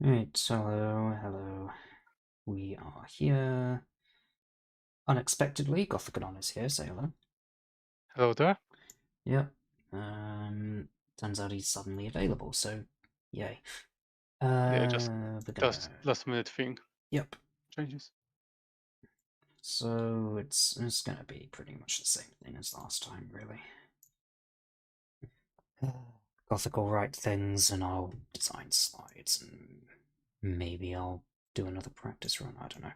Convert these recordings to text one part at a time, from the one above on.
Right, hello. We are here. Unexpectedly, Gothicanon is here, say hello. Hello there. Yep. Turns out he's suddenly available, so yay. Yeah, just We're gonna. just last minute thing Yep. changes. So it's gonna be pretty much the same thing as last time, really. Gothic will write things, and I'll design slides, and maybe I'll do another practice run. I don't know.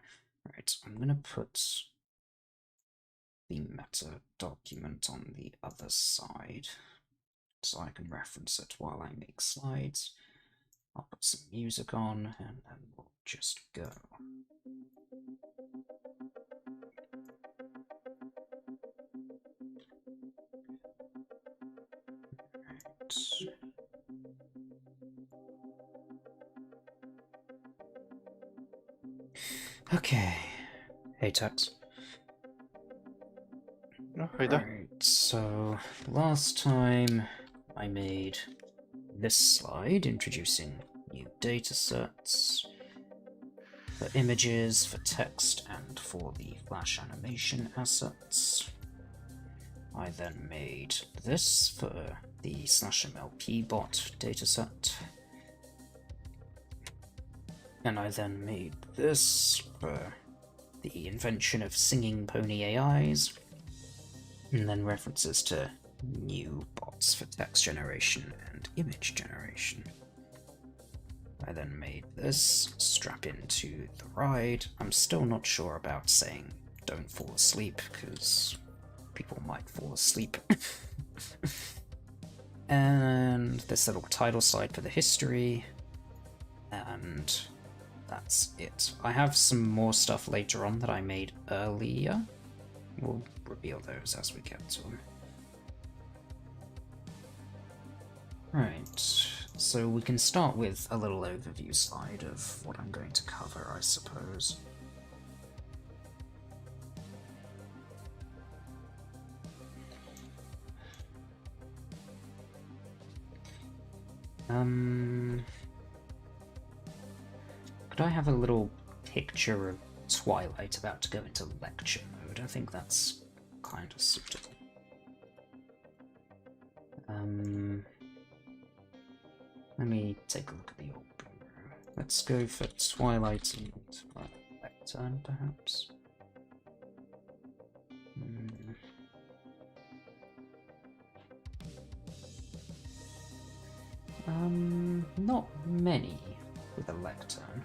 Right, I'm gonna put the meta document on the other side so I can reference it while I make slides. I'll put some music on and then we'll just go. Right. Okay. Hey Tex. Oh, hi there. Right, so last time I made this slide introducing new datasets for images, for text, and for the Flash animation assets. I then made this for the /MLP bot dataset. And I then made this for the invention of singing pony AIs. And then references to new bots for text generation and image generation. I then made this strap into the ride. I'm still not sure about saying don't fall asleep, because people might fall asleep. And this little title slide for the history. And that's it. I have some more stuff later on that I made earlier. We'll reveal those as we get to them. Right, so we can start with a little overview slide of what I'm going to cover, I suppose. Could I have a little picture of Twilight about to go into lecture mode? I think that's kind of suitable. Let me take a look at the old Blu-ray. Let's go for Twilight and Lectern, perhaps. Not many with a lectern.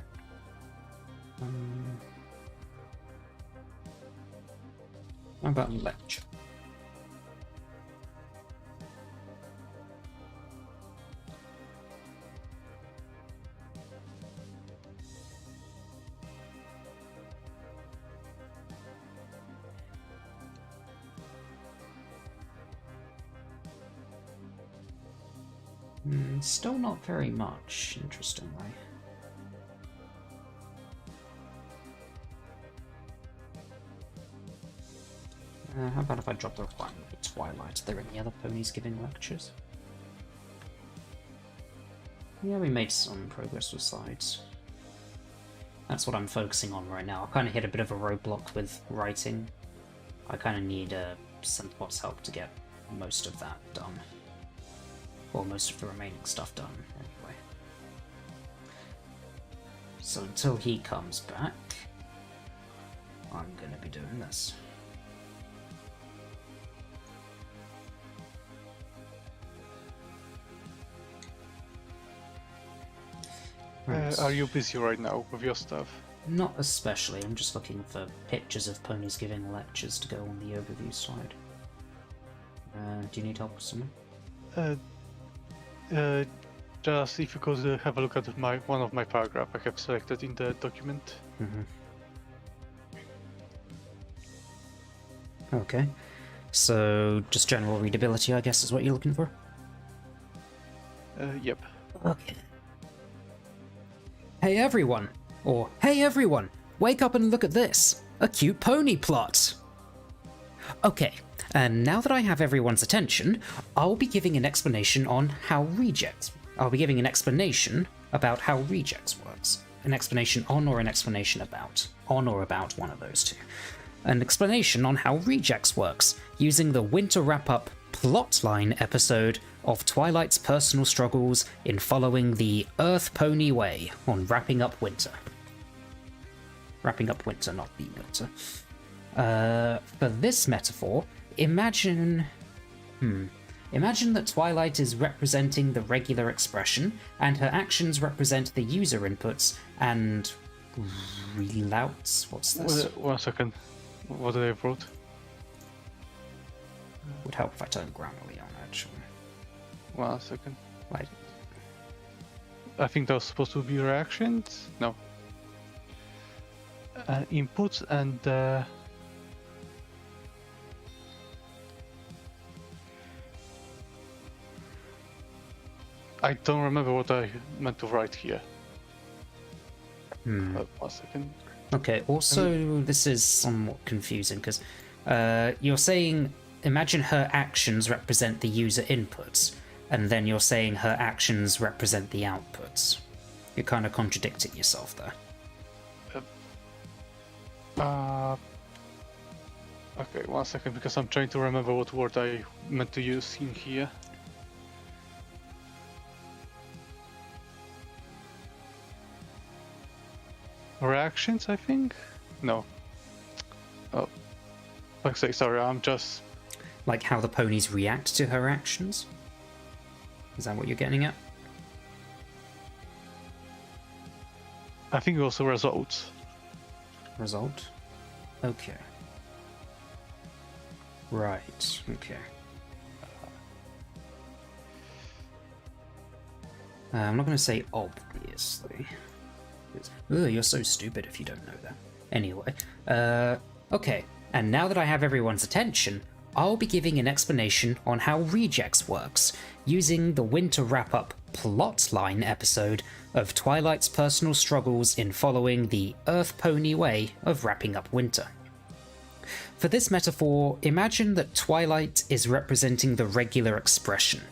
How about lecture? Still not very much, interestingly. How about if I drop the requirement for Twilight? Are there any other ponies giving lectures? Yeah, we made some progress with slides. That's what I'm focusing on right now. I kind of hit a bit of a roadblock with writing. I kind of need Synthbot's help to get most of that done. Or most of the remaining stuff done, anyway. So until he comes back, I'm going to be doing this. Right. Are you busy right now with your stuff? Not especially, I'm just looking for pictures of ponies giving lectures to go on the overview slide. Do you need help with something? Just if you could have a look at one of my paragraph I have selected in the document. Okay. So, just general readability, I guess, is what you're looking for? Yep. Okay. Hey everyone! Or, hey everyone! Wake up and look at this! A cute pony plot! Okay, and now that I have everyone's attention, I'll be giving an explanation on how reject. I'll be giving an explanation about how regex works. An explanation on or an explanation about. On or about, one of those two. An explanation on how regex works, using the winter wrap-up plotline episode of Twilight's personal struggles in following the Earth Pony Way on Wrapping Up Winter. Wrapping Up Winter, not the winter. For this metaphor, imagine that Twilight is representing the regular expression, and her actions represent the user inputs and relouts. What's this? 1 second. What did I wrote? Would help if I turned Grammarly on, actually. 1 second. Like, I think that was supposed to be reactions. No. Inputs and. I don't remember what I meant to write here. 1 second. Okay, also, this is somewhat confusing because you're saying, imagine her actions represent the user inputs, and then you're saying her actions represent the outputs. You're kind of contradicting yourself there. Okay, 1 second, because I'm trying to remember what word I meant to use in here. Reactions, I think? No. Oh. Like I say, sorry, I'm just... Like how the ponies react to her actions? Is that what you're getting at? I think also results. Result? Okay. Right, okay. I'm not going to say obviously. Ugh, you're so stupid if you don't know that. Anyway, okay, and now that I have everyone's attention, I'll be giving an explanation on how regex works, using the winter wrap-up plotline episode of Twilight's personal struggles in following the Earth Pony Way of wrapping up winter. For this metaphor, imagine that Twilight is representing the regular expression,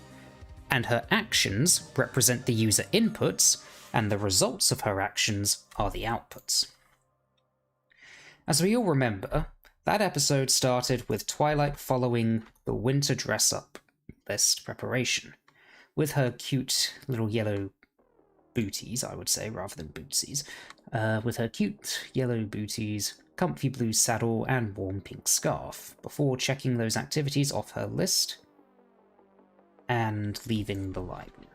and her actions represent the user inputs, and the results of her actions are the outputs. As we all remember, that episode started with Twilight following the winter dress-up list preparation, with her cute little yellow booties, I would say, rather than bootsies, with her cute yellow booties, comfy blue saddle, and warm pink scarf, before checking those activities off her list and leaving the library.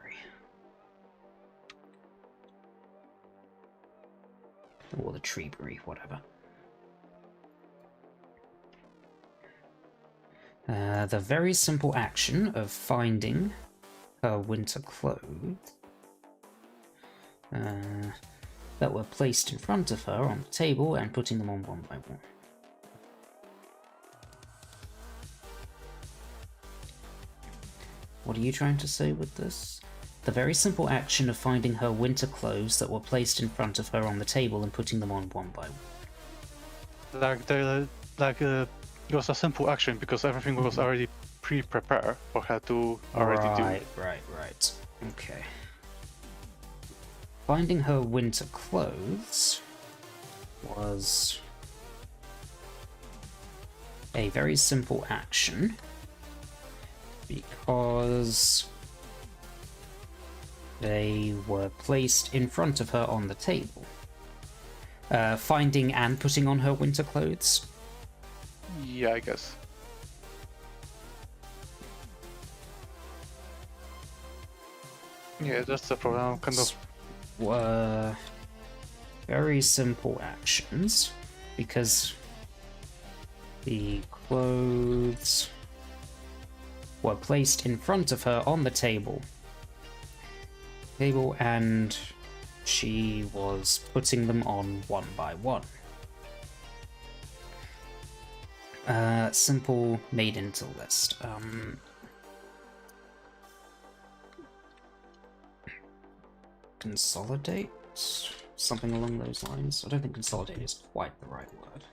Or the treeberry, whatever. The very simple action of finding her winter clothes that were placed in front of her on the table and putting them on one by one. What are you trying to say with this? The very simple action of finding her winter clothes that were placed in front of her on the table and putting them on one by one. It was a simple action because everything was already pre-prepared for her to already do. Right. Okay. Finding her winter clothes was a very simple action because they were placed in front of her on the table. Finding and putting on her winter clothes? Yeah, I guess. Yeah, that's the problem. Kind of were very simple actions because the clothes were placed in front of her on the table and she was putting them on one by one. Simple made into list. Consolidate? Something along those lines. I don't think consolidate is quite the right word.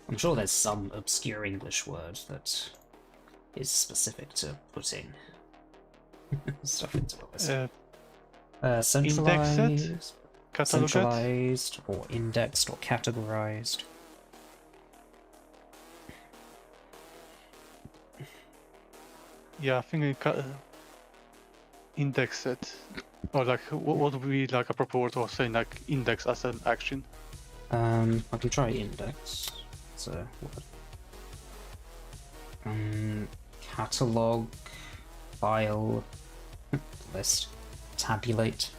I'm sure there's some obscure English word that is specific to putting stuff into the list. Indexed, Centralized, cataloged. centralized, or indexed, or categorized. Yeah, I think index it, or like what would be like a proper word for saying like index as an action? I can try index. It's a word. Catalog, file, list, tabulate.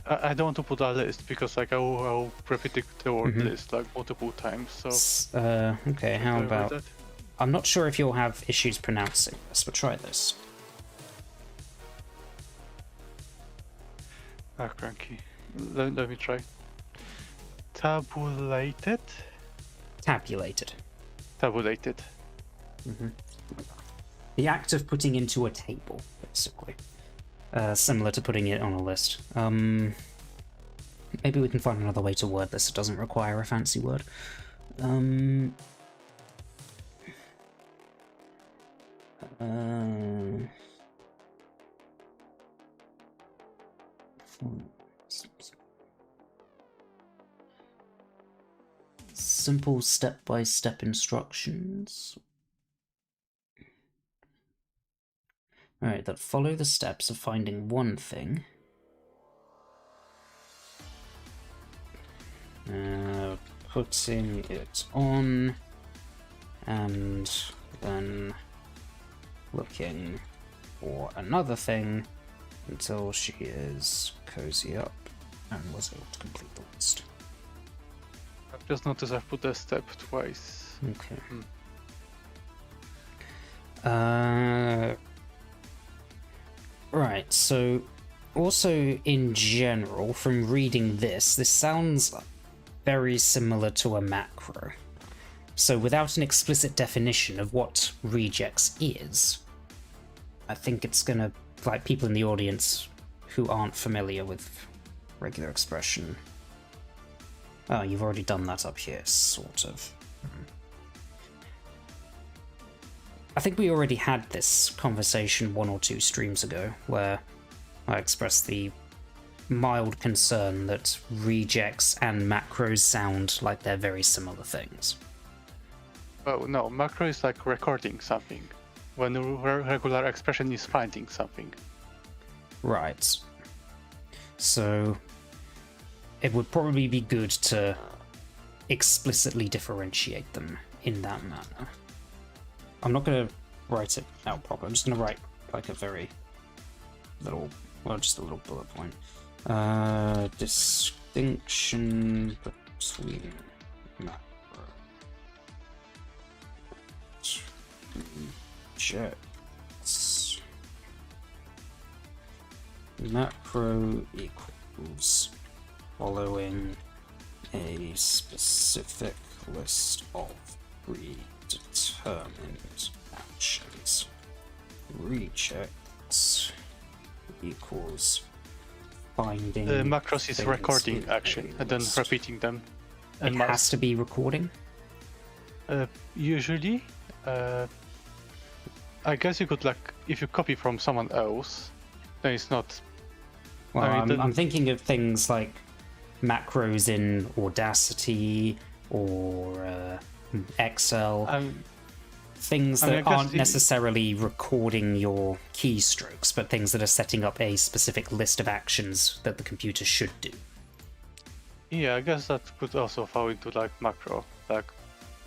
I don't want to put a list because like I'll repeat the word list like multiple times. So Okay, how about? that? I'm not sure if you'll have issues pronouncing this, but try this. Ah, cranky. Let me try. Tabulated. Tabulated. Tabulated. The act of putting into a table, basically. Similar to putting it on a list. Maybe we can find another way to word this that doesn't require a fancy word. Simple step-by-step instructions. Alright, that follow the steps of finding one thing. Putting it on, and then looking for another thing until she is cozy up and was able to complete the list. I've just noticed I've put the step twice. Okay. Right, so also in general, from reading this sounds very similar to a macro. So without an explicit definition of what regex is, I think it's gonna, like, people in the audience who aren't familiar with regular expression. Oh, you've already done that up here, sort of. I think we already had this conversation 1 or 2 streams ago, where I expressed the mild concern that regex and macros sound like they're very similar things. Oh no, macro is like recording something, when a regular expression is finding something. Right. So it would probably be good to explicitly differentiate them in that manner. I'm not going to write it out properly. I'm just going to write like a very little, well, just a little bullet point. Distinction between macro rejects. Macro equals following a specific list of predetermined actions. Rejects equals finding. Macros is recording action and then repeating them. And it has to be recording? Usually, I guess you could, like, if you copy from someone else, then it's not. Well, I'm thinking of things like macros in Audacity or Excel. Things that aren't necessarily recording your keystrokes, but things that are setting up a specific list of actions that the computer should do. Yeah, I guess that could also fall into like macro, like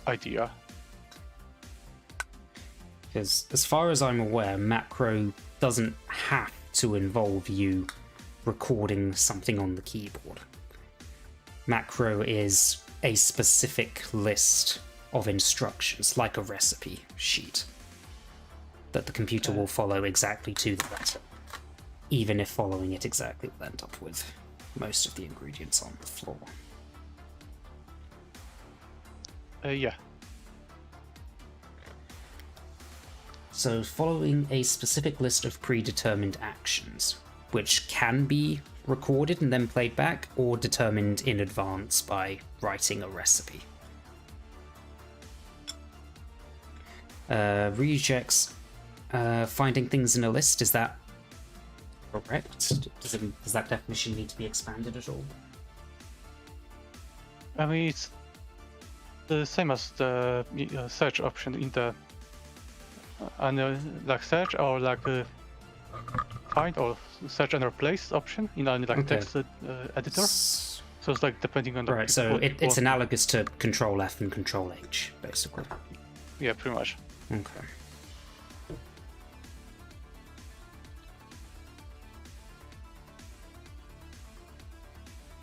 idea. Because as far as I'm aware, macro doesn't have to involve you recording something on the keyboard. Macro is a specific list of instructions, like a recipe sheet, that the computer will follow exactly to the letter, even if following it exactly will end up with most of the ingredients on the floor. Yeah. So following a specific list of predetermined actions, which can be recorded and then played back, or determined in advance by writing a recipe. Regex, finding things in a list, is that Correct. Does that definition need to be expanded at all? I mean, it's the same as the search option in the like search or like find or search and replace option in any like text editor. So it's like depending on the right. So it's analogous to Control F and Control H, basically. Yeah, pretty much. Okay.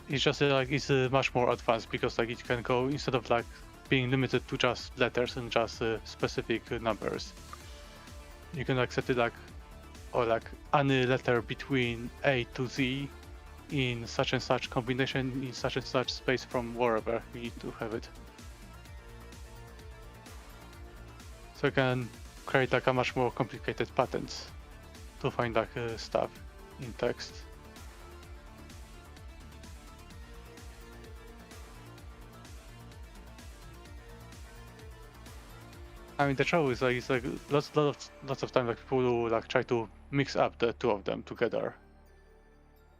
It's just like it's much more advanced because like it can go instead of like being limited to just letters and just specific numbers. You can like set it like or like any letter between A to Z in such and such combination in such and such space from wherever you need to have it. So you can create like a much more complicated patterns to find like stuff in text. I mean, the trouble is like it's like lots of time like people who like try to mix up the two of them together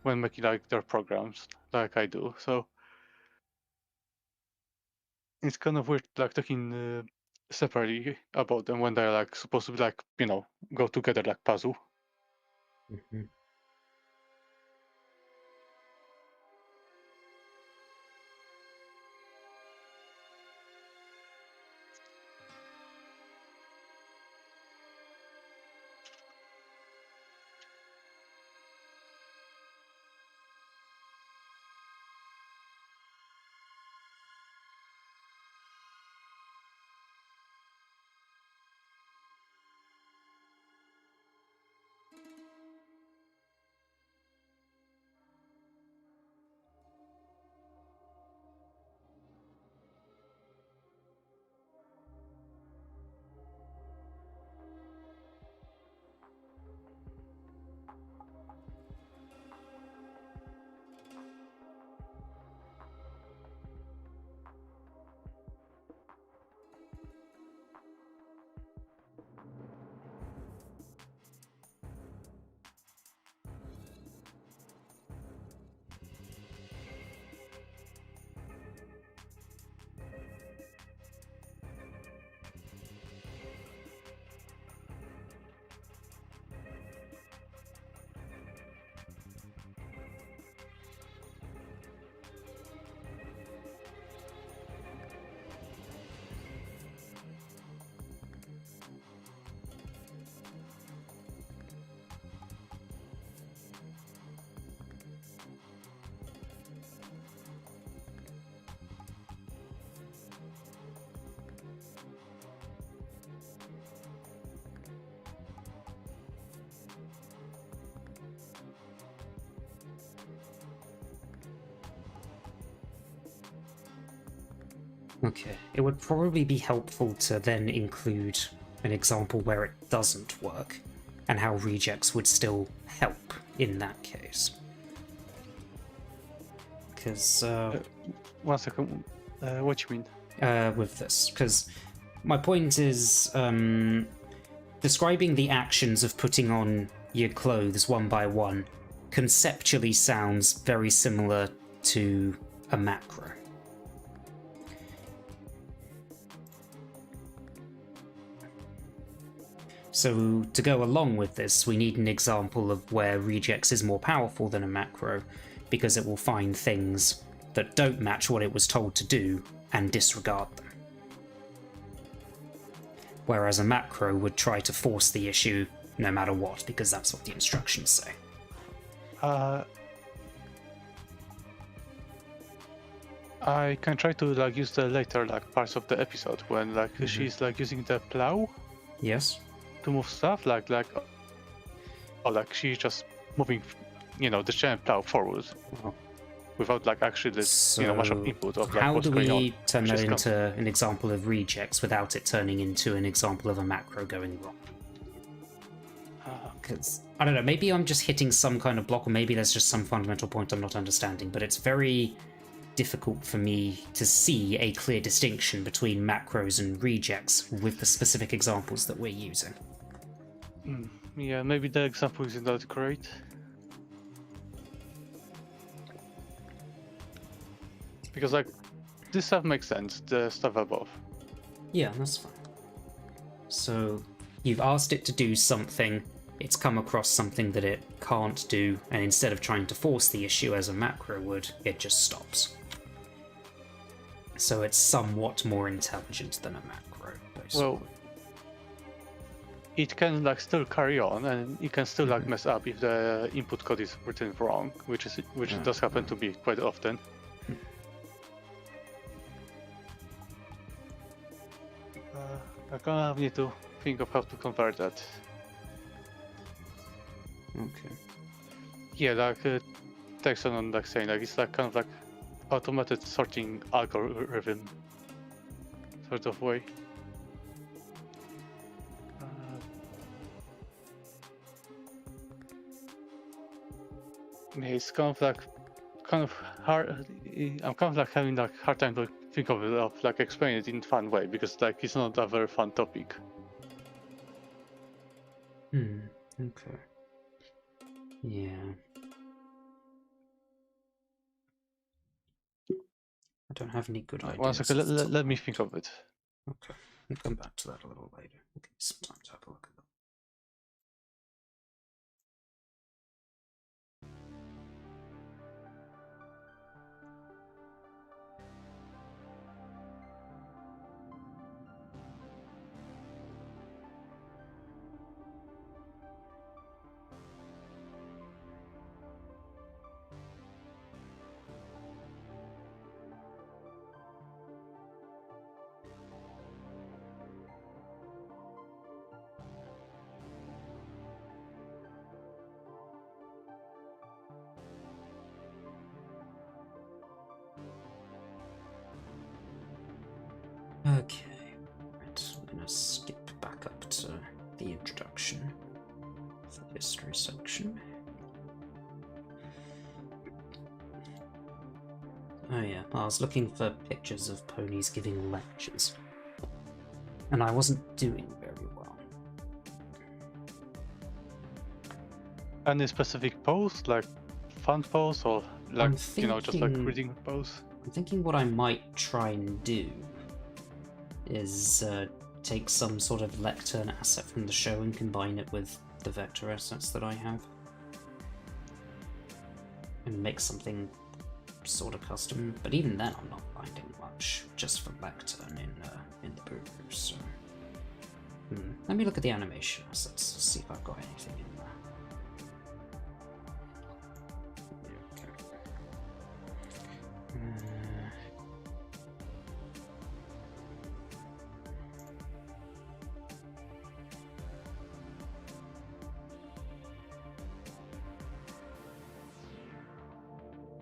when making like their programs, like I do. So it's kind of weird like talking separately about them when they're like supposed to be like go together like puzzle. Mm-hmm. Okay, it would probably be helpful to then include an example where it doesn't work, and how regex would still help in that case. Because, 1 second, what you mean? with this, because my point is, describing the actions of putting on your clothes one by one conceptually sounds very similar to a macro. So to go along with this, we need an example of where regex is more powerful than a macro, because it will find things that don't match what it was told to do and disregard them. Whereas a macro would try to force the issue no matter what, because that's what the instructions say. I can try to like use the later like parts of the episode when like she's like using the plow. Yes. To move stuff like or like she's just moving the giant plow forward without like actually this much of input of like how do we turn that into an example of regex without it turning into an example of a macro going wrong? Because I don't know, maybe I'm just hitting some kind of block, or maybe there's just some fundamental point I'm not understanding, but it's very difficult for me to see a clear distinction between macros and regex with the specific examples that we're using. Yeah, maybe the example isn't that great. Because like this stuff makes sense, the stuff above. Yeah, that's fine. So you've asked it to do something, it's come across something that it can't do, and instead of trying to force the issue as a macro would, it just stops. So it's somewhat more intelligent than a macro, basically. Well, it can like still carry on, and it can still like mess up if the input code is written wrong, which does happen to be quite often. I kind of need to think of how to convert that. Okay. Yeah, like text on like saying like it's like kind of like automated sorting algorithm sort of way. Yeah, it's kind of hard. I'm kind of like having like hard time to think of it, of like explain it in a fun way, because like it's not a very fun topic. Okay. Yeah. I don't have any good ideas. 1 second, let me think of it. Okay. We'll come back to that a little later. We'll give you some time to have a look at that. Okay, right, I'm gonna skip back up to the introduction, the history section. Oh yeah, I was looking for pictures of ponies giving lectures, and I wasn't doing very well. Any specific pose, like fun pose, or like you know, just like reading pose? I'm thinking what I might try and do is take some sort of lectern asset from the show and combine it with the vector assets that I have, and make something sort of custom. But even then, I'm not finding much just for lectern in the brew. So let me look at the animation assets to see if I've got anything in there.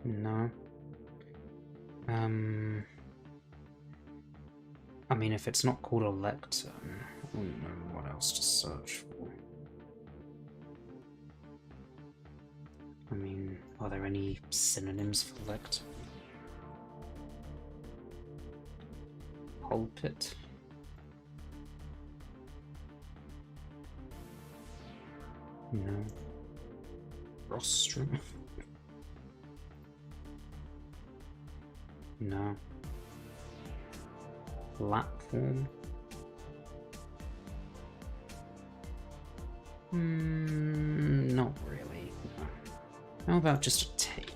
No. I mean, if it's not called a lectern, I wouldn't know what else to search for. I mean, are there any synonyms for lectern? Pulpit? No. Rostrum? No. Platform? Not really. No. How about just a tape?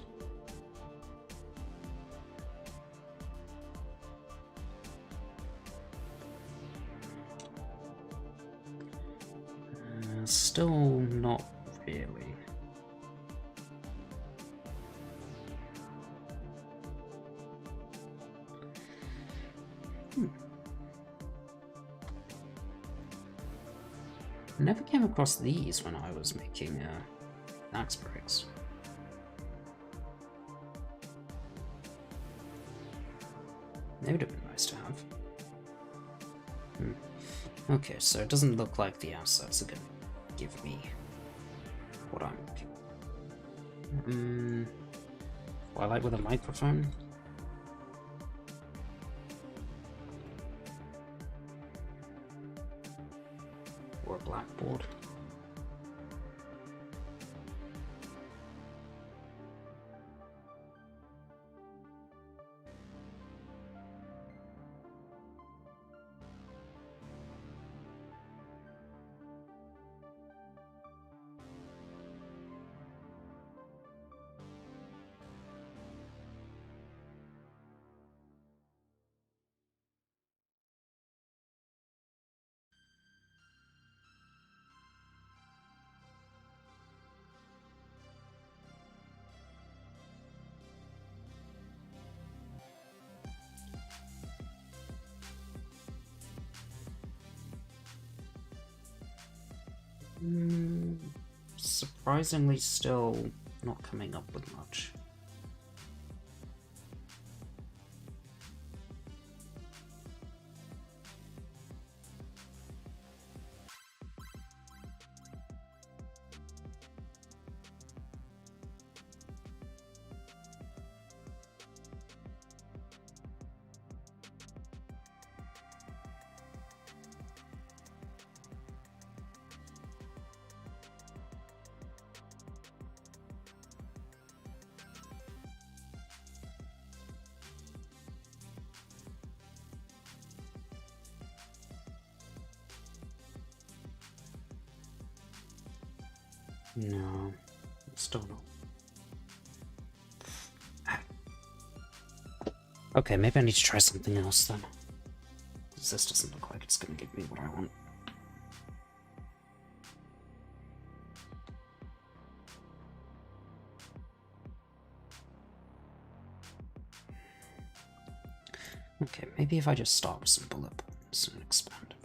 Still not really. I never came across these when I was making axe bricks. They would have been nice to have. Okay, so it doesn't look like the assets are going to give me what I'm looking for. Twilight with a microphone? Or a blackboard? Surprisingly, still not coming up with much. No, still not. Okay, maybe I need to try something else then. Because this doesn't look like it's going to give me what I want. Okay, maybe if I just start with some bullet points and expand.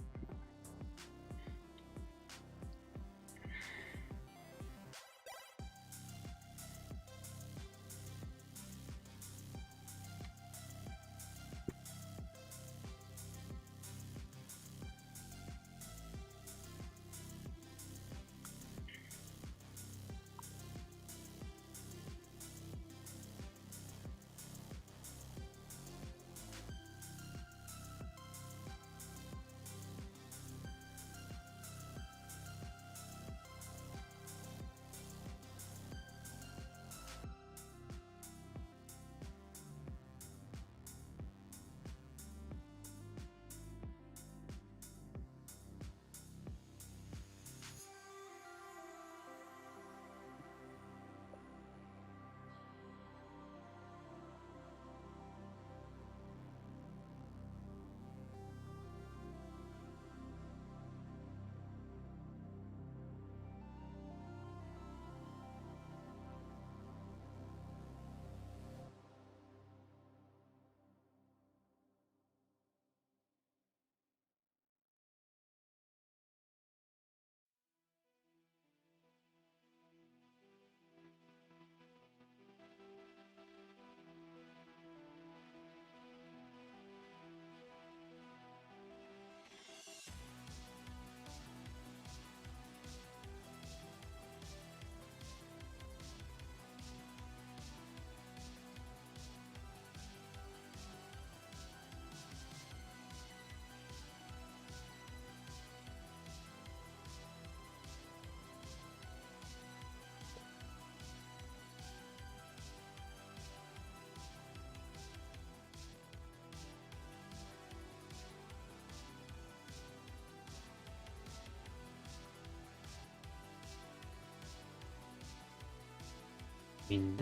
I mean,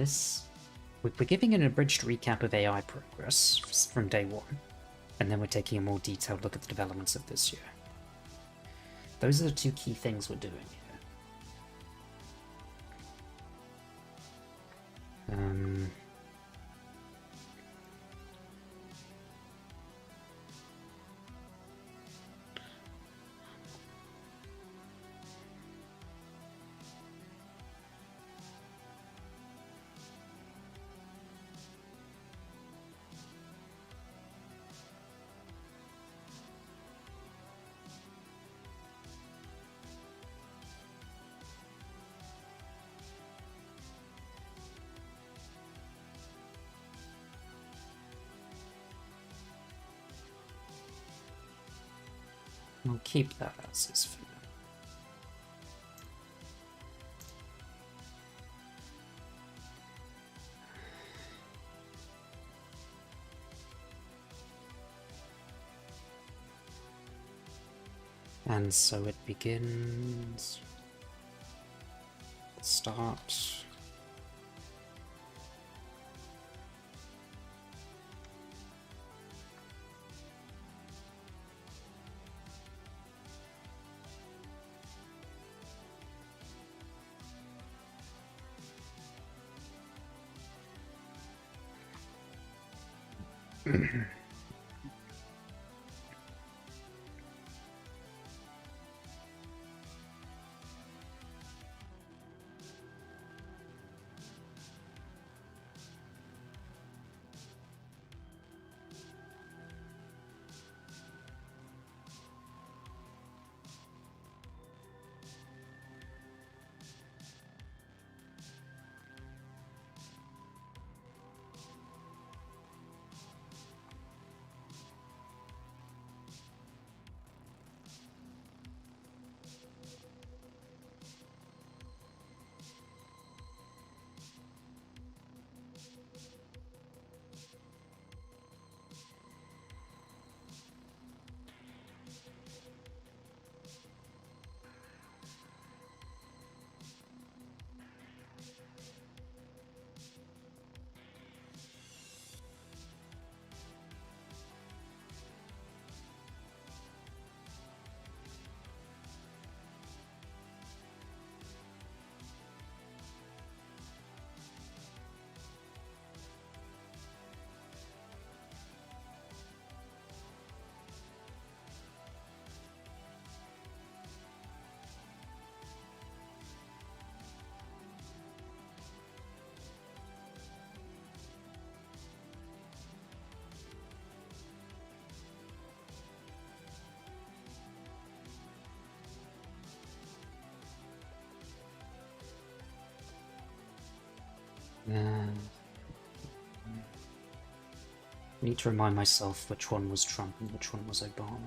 we're giving an abridged recap of AI progress from day one, and then we're taking a more detailed look at the developments of this year. Those are the two key things we're doing here. We'll keep that as is for now. And so it begins. Start. Need to remind myself which one was Trump and which one was Obama.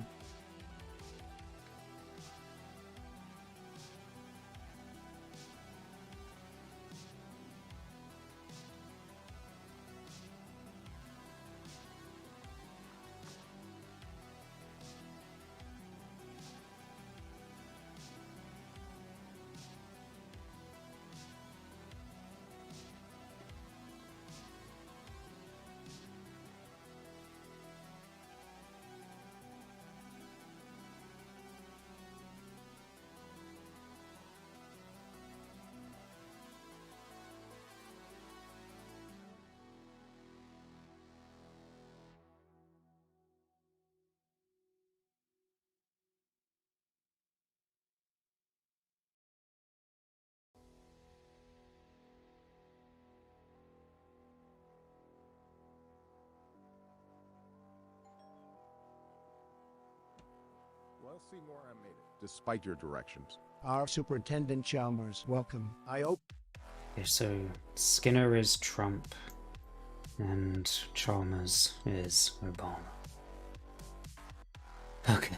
Well, Seymour, I made it, despite your directions. Our Superintendent Chalmers, welcome. I hope. Okay, so Skinner is Trump and Chalmers is Obama. Okay.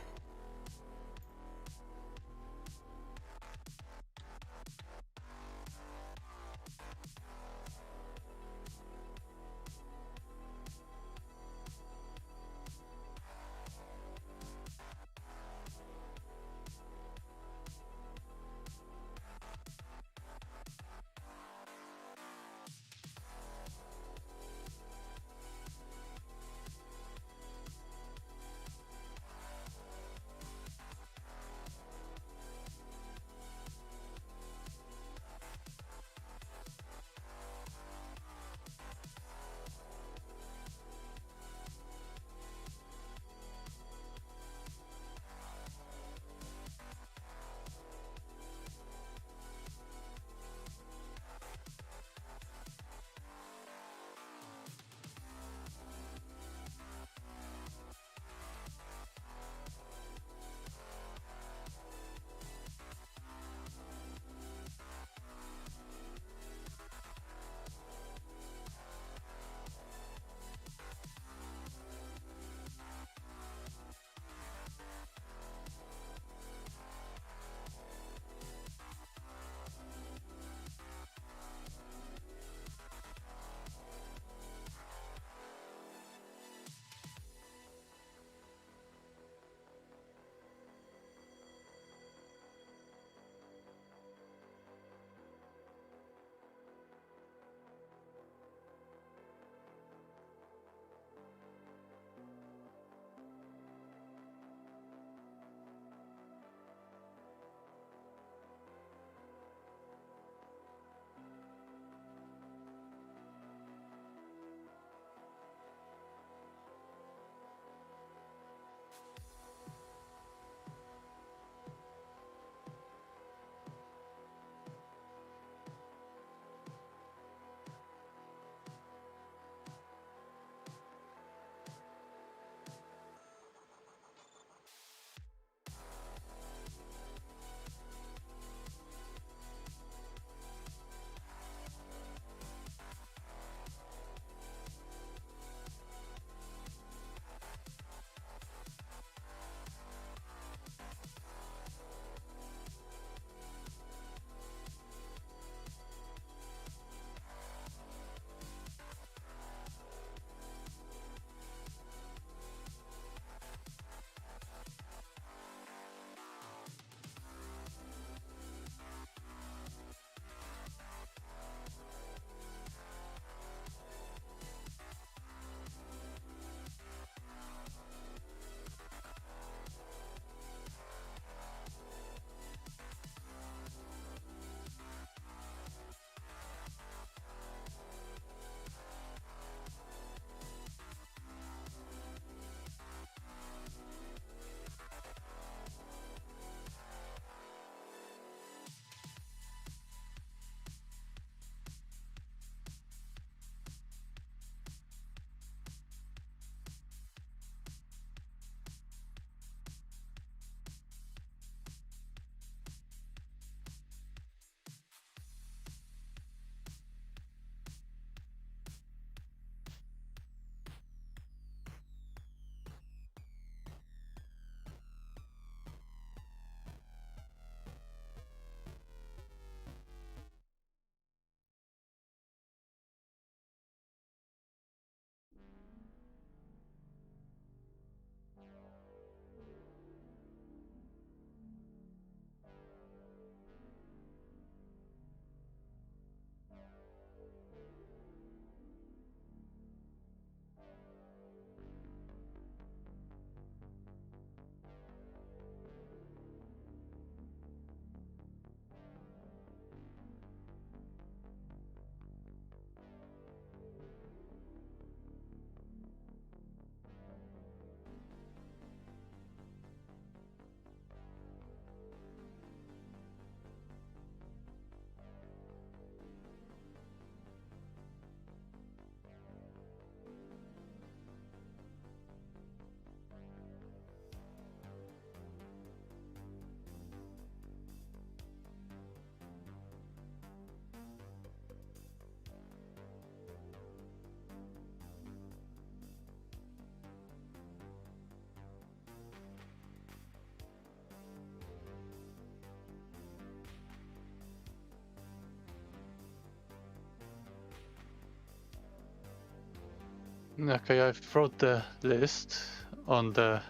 Okay, I've wrote the list on the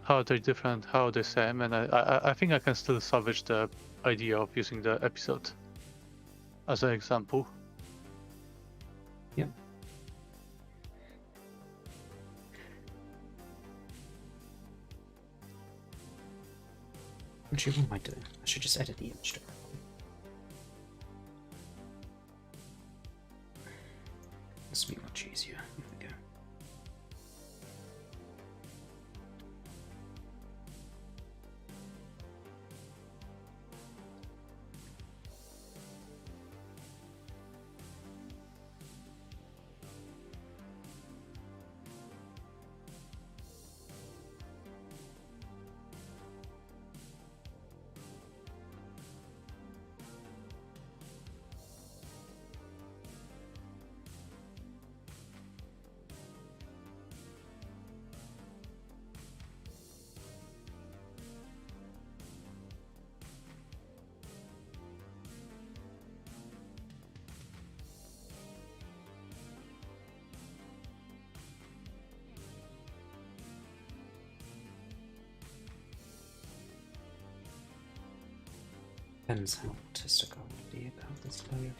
how they're different, how they're same, and I think I can still salvage the idea of using the episode as an example. Yep. Actually, what am I doing? I should just edit the image directly. This will be much easier. Here we go. Depends how autistic I want to be about this layer.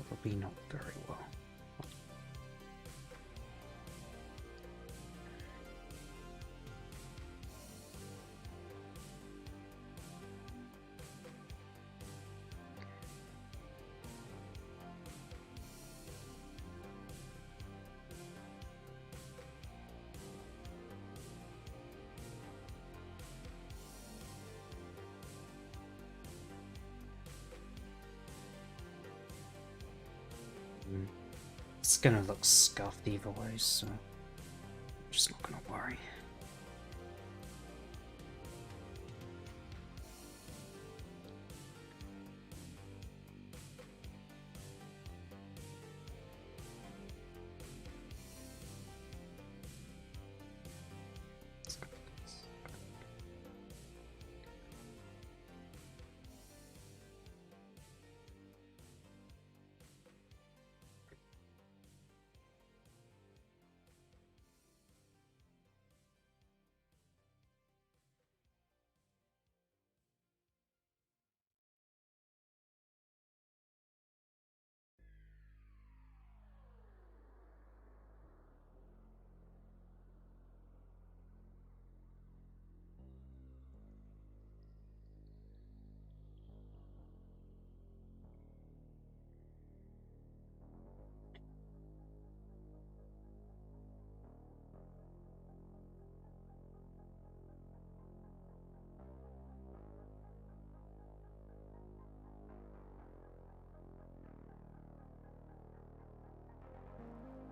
Probably not very well. It's gonna look scuffed either way, so I'm just not gonna worry.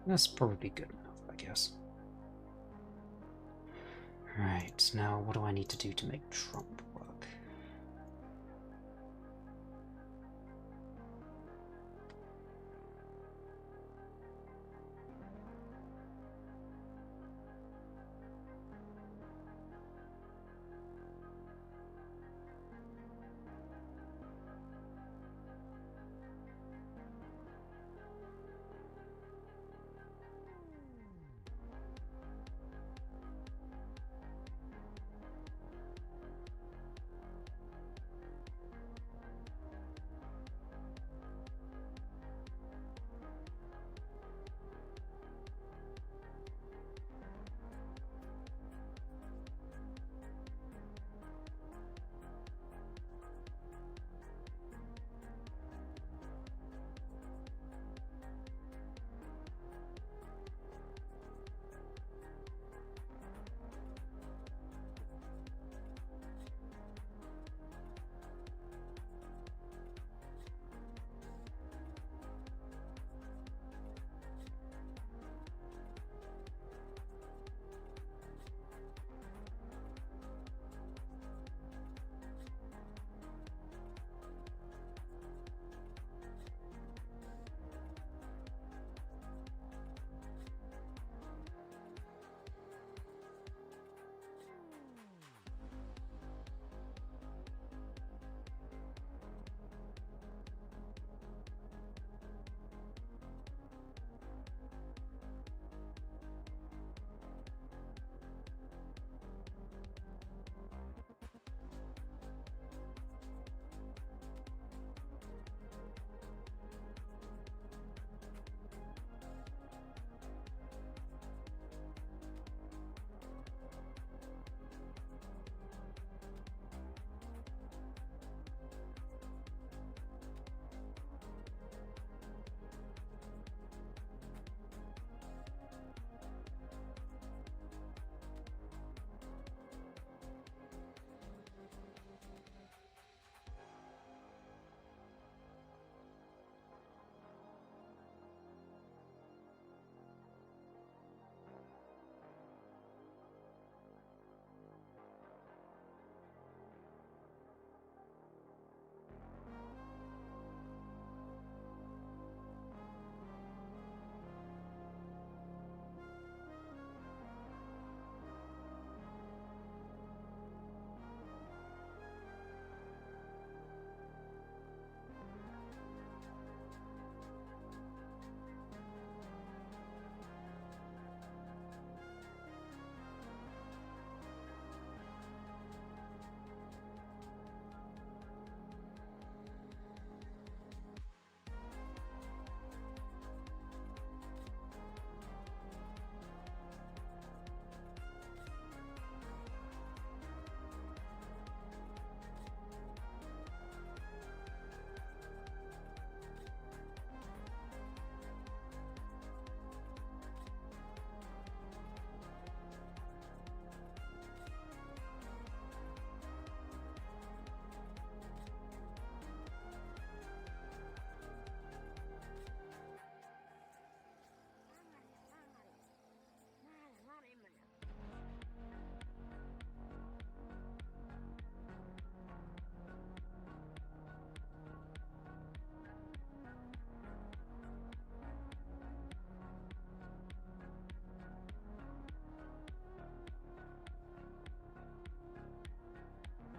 That's probably good enough, I guess. Right, now what do I need to do to make Trump work?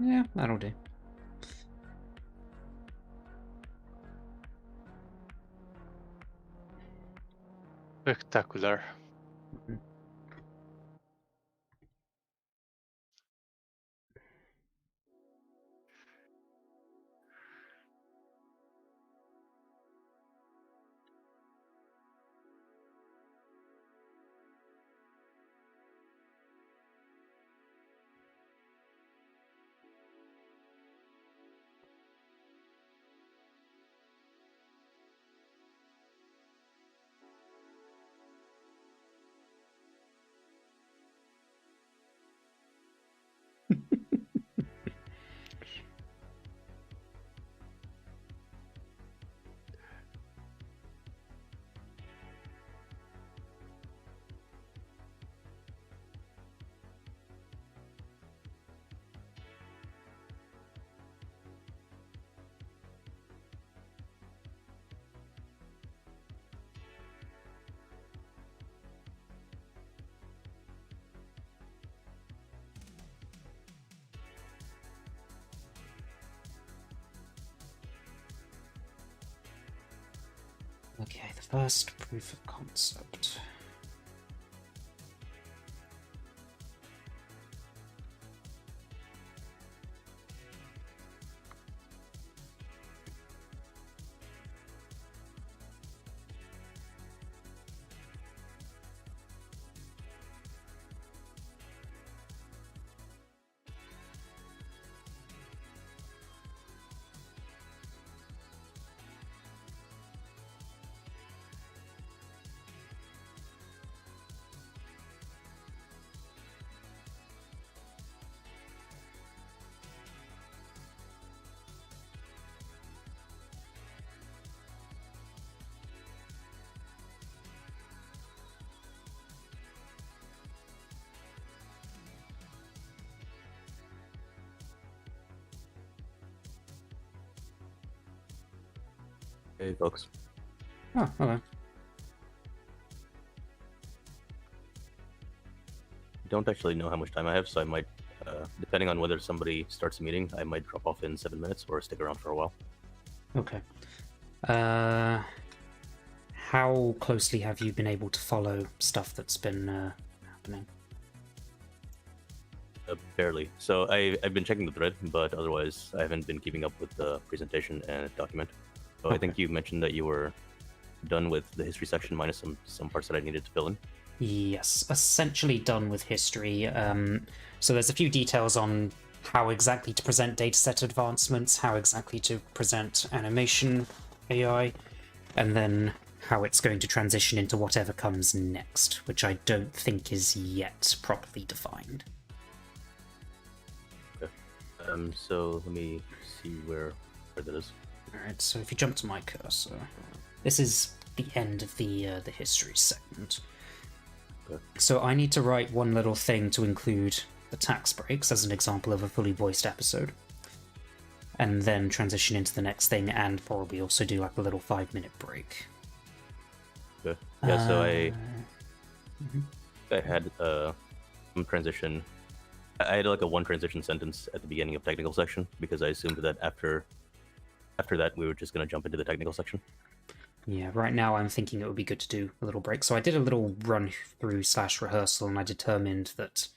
Yeah, that'll do. Spectacular. Okay, the first proof of concept. Hey, folks. Oh, hello. Don't actually know how much time I have, so I might, depending on whether somebody starts a meeting, I might drop off in 7 minutes or stick around for a while. Okay. How closely have you been able to follow stuff that's been happening? Barely. So I've been checking the thread, but otherwise I haven't been keeping up with the presentation and document. So I think you mentioned that you were done with the history section minus some parts that I needed to fill in. Yes, essentially done with history. So there's a few details on how exactly to present dataset advancements, how exactly to present animation AI, and then how it's going to transition into whatever comes next, which I don't think is yet properly defined. Okay. So let me see where that is. Alright, so if you jump to my cursor, this is the end of the history segment. Okay. So I need to write one little thing to include the tax breaks as an example of a fully voiced episode, and then transition into the next thing, and probably also do like a little 5-minute break. Okay. Yeah. So Mhm. I had some transition. I had like a one transition sentence at the beginning of technical section because I assumed that after that we were just going to jump into the technical section. Yeah, right now I'm thinking it would be good to do a little break. So I did a little run through / rehearsal, and I determined that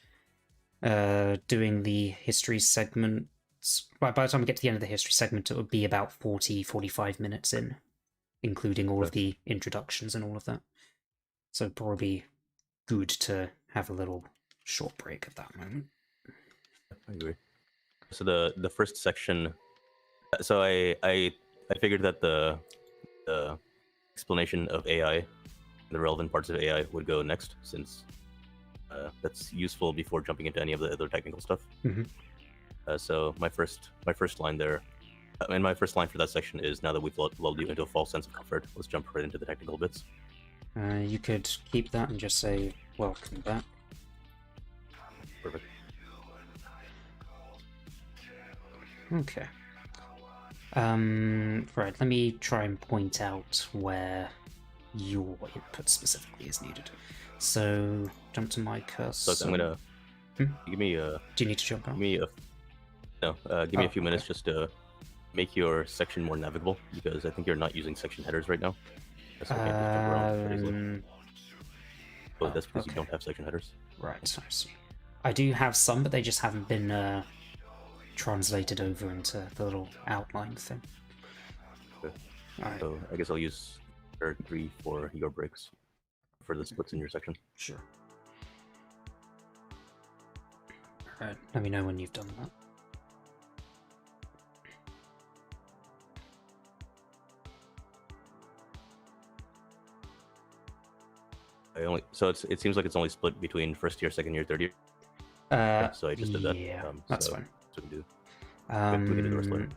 doing the history segment, by the time we get to the end of the history segment, it would be about 40-45 minutes in, including all of the introductions and all of that. So probably good to have a little short break at that moment. I agree. So the first section. So I figured that the explanation of AI, the relevant parts of AI, would go next, since that's useful before jumping into any of the other technical stuff. Mhm. So my first line there, and my first line for that section is, now that we've lulled you into a false sense of comfort, let's jump right into the technical bits. You could keep that and just say, welcome back. Perfect. Okay. Right, let me try and point out where your input specifically is needed. So, jump to my cursor. So I'm gonna give me a. Do you need to jump out? Give me a few minutes just to make your section more navigable, because I think you're not using section headers right now. So I can't just jump around that easily. Oh, that's because you don't have section headers. Right, I see. I do have some, but they just haven't been translated over into the little outline thing. Okay. Alright. So I guess I'll use 3 for your breaks for the splits in your section. Sure. Alright, let me know when you've done that. So it seems like it's only split between first year, second year, third year. So I just did that. Yeah, that's so fine. That's what we can do. We can do the rest later.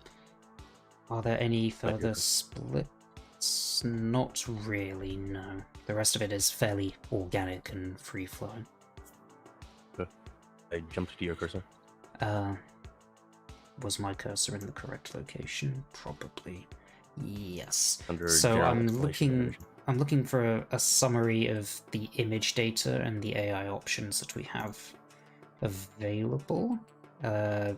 Are there any further splits? Not really, no. The rest of it is fairly organic and free-flowing. Okay. I jumped to your cursor. Was my cursor in the correct location? Probably. Yes. Under so general I'm explanation looking. animation. I'm looking for a summary of the image data and the AI options that we have available. Right.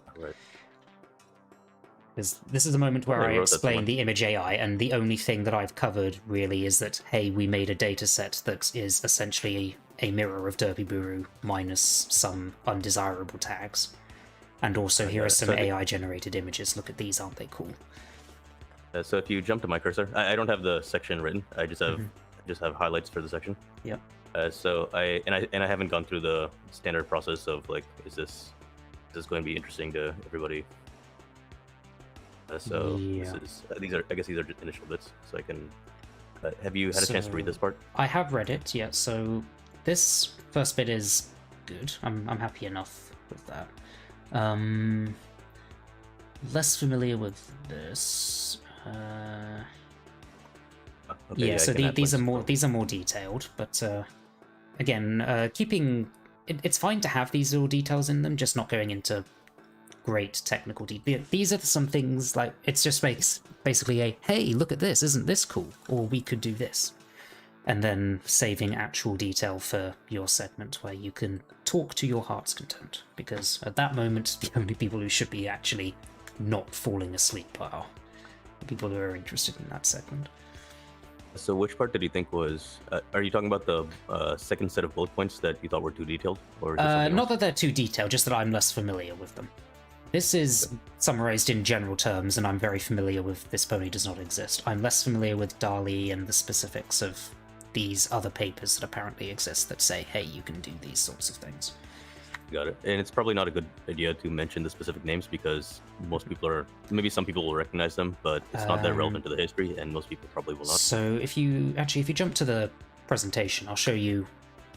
Because this is a moment where Okay, I wrote that explain somewhere. the image AI, and the only thing that I've covered really is that, hey, we made a dataset that is essentially a mirror of Derpy Buru minus some undesirable tags. And also, here are some so AI-generated images. Look at these, aren't they cool? So if you jump to my cursor, I don't have the section written. I just have Mhm. just have highlights for the section. Yep. So I haven't gone through the standard process of like, is this going to be interesting to everybody? So Yeah. these are just initial bits. So I can. Have you had a chance to read So- this part? I have read it, yeah, so this first bit is good. I'm happy enough with that. Less familiar with this. Okay, Yeah, I so can add these are links. these are more detailed, but again, keeping it's fine to have these little details in them, just not going into great technical detail. These are some things like it's just makes basically a hey, look at this, isn't this cool? Or we could do this, and then saving actual detail for your segment where you can talk to your heart's content. Because at that moment, the only people who should be actually not falling asleep are the people who are interested in that segment. So which part did you think was? Are you talking about the second set of bullet points that you thought were too detailed, or just something Not else? that they're too detailed, just that I'm less familiar with them. This is summarized in general terms, and I'm very familiar with This Pony Does Not Exist. I'm less familiar with DALI and the specifics of these other papers that apparently exist that say, hey, you can do these sorts of things. Got it. And it's probably not a good idea to mention the specific names because most people are, maybe some people will recognize them, but it's not that relevant to the history, and most people probably will not. So if you jump to the presentation, I'll show you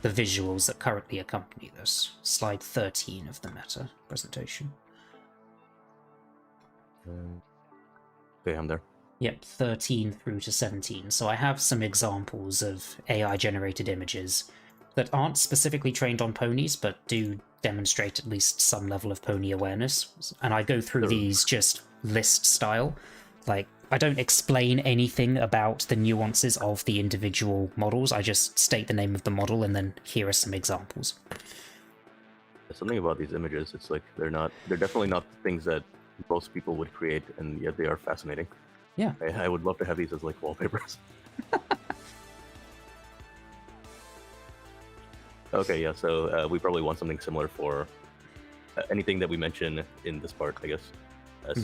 the visuals that currently accompany this. Slide 13 of the meta presentation. Okay, I'm there. Yep, 13 through to 17. So I have some examples of AI-generated images that aren't specifically trained on ponies, but do demonstrate at least some level of pony awareness. And I go through these just list style. Like, I don't explain anything about the nuances of the individual models. I just state the name of the model, and then here are some examples. There's something about these images. It's like they're definitely not things that most people would create, and yet they are fascinating. Yeah. I would love to have these as like wallpapers. Okay, yeah. So we probably want something similar for anything that we mention in this part, I guess.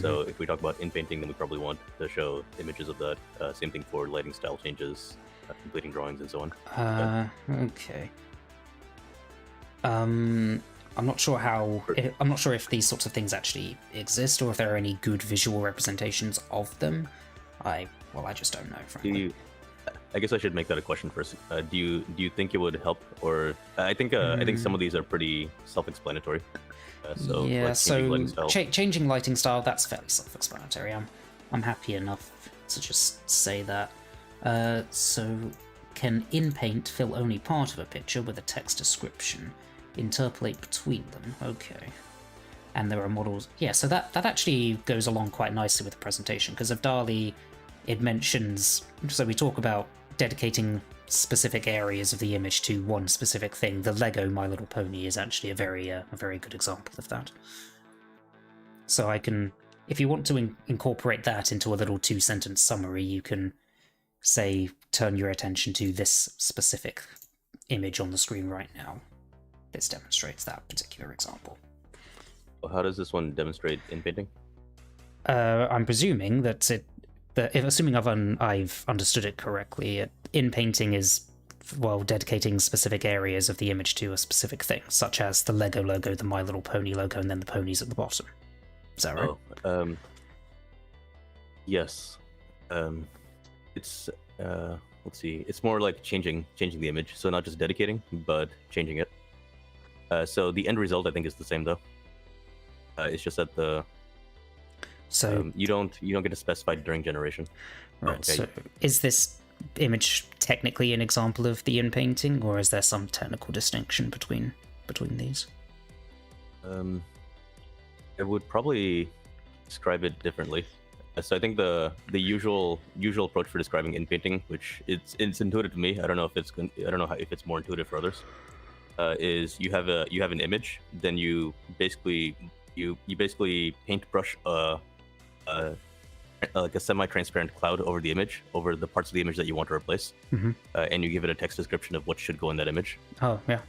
So if we talk about in painting, then we probably want to show images of that. Same thing for lighting style changes, completing drawings, and so on. Okay. I'm not sure I'm not sure if these sorts of things actually exist, or if there are any good visual representations of them. I just don't know, frankly. I guess I should make that a question first. Do you think it would help, or I think some of these are pretty self-explanatory. Yeah, like changing lighting style. Changing lighting style, that's fairly self-explanatory. I'm happy enough to just say that. So, can in-paint fill only part of a picture with a text description? Interpolate between them. Okay. And there are models. Yeah, so that actually goes along quite nicely with the presentation, because of DALI, it mentions... So we talk about dedicating specific areas of the image to one specific thing. The Lego My Little Pony is actually a very good example of that. So I can, if you want to incorporate that into a little 2-sentence summary, you can say, turn your attention to this specific image on the screen right now. This demonstrates that particular example. How does this one demonstrate in painting? I'm presuming that assuming I've understood it correctly, in painting is, well, dedicating specific areas of the image to a specific thing, such as the Lego logo, the My Little Pony logo, and then the ponies at the bottom. Is that right? Yes. It's let's see. It's more like changing the image. So not just dedicating, but changing it. So the end result, I think, is the same though. It's just that So you don't get to specify during generation. right. Okay. So is this image technically an example of the in painting, or is there some technical distinction between these? I would probably describe it differently. So I think the usual approach for describing in painting, which it's intuitive to me. I don't know if it's more intuitive for others. Is you have an image, then you basically paintbrush like a semi-transparent cloud over the image, over the parts of the image that you want to replace, and you give it a text description of what should go in that image. Oh, yeah.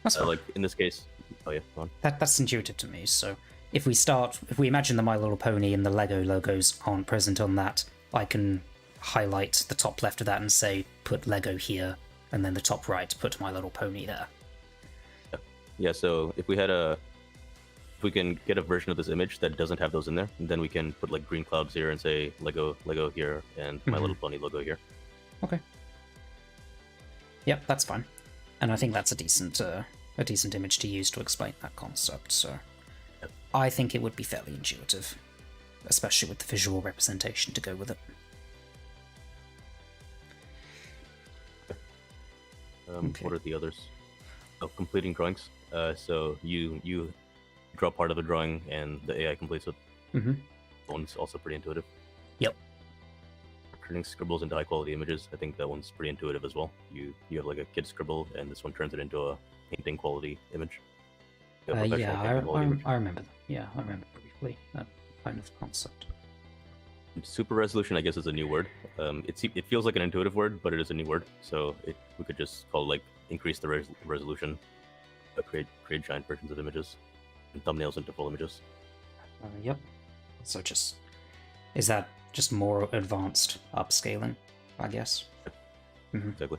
That's fine. Like in this case, oh yeah, go on. That's intuitive to me. So if we imagine the My Little Pony and the Lego logos aren't present on that, I can highlight the top left of that and say put Lego here, and then the top right put My Little Pony there. Yeah, so if we can get a version of this image that doesn't have those in there, then we can put like green clouds here and say Lego here and My Little Pony logo here. Okay. Yep, that's fine. And I think that's a decent image to use to explain that concept. So I think it would be fairly intuitive, especially with the visual representation to go with it. Okay. What are the others? Oh, completing drawings. So you draw part of the drawing and the AI completes it. Mm-hmm. That one's also pretty intuitive. Yep. Turning scribbles into high quality images, I think that one's pretty intuitive as well. You have like a kid scribble, and this one turns it into a painting quality image. I remember that. Yeah, I remember briefly that kind of concept. Super resolution, I guess, is a new word. It feels like an intuitive word, but it is a new word. So we could just call like increase the resolution, create giant versions of images, and thumbnails into full images. Yep. So is that just more advanced upscaling, I guess? Mm-hmm. Exactly.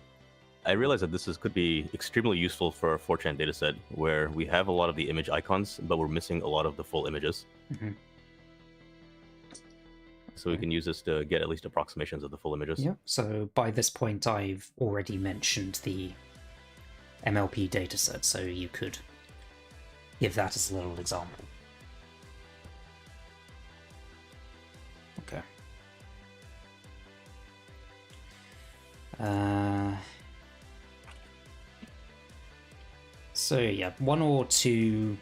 I realize that could be extremely useful for our 4chan dataset, where we have a lot of the image icons, but we're missing a lot of the full images. Mm-hmm. So we can use this to get at least approximations of the full images. Yeah, so by this point I've already mentioned the MLP dataset, so you could give that as a little example. Okay. So yeah, 1 or 2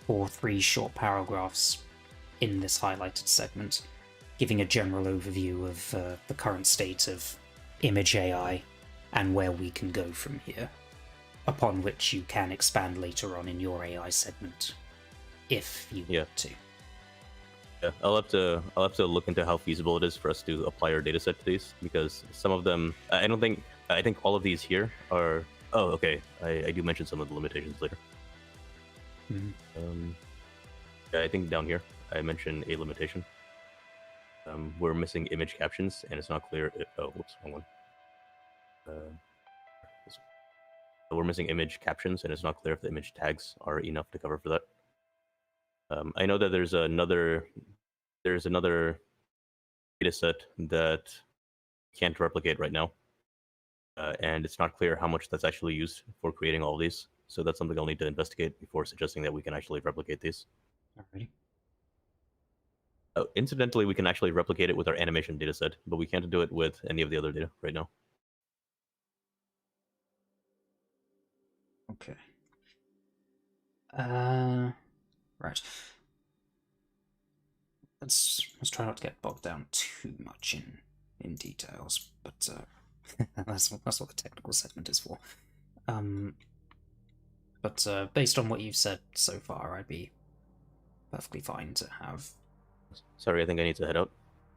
or 3 short paragraphs in this highlighted segment, giving a general overview of the current state of image AI and where we can go from here, upon which you can expand later on in your AI segment, if you want to. Yeah, I'll have to look into how feasible it is for us to apply our dataset to these, because some of them, I think all of these here are. Oh, okay. I do mention some of the limitations later. Mm-hmm. Yeah, I think down here I mentioned a limitation. We're missing image captions, and it's not clear. Whoops, wrong one. We're missing image captions, and it's not clear if the image tags are enough to cover for that. I know that there's another dataset that can't replicate right now, and it's not clear how much that's actually used for creating all of these. So that's something I'll need to investigate before suggesting that we can actually replicate these. Alrighty. Oh, incidentally, we can actually replicate it with our animation dataset, but we can't do it with any of the other data right now. Okay. Right. Let's try not to get bogged down too much in details, but that's what the technical segment is for. But based on what you've said so far, I'd be perfectly fine to have. Sorry, I think I need to head out.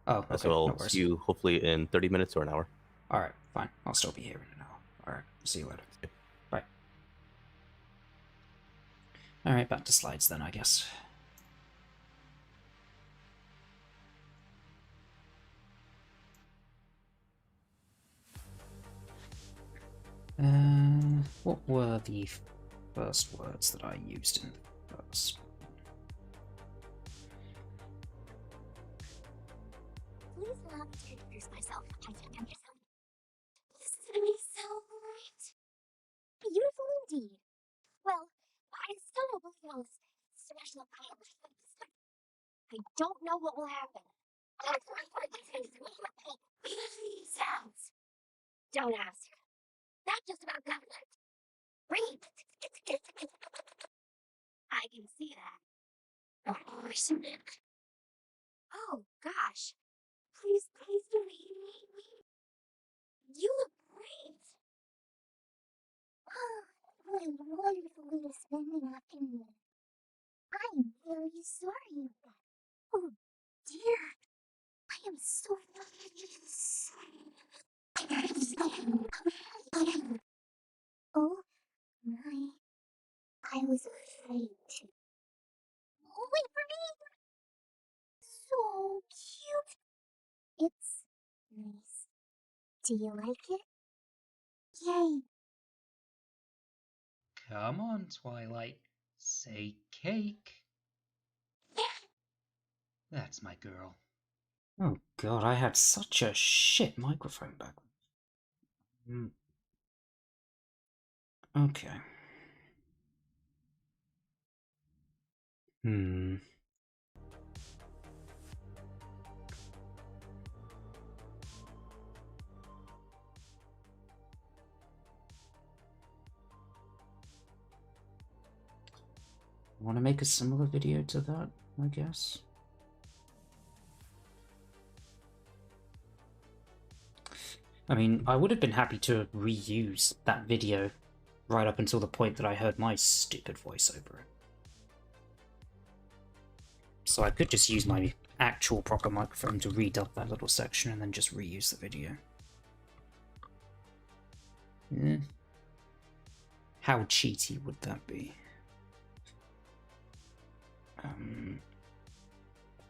Oh, okay. So I'll see you hopefully in 30 minutes or an hour. All right, fine. I'll still be here in an hour. All right, see you later. Bye. All right, back to slides then, I guess. What were the first words that I used in the first? Please allow me to introduce myself. I think I'm yourself. This is gonna be so great. Beautiful indeed. Well, I still don't believe all this special power. I don't know what will happen. Sounds. Don't ask. Not just about government. Read. I can see that. Oh, gosh. Please do me. You look great. What a wonderful way to spend an afternoon. I am very sorry. Oh, dear. I am so Oh my. I was afraid to. Oh, wait for me! So cute. It's nice. Do you like it? Yay. Come on, Twilight. Say cake. That's my girl. Oh god, I had such a shit microphone back then. Okay. Want to make a similar video to that, I guess? I mean, I would have been happy to reuse that video right up until the point that I heard my stupid voice over it. So I could just use my actual proper microphone to redub that little section and then just reuse the video. How cheaty would that be?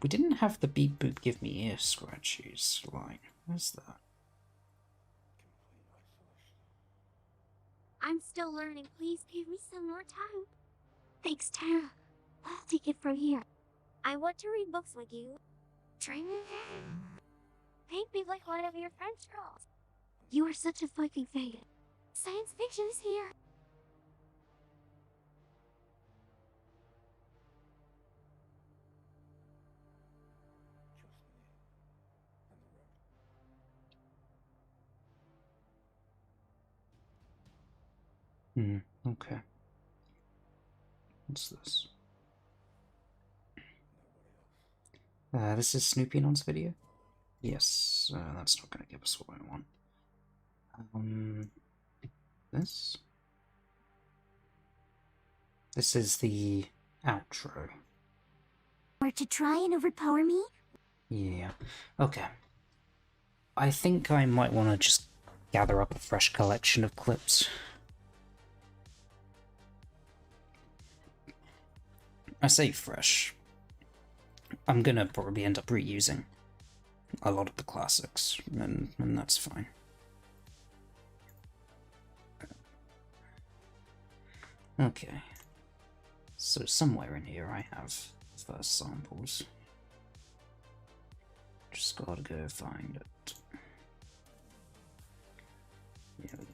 We didn't have the beep boop give me ear scratches line. Where's that? I'm still learning. Please give me some more time. Thanks, Tara. I'll take it from here. I want to read books with you. Dream Make me like one of your French girls. You are such a fucking fan. Science fiction is here. Okay. What's this? This is Snoopy Non's video? Yes, that's not going to give us what I want. This? This is the outro. Or to try and overpower me? Yeah. Okay. I think I might want to just gather up a fresh collection of clips. I say fresh. I'm gonna probably end up reusing a lot of the classics, and that's fine. Okay. So somewhere in here I have first samples. Just gotta go find it. Here we go.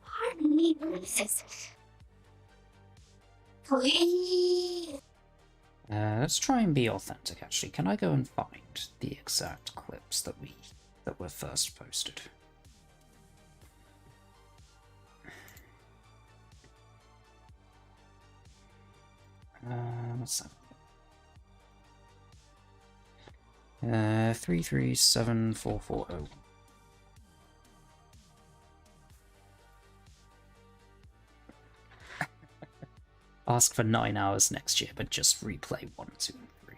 Pardon me, princess. Please. Let's try and be authentic, actually. Can I go and find the exact clips that were first posted? Let's have 337440. Ask for 9 hours next year, but just replay 1, 2, and 3.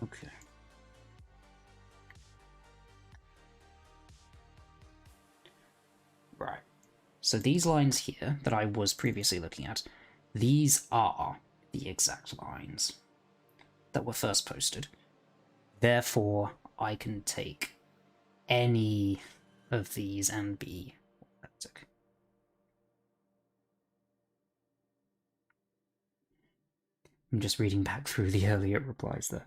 Okay. Right. So these lines here that I was previously looking at, these are the exact lines that were first posted. Therefore, I can take any of these and be authentic. I'm just reading back through the earlier replies there.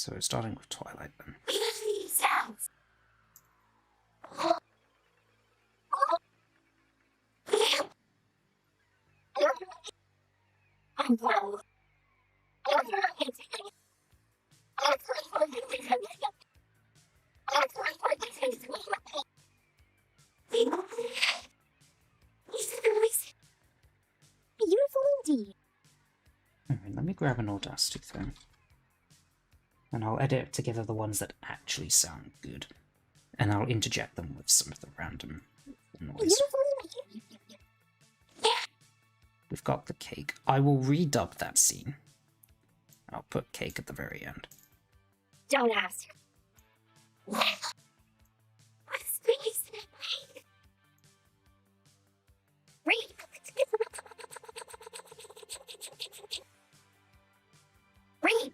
So starting with Twilight then. Sounds. No. Beautiful indeed. Alright, let me grab an Audacity thing. And I'll edit together the ones that actually sound good. And I'll interject them with some of the random noise. Beautiful indeed. We've got the cake. I will redub that scene. I'll put cake at the very end. Don't ask. Space. Read. Read.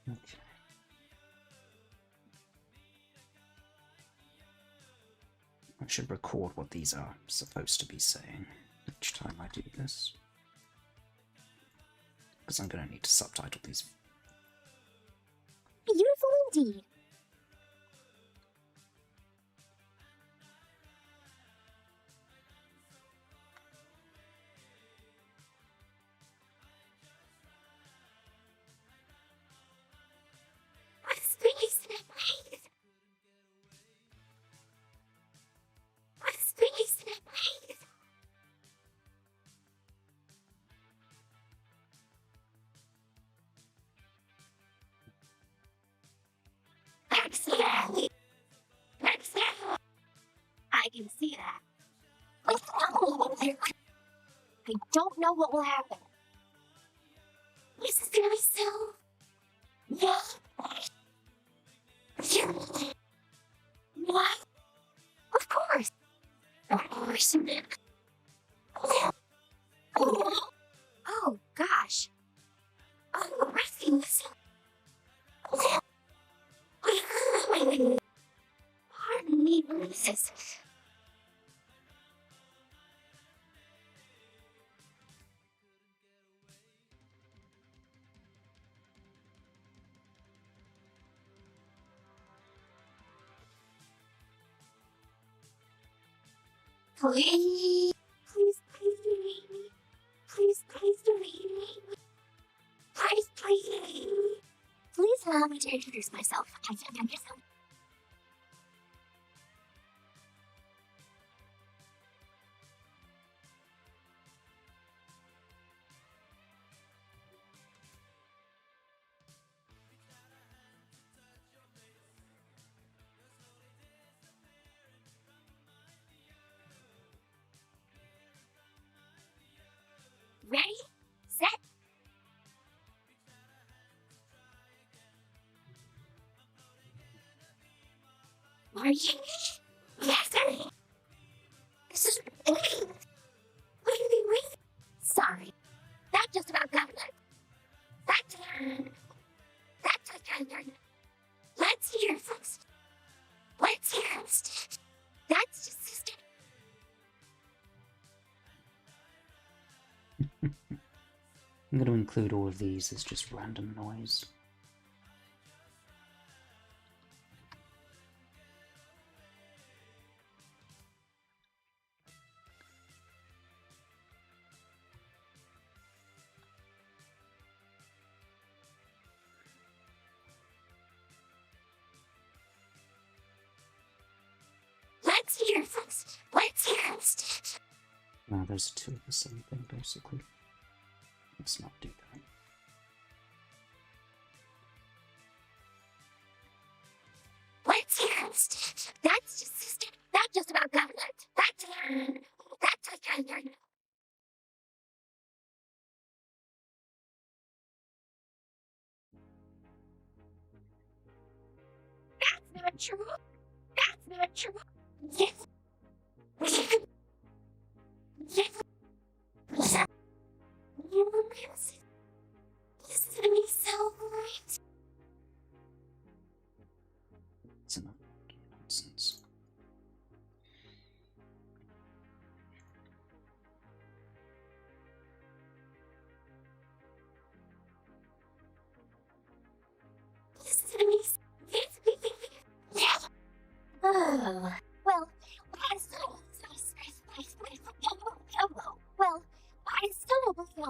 Okay. I should record what these are supposed to be saying each time I do this. Because I'm going to need to subtitle these. Beautiful indeed. Space. Space. I can see that. I don't know what will happen. Is this gonna be so? Yeah. What? Of course. Of course. Oh, gosh. Oh, rescues. Pardon me, Mrs. Please, please delete me. Please delete me. Please delete me. Please allow me to introduce myself. I'm yourself. Ready, set. Are you? Yes, sir. This is ridiculous. What are you with? Sorry. That just about got it. That's a turn. Let's hear first. Let's hear first. That's just sister. I'm going to include all of these as just random noise. Let's hear first. Let's hear first. Now there's two of the same thing, basically. Let's not do that. Let's hear first. That's just sister. That just about got it. That's a turn. That's not true. That's not true. Yes. Yes. This is gonna be so great. It's enough.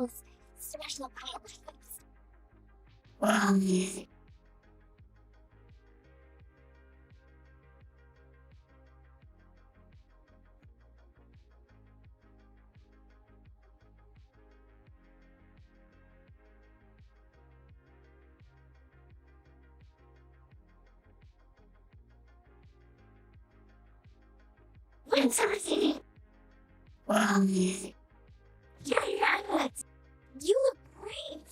else. Special pilots. You look great.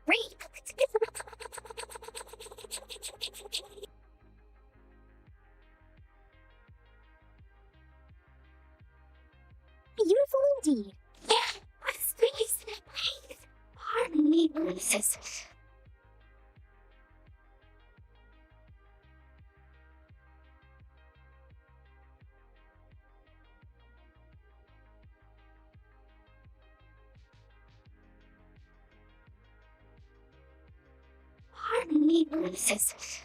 Great. Beautiful indeed. Space. Pardon me, princess. Pardon me, princess.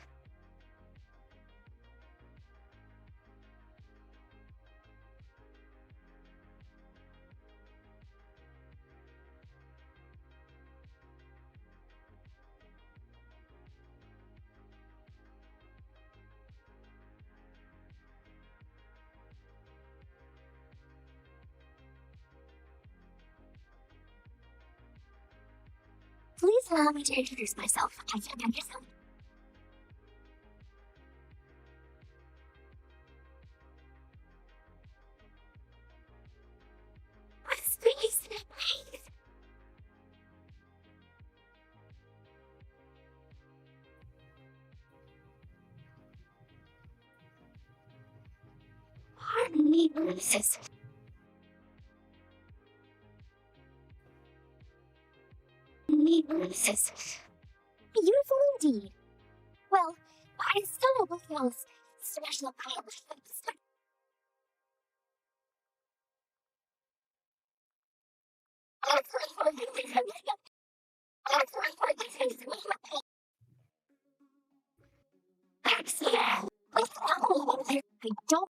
Please allow me to introduce myself. I can't understand. Space. Pardon me, princess. Me, princess. Beautiful indeed. Well, I still know what else. Special pilots. I don't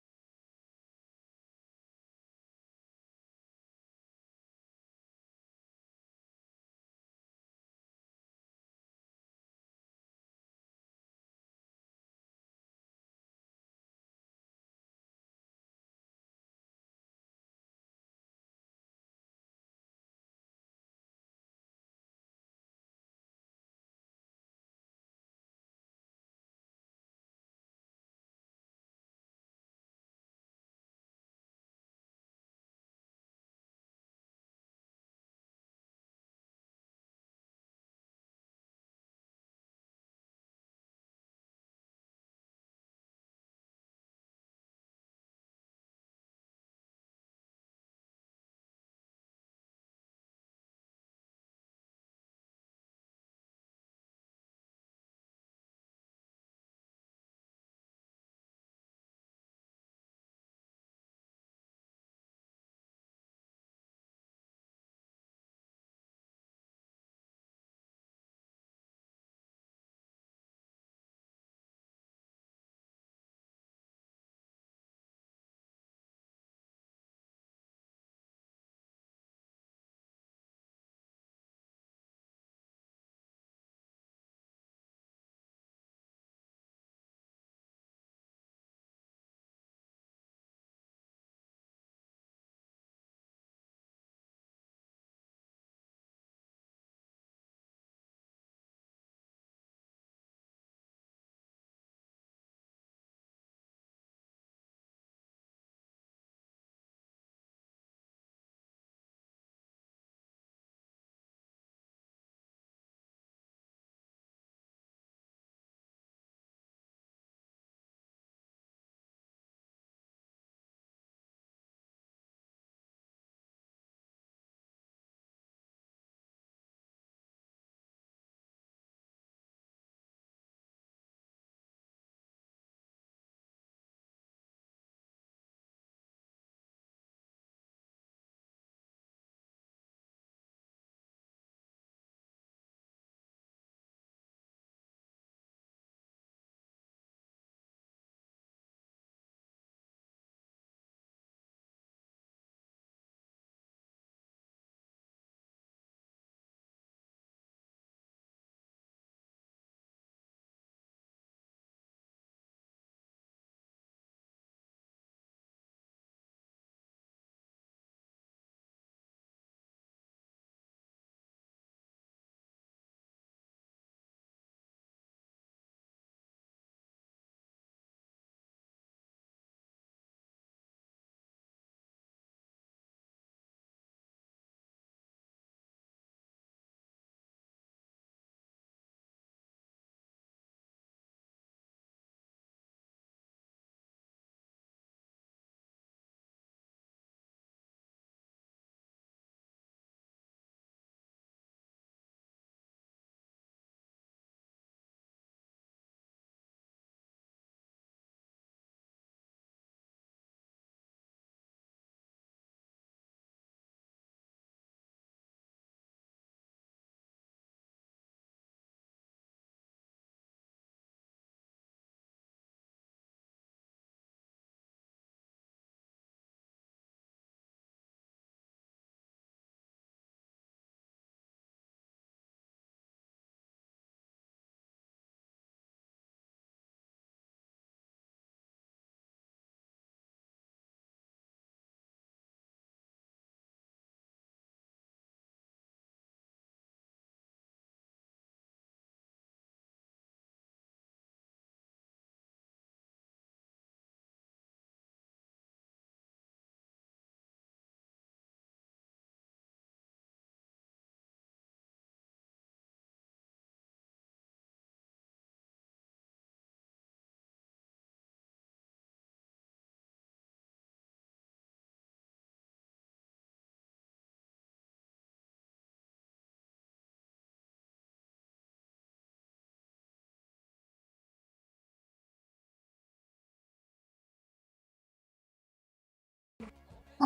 I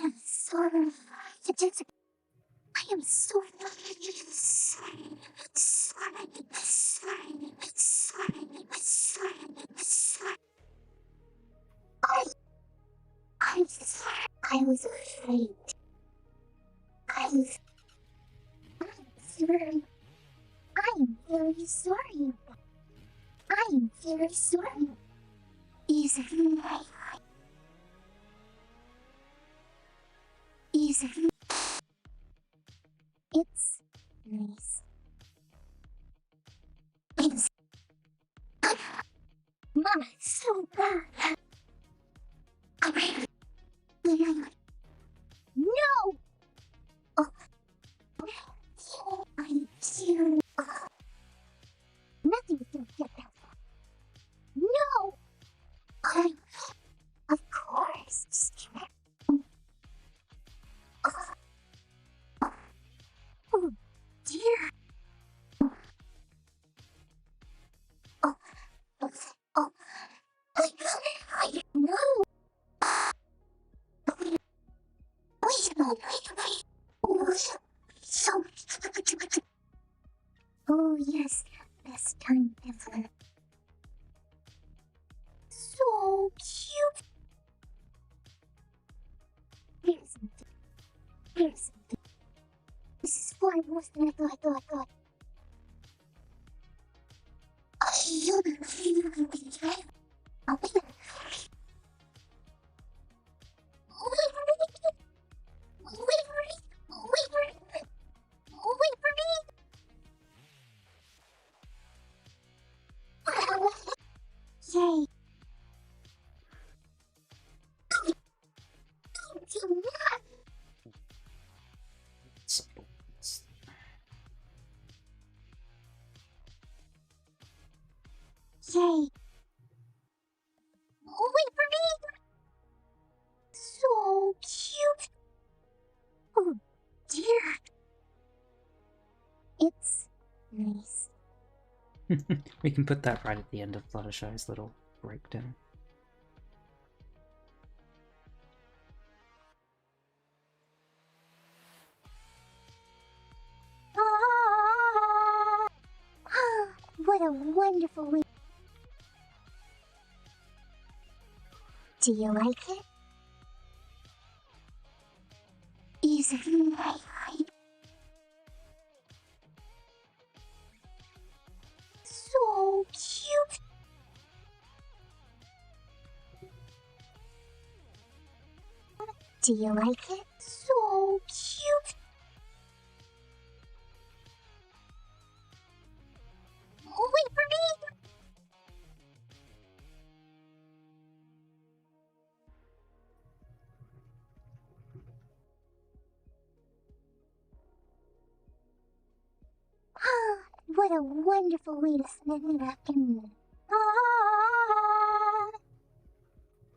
am sorry. I am so I was afraid. I'm sorry. I'm very sorry. I'm very sorry. Is it It's nice. It's Mama, it's so bad. No! Oh, I'm serious. Nothing can get that far. No! I'm, of course, scared. Oh, dear. Oh, oh, oh. I no. Wait a minute, wait. Oh, so. Oh, yes, best time ever. So cute. Here's something. This is far worse than I thought. Wait for me! Yay! Yay! Wait for me! So cute! Oh dear! It's nice. We can put that right at the end of Fluttershy's little breakdown. What a wonderful week. Do you like it? Is it nice? So cute. Do you like it? So cute. Wait for me! What a wonderful way to spend an afternoon.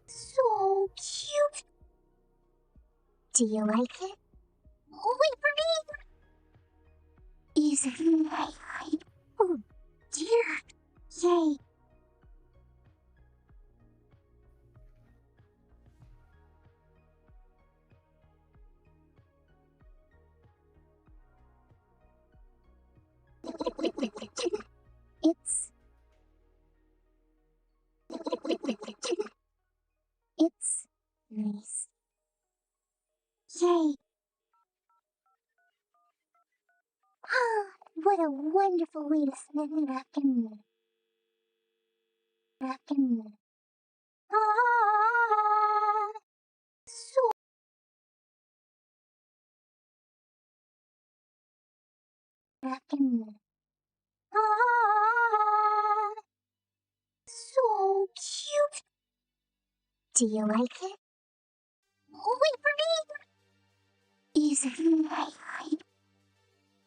So cute. Do you like it? Wait for me! Is it nice? Oh dear! Yay! It's nice. Yay! What a wonderful way to spend an afternoon. So afternoon. So cute. Do you like it? Wait for me! Is it nice?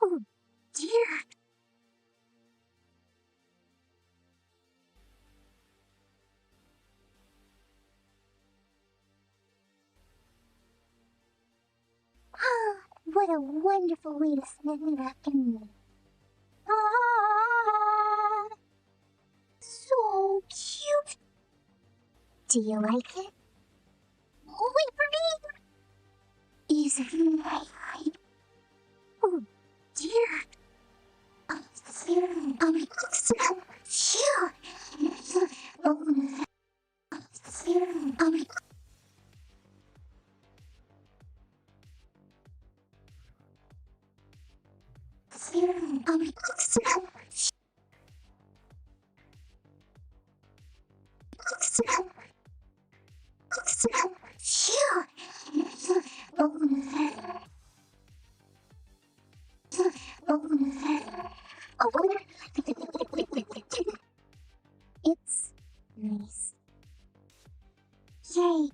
Oh dear! what a wonderful way to spend an afternoon. Ah, so cute. Do you like it? Oh, wait for me! Is it right? Oh, dear. It's nice. Yay.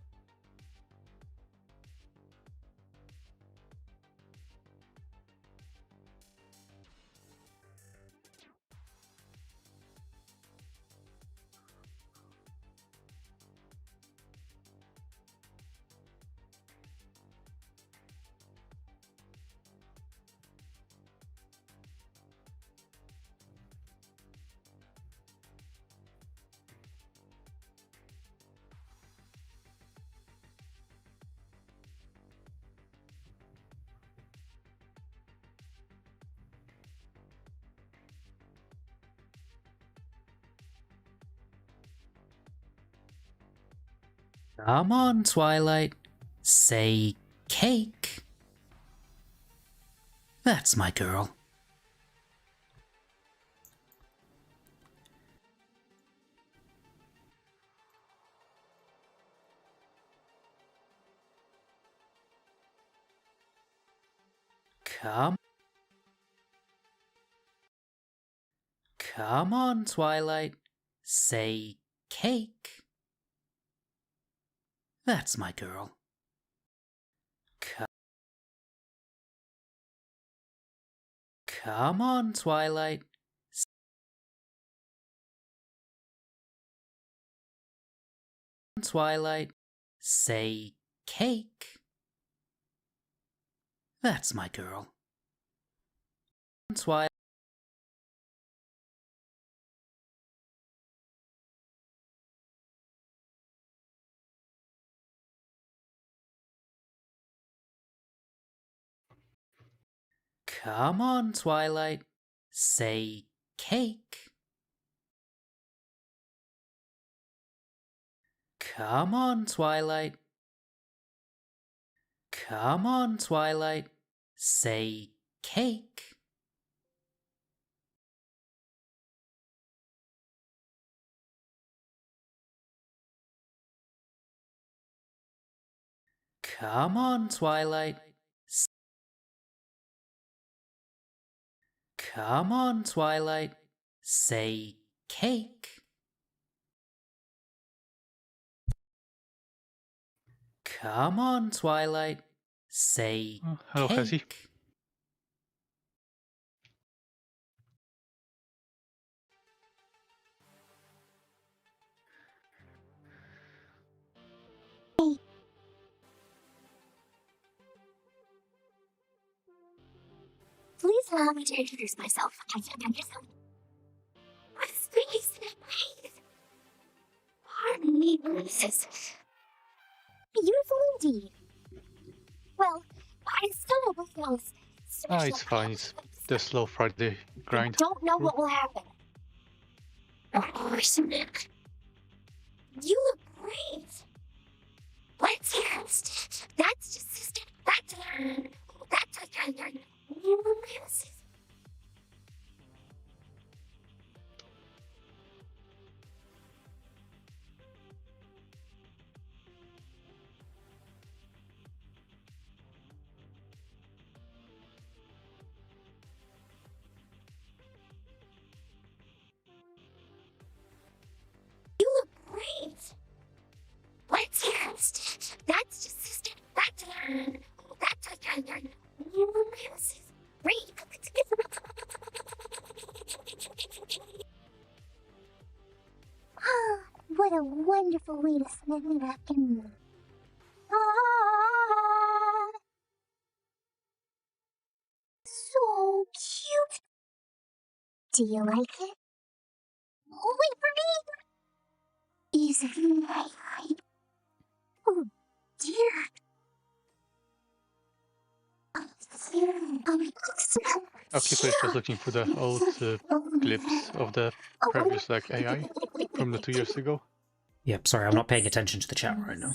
Come on, Twilight. Say cake. That's my girl. Come on, Twilight. Say cake. That's my girl. Come on, Twilight. Twilight. Say cake. That's my girl. Twilight. Come on, Twilight. Say cake. Come on, Twilight. Come on, Twilight. Say cake. Come on, Twilight. Come on, Twilight. Say cake. Come on, Twilight. Say Hello, cake. Cassie. Please allow me to introduce myself. I can't understand. My space and place. Pardon me, princess. Beautiful indeed. Well, I still know what else. It's fine. It's the slow Friday grind. Don't know what will happen. You look great. Let's dance. That's just that's You look great. Let's dance. That's just that's Ah, what a wonderful way to spend an afternoon. Ah. Do you like it? Oh, wait for me! Is it right? Oh, dear. Keeper is just looking for the old clips of the previous like AI from the 2 years ago. Yep, sorry, I'm not paying attention to the chat right now.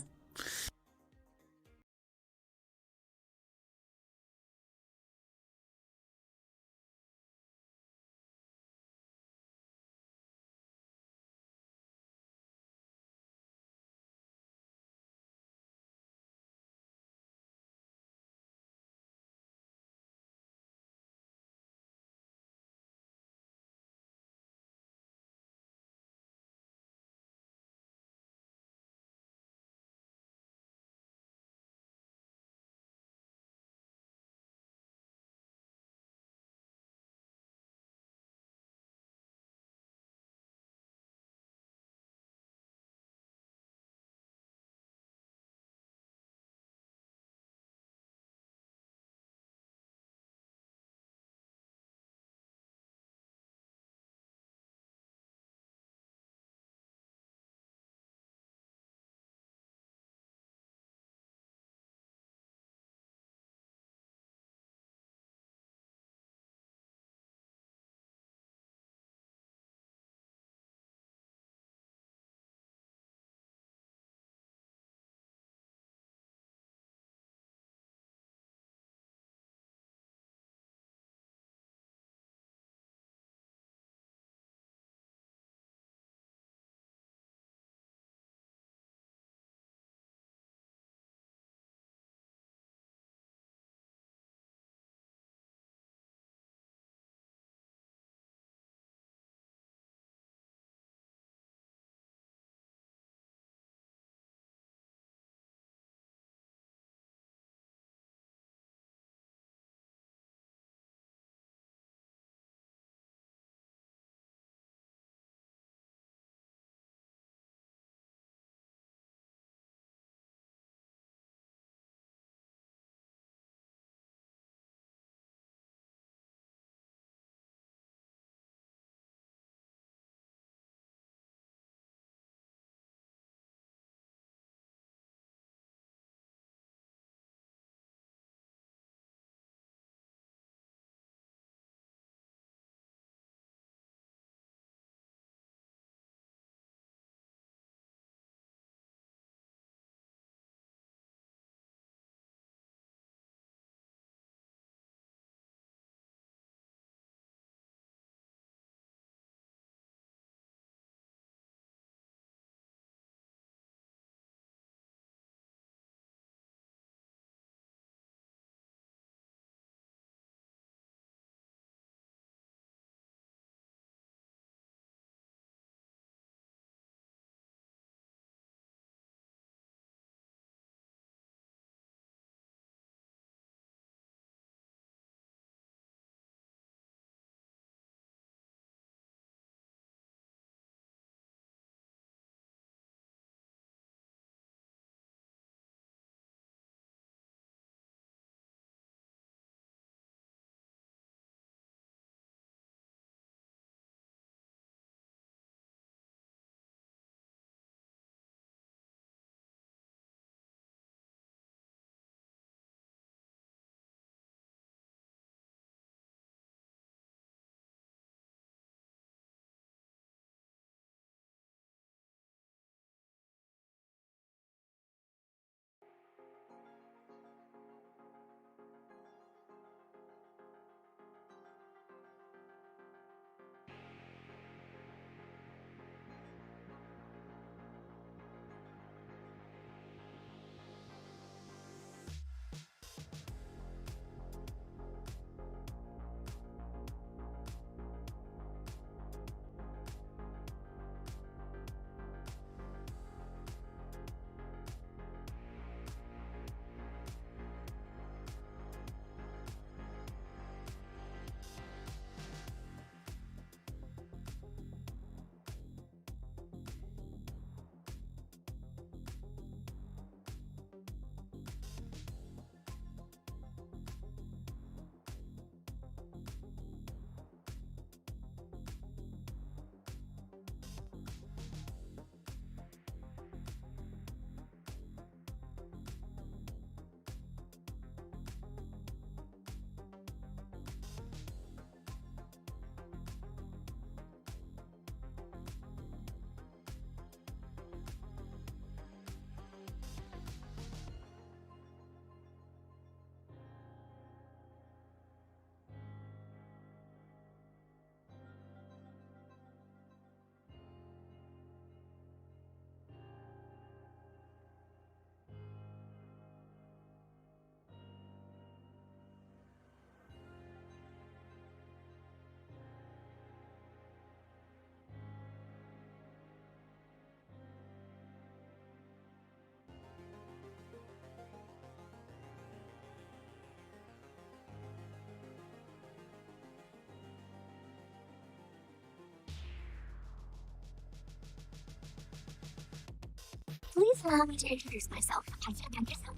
Please allow me to introduce myself. I'm yourself.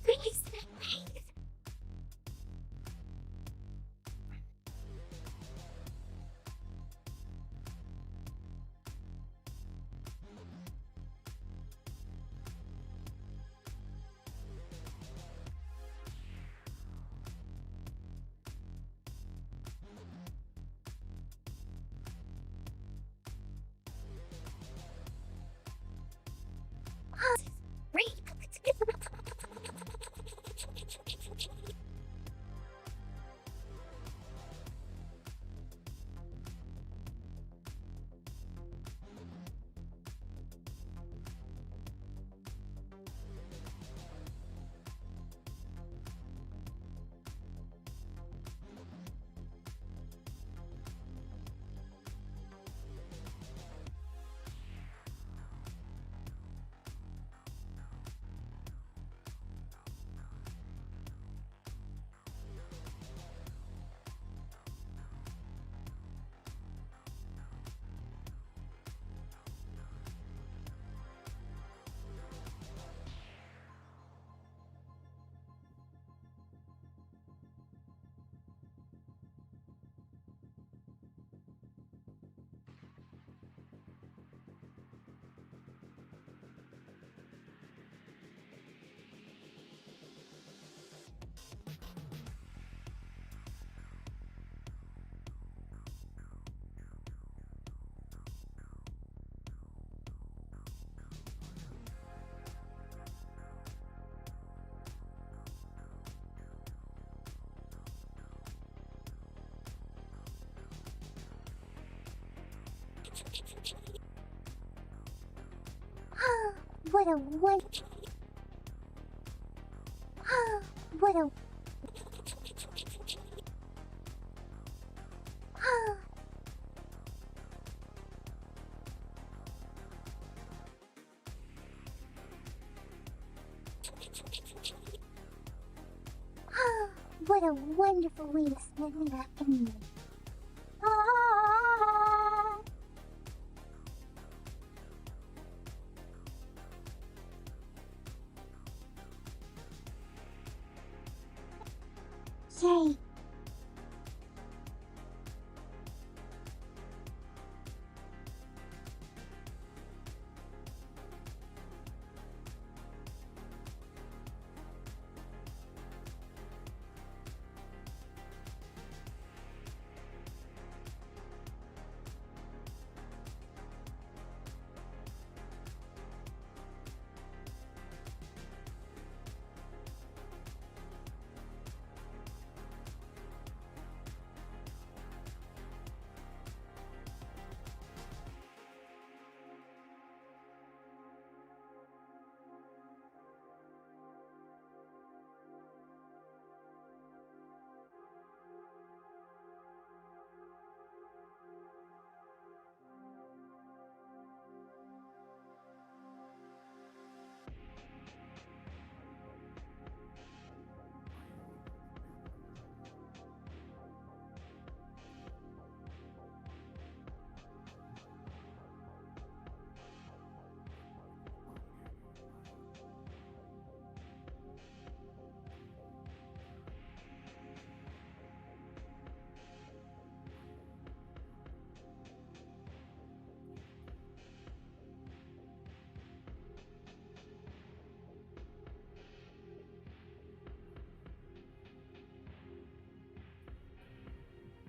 Please. What a wonderful. What a. What a wonderful way to spend the afternoon. Say.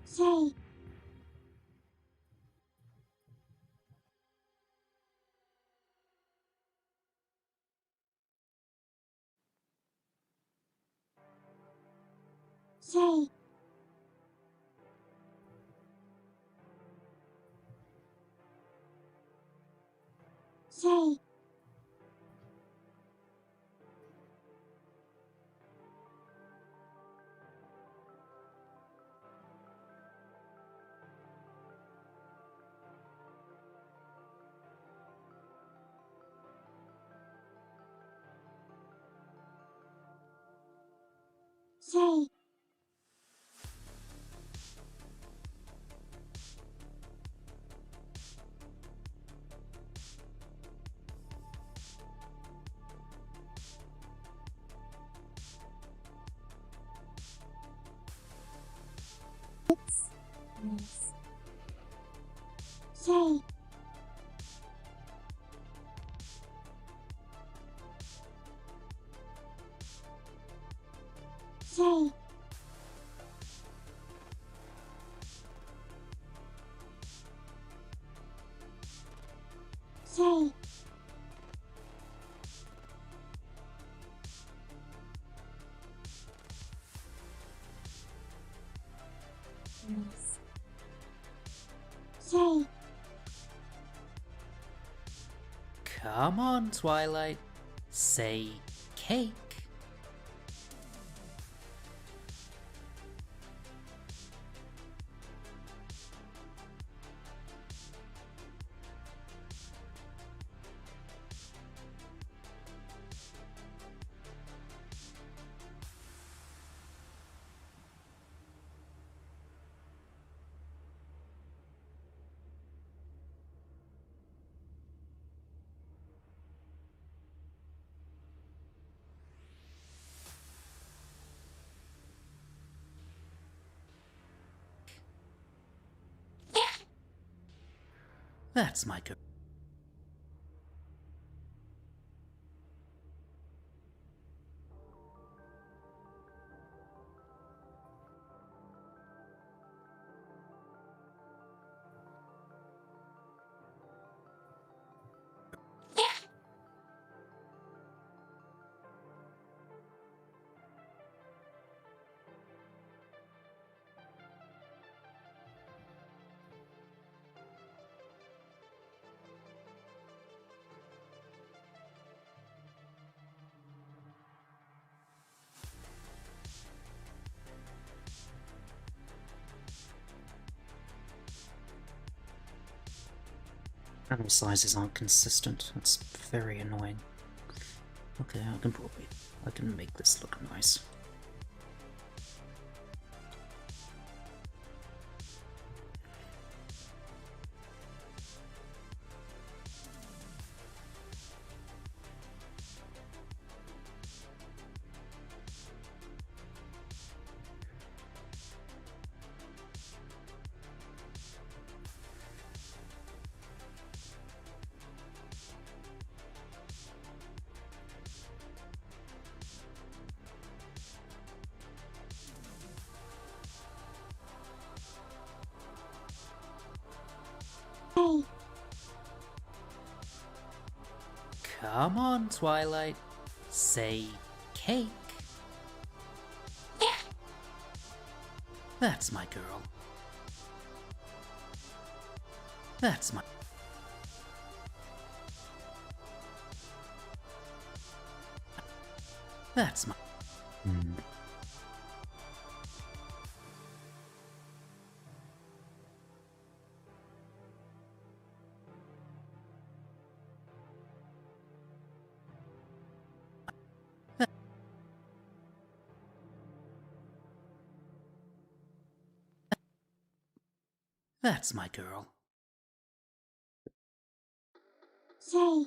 Say. Say. Say. Say. Nice. Yay. Yay. Yay. Nice. Yay. Come on, Twilight. Say cake. That's my girl. Panel sizes aren't consistent. That's very annoying. Okay, I can make this look nice. Yay. Come on, Twilight. Say cake. That's my girl. That's my... That's my... That's my girl. Yay.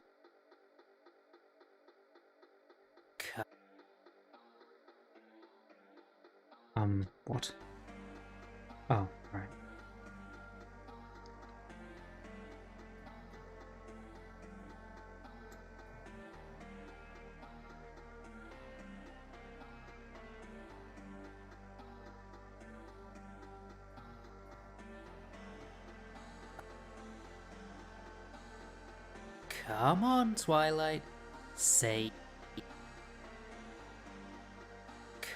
What? Oh, right. Come on, Twilight. Say...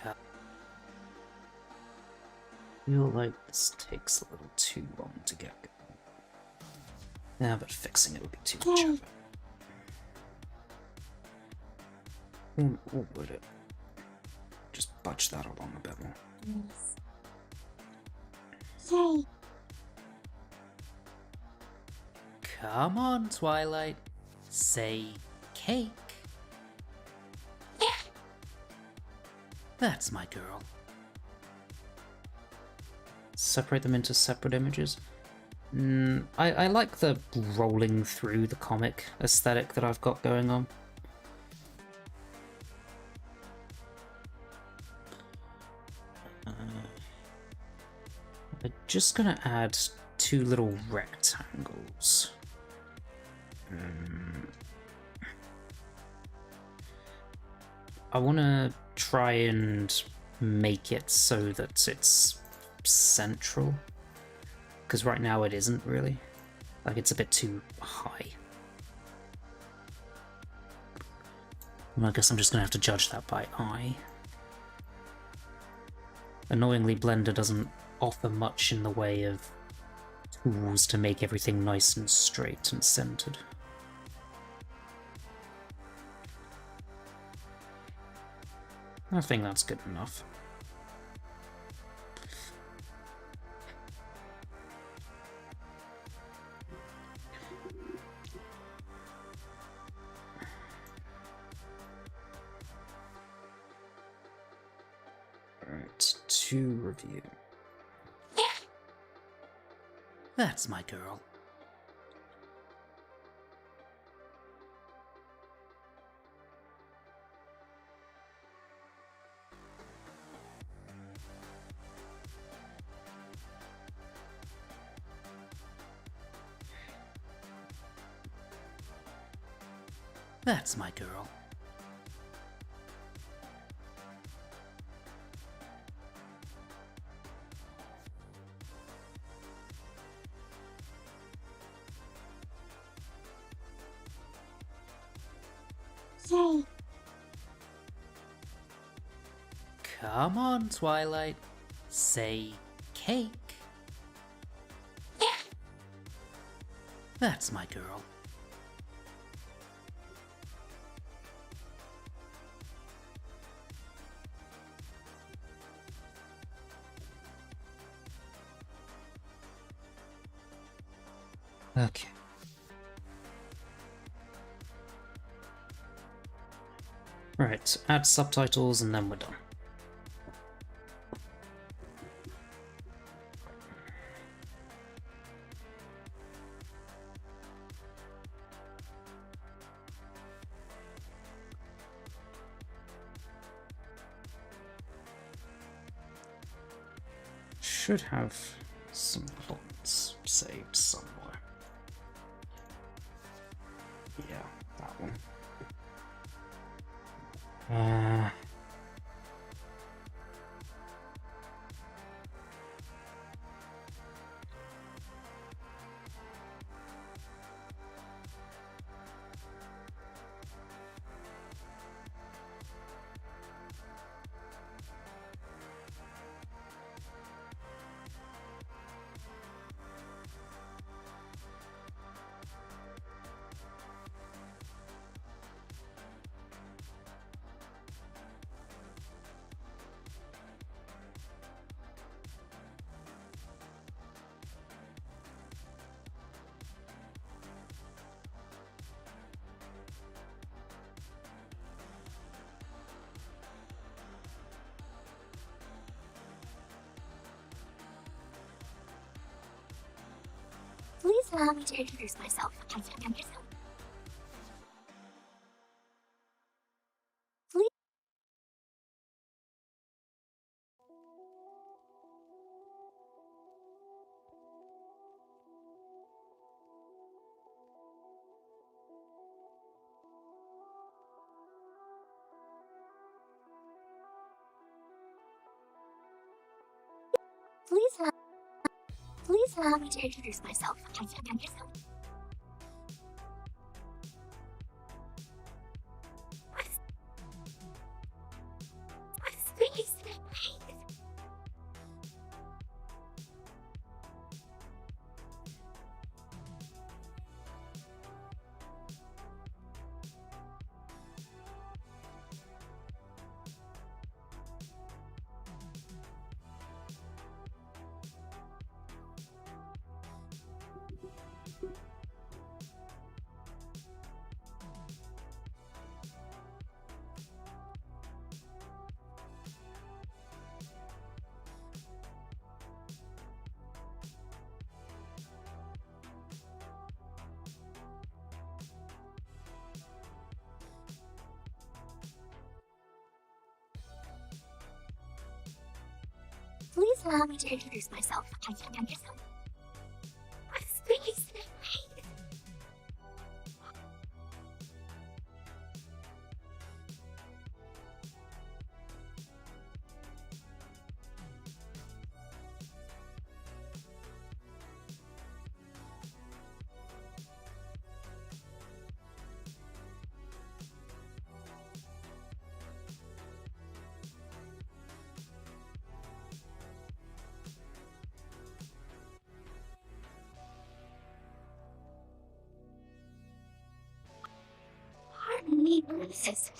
I feel like this takes a little too long to get going. Yeah, but fixing it would be too much Yay. effort. Or would it? Just budge that along a bit more. Nice. Yay. Come on, Twilight. Say cake. That's my girl. Separate them into separate images. I like the rolling through the comic aesthetic that I've got going on. I just gonna add 2 little rectangles. I want to try and make it so that it's central, because right now it isn't really. Like, it's a bit too high. Well, I guess I'm just gonna have to judge that by eye. Annoyingly, Blender doesn't offer much in the way of tools to make everything nice and straight and centered. I think that's good enough. Alright, to review. That's my girl. That's my girl. Yay. Come on, Twilight. Say cake. That's my girl. Okay. Right, add subtitles and then we're done. Should have some points saved somewhere. Yeah, that one. Please allow me to introduce myself. I'm yourself. Please. Please allow me to introduce myself. I'm yourself. Please. Please allow me to introduce myself. I'm just... Please. Pardon me, Mrs.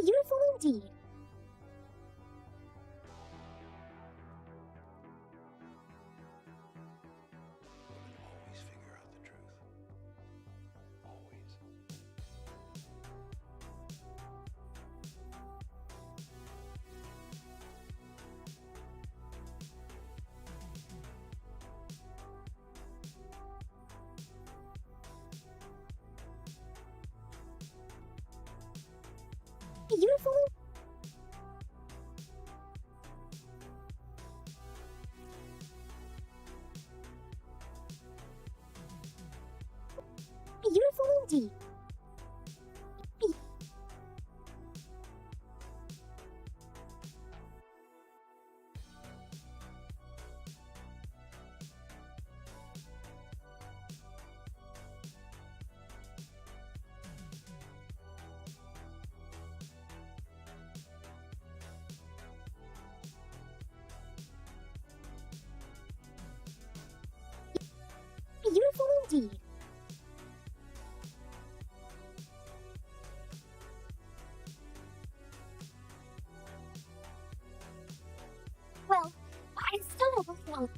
Beautiful indeed. Always figure out the truth. Always. Beautiful. Beautiful indeed. Beautiful indeed. Well, I still don't know.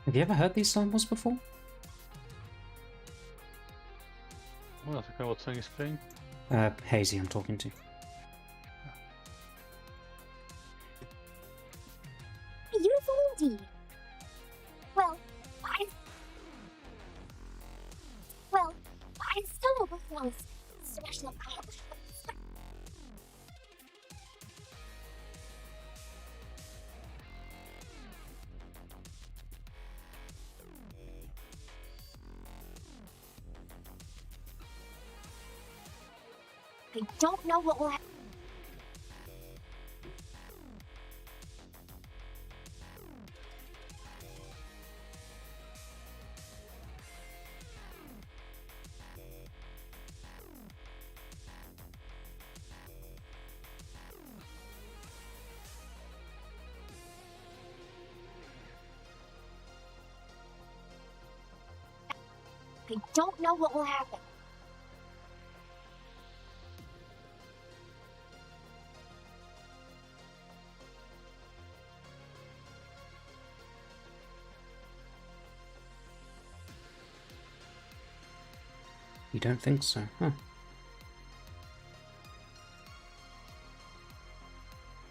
Have you ever heard these samples before? Well, I think what song is playing. Hazy, I'm talking to. Beautiful indeed. Well, I still don't know. Special. I don't know what will happen. I don't know what will happen. You don't think so, huh?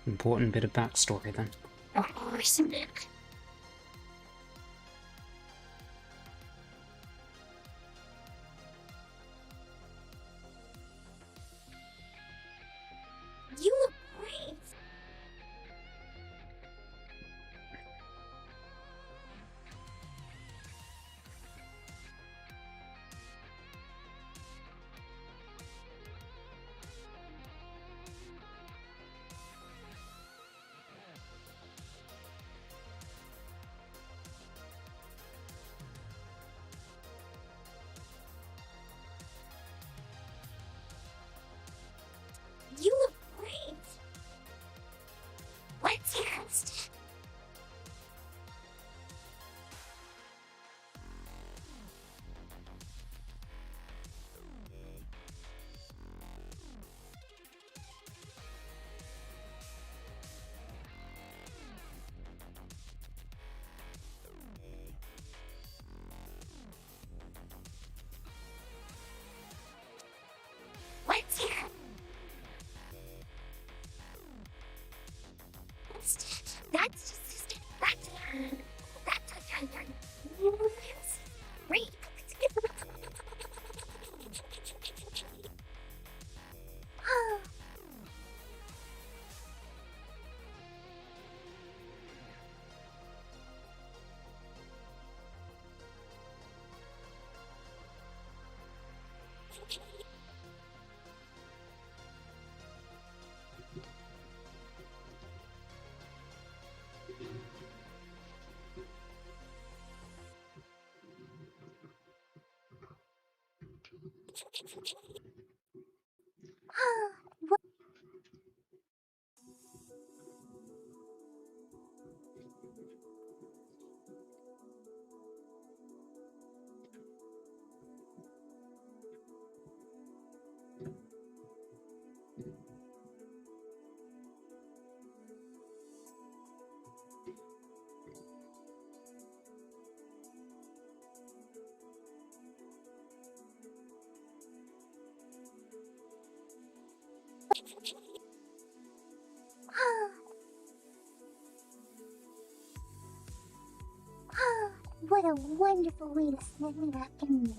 Important bit of backstory then. Oh, Nick. You look great. What a wonderful way to spend an afternoon.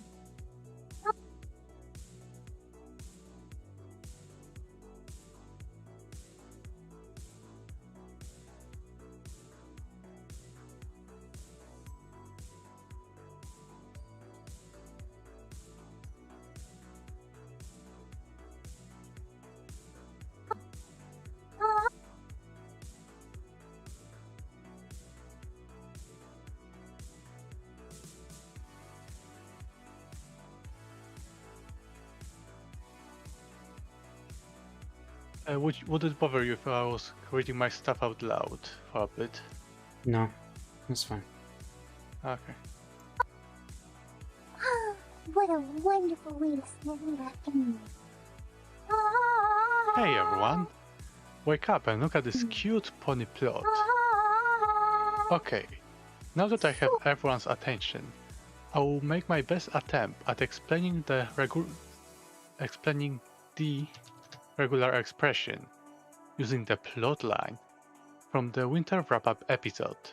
Would it bother you if I was reading my stuff out loud for a bit? No, that's fine. Okay. What a wonderful way to spend an afternoon. Hey everyone! Wake up and look at this cute pony plot. Okay, now that I have everyone's attention, I will make my best attempt at explaining the regular expression using the plot line from the winter wrap-up episode.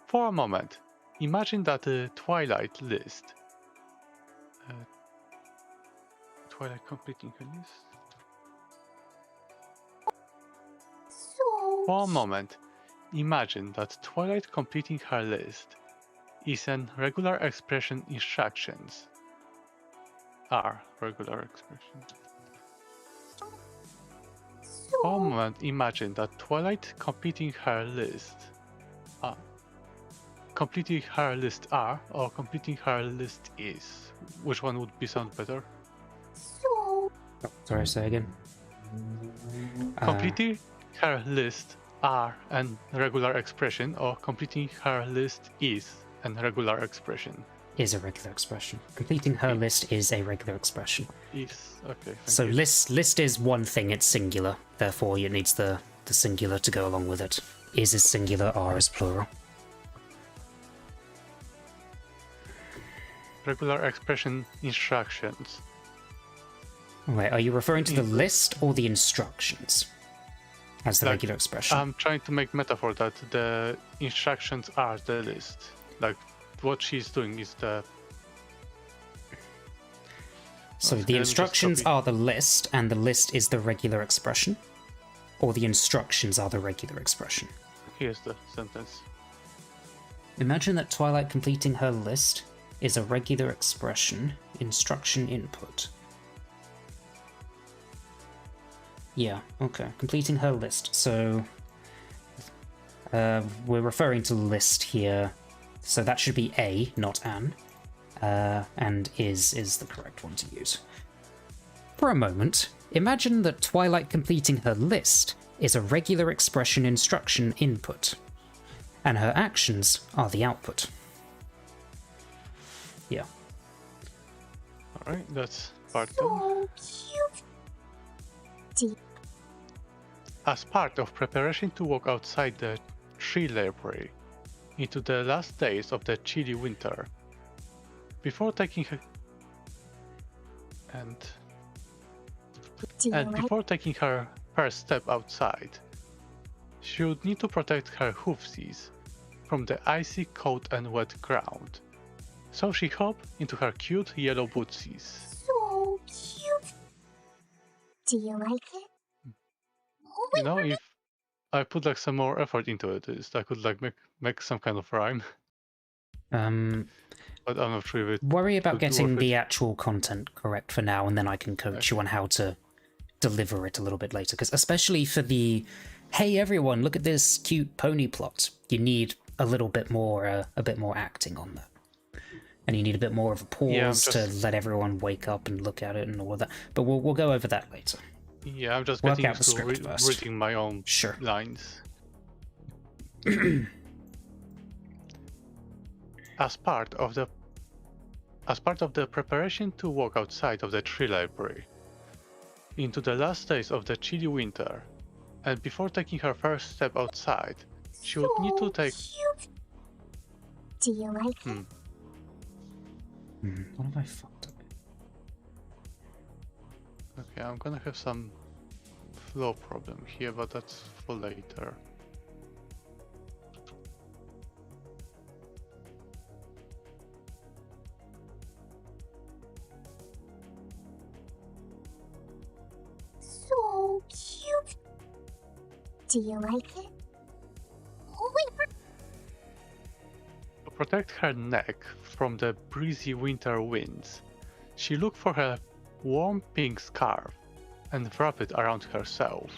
For a moment, imagine that the Twilight list. Twilight completing her list. So For a moment, imagine that Twilight completing her list is an regular expression instructions. Are regular expression. For a moment, imagine that Twilight completing her list. Completing her list are or completing her list is. Which one would be sound better? So Oh, sorry, say again. Completing her list are an regular expression, or completing her list is an regular expression. Is a regular expression. Completing her list is a regular expression. Is okay. So Thank you. list is one thing, it's singular. Therefore, it needs the singular to go along with it. Is singular, are is plural. Regular expression instructions. Wait, are you referring to the list or the instructions as the Like, regular expression? I'm trying to make metaphor that the instructions are the list. Like what she's doing is the. So Okay, the let me just instructions copy. are the list, and the list is the regular expression, or the instructions are the regular expression. Here's the sentence. Imagine that Twilight completing her list is a regular expression, instruction input. Yeah, okay. Completing her list. So we're referring to list here. So that should be a, not an. And is the correct one to use. For a moment, imagine that Twilight completing her list is a regular expression instruction input, and her actions are the output. Yeah. Alright, that's part done. so cute. As part of preparation to walk outside the tree library into the last days of the chilly winter, before taking her and Do you like before taking her first step outside, she would need to protect her hoofsies from the icy cold and wet ground. So she hopped into her cute yellow bootsies. so cute? Do you like it? Oh, You know, if I put like some more effort into it, I could like make some kind of rhyme. Um, but I'm not sure if it Worry about would be getting worth the it. actual content correct for now, and then I can coach you on how to deliver it a little bit later. Because especially for the, hey everyone, look at this cute pony plot, you need a little bit more, acting on that, and you need a bit more of a pause to let everyone wake up and look at it and all of that. But we'll go over that later. Yeah, I'm just Work getting out the used to script first. reading my own Sure. lines. As part of the preparation to walk outside of the tree library into the last days of the chilly winter, and before taking her first step outside, she would need to take. Cute. Do you like it? What have I fucked up? Okay, I'm gonna have some flow problem here, but that's for later. So cute. Do you like it? Oh, wait, To protect her neck from the breezy winter winds, she looked for her warm pink scarf and wrapped it around herself.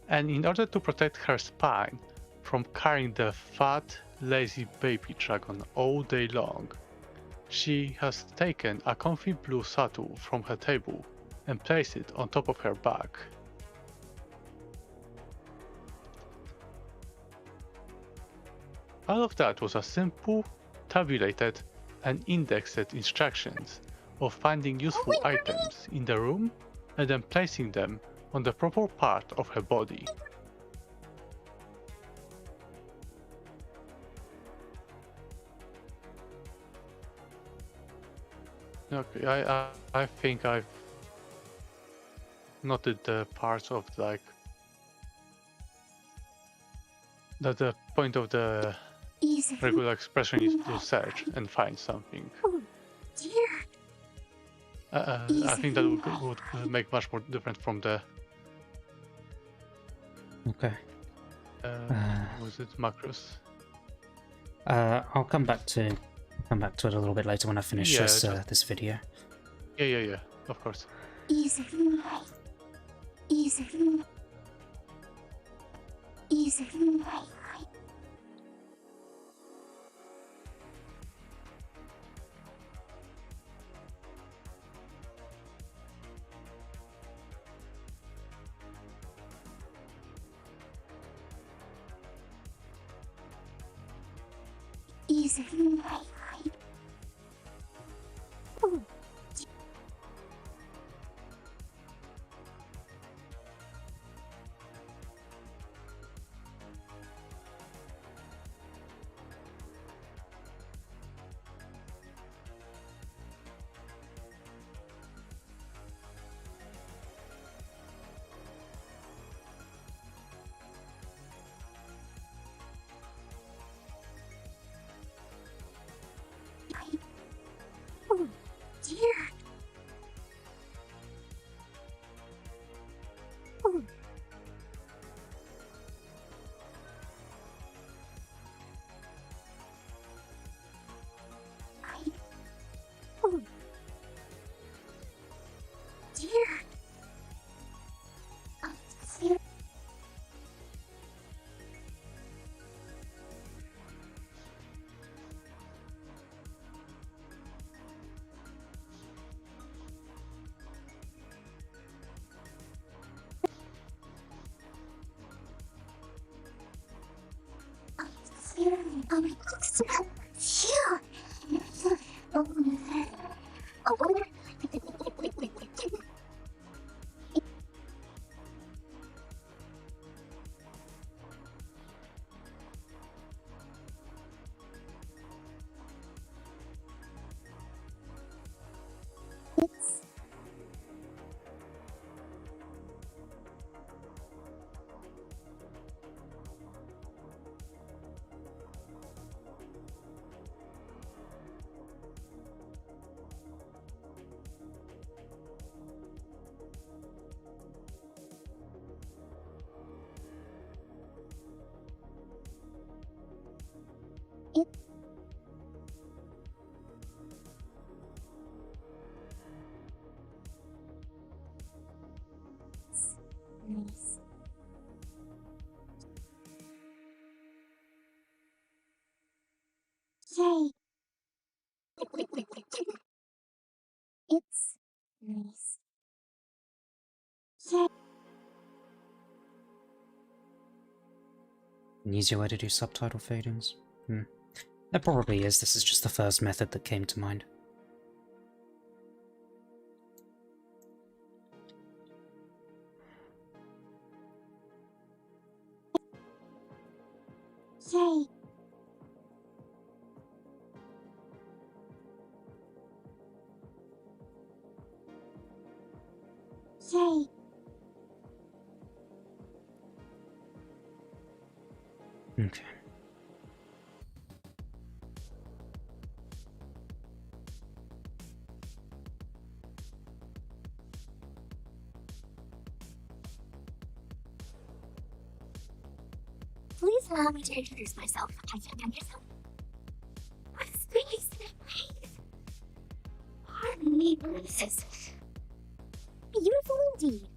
And in order to protect her spine from carrying the fat, lazy baby dragon all day long, she has taken a comfy blue saddle from her table and placed it on top of her back. All of that was a simple, tabulated, and indexed instructions of finding useful items in the room and then placing them on the proper part of her body. Okay, I think I've noted the parts of like that the point of the easy. regular expression is to search and find something. Oh, dear. I think that would make much more different from the Okay. was it macros? I'll come back to it a little bit later when I finish Yeah, this just- this video. Yeah, of course. Easy. Easy. Easy. Easy. Oh, oh, dear. Oh. Oh. Dear. Dear. It. Nice. Yay. It's nice. Yay. An easier way to do subtitle fadings? There probably is, this is just the first method that came to mind. Yay. Yay. Okay. Please allow me to introduce myself. I can't yourself. With space and faith. Pardon me, but this is beautiful indeed.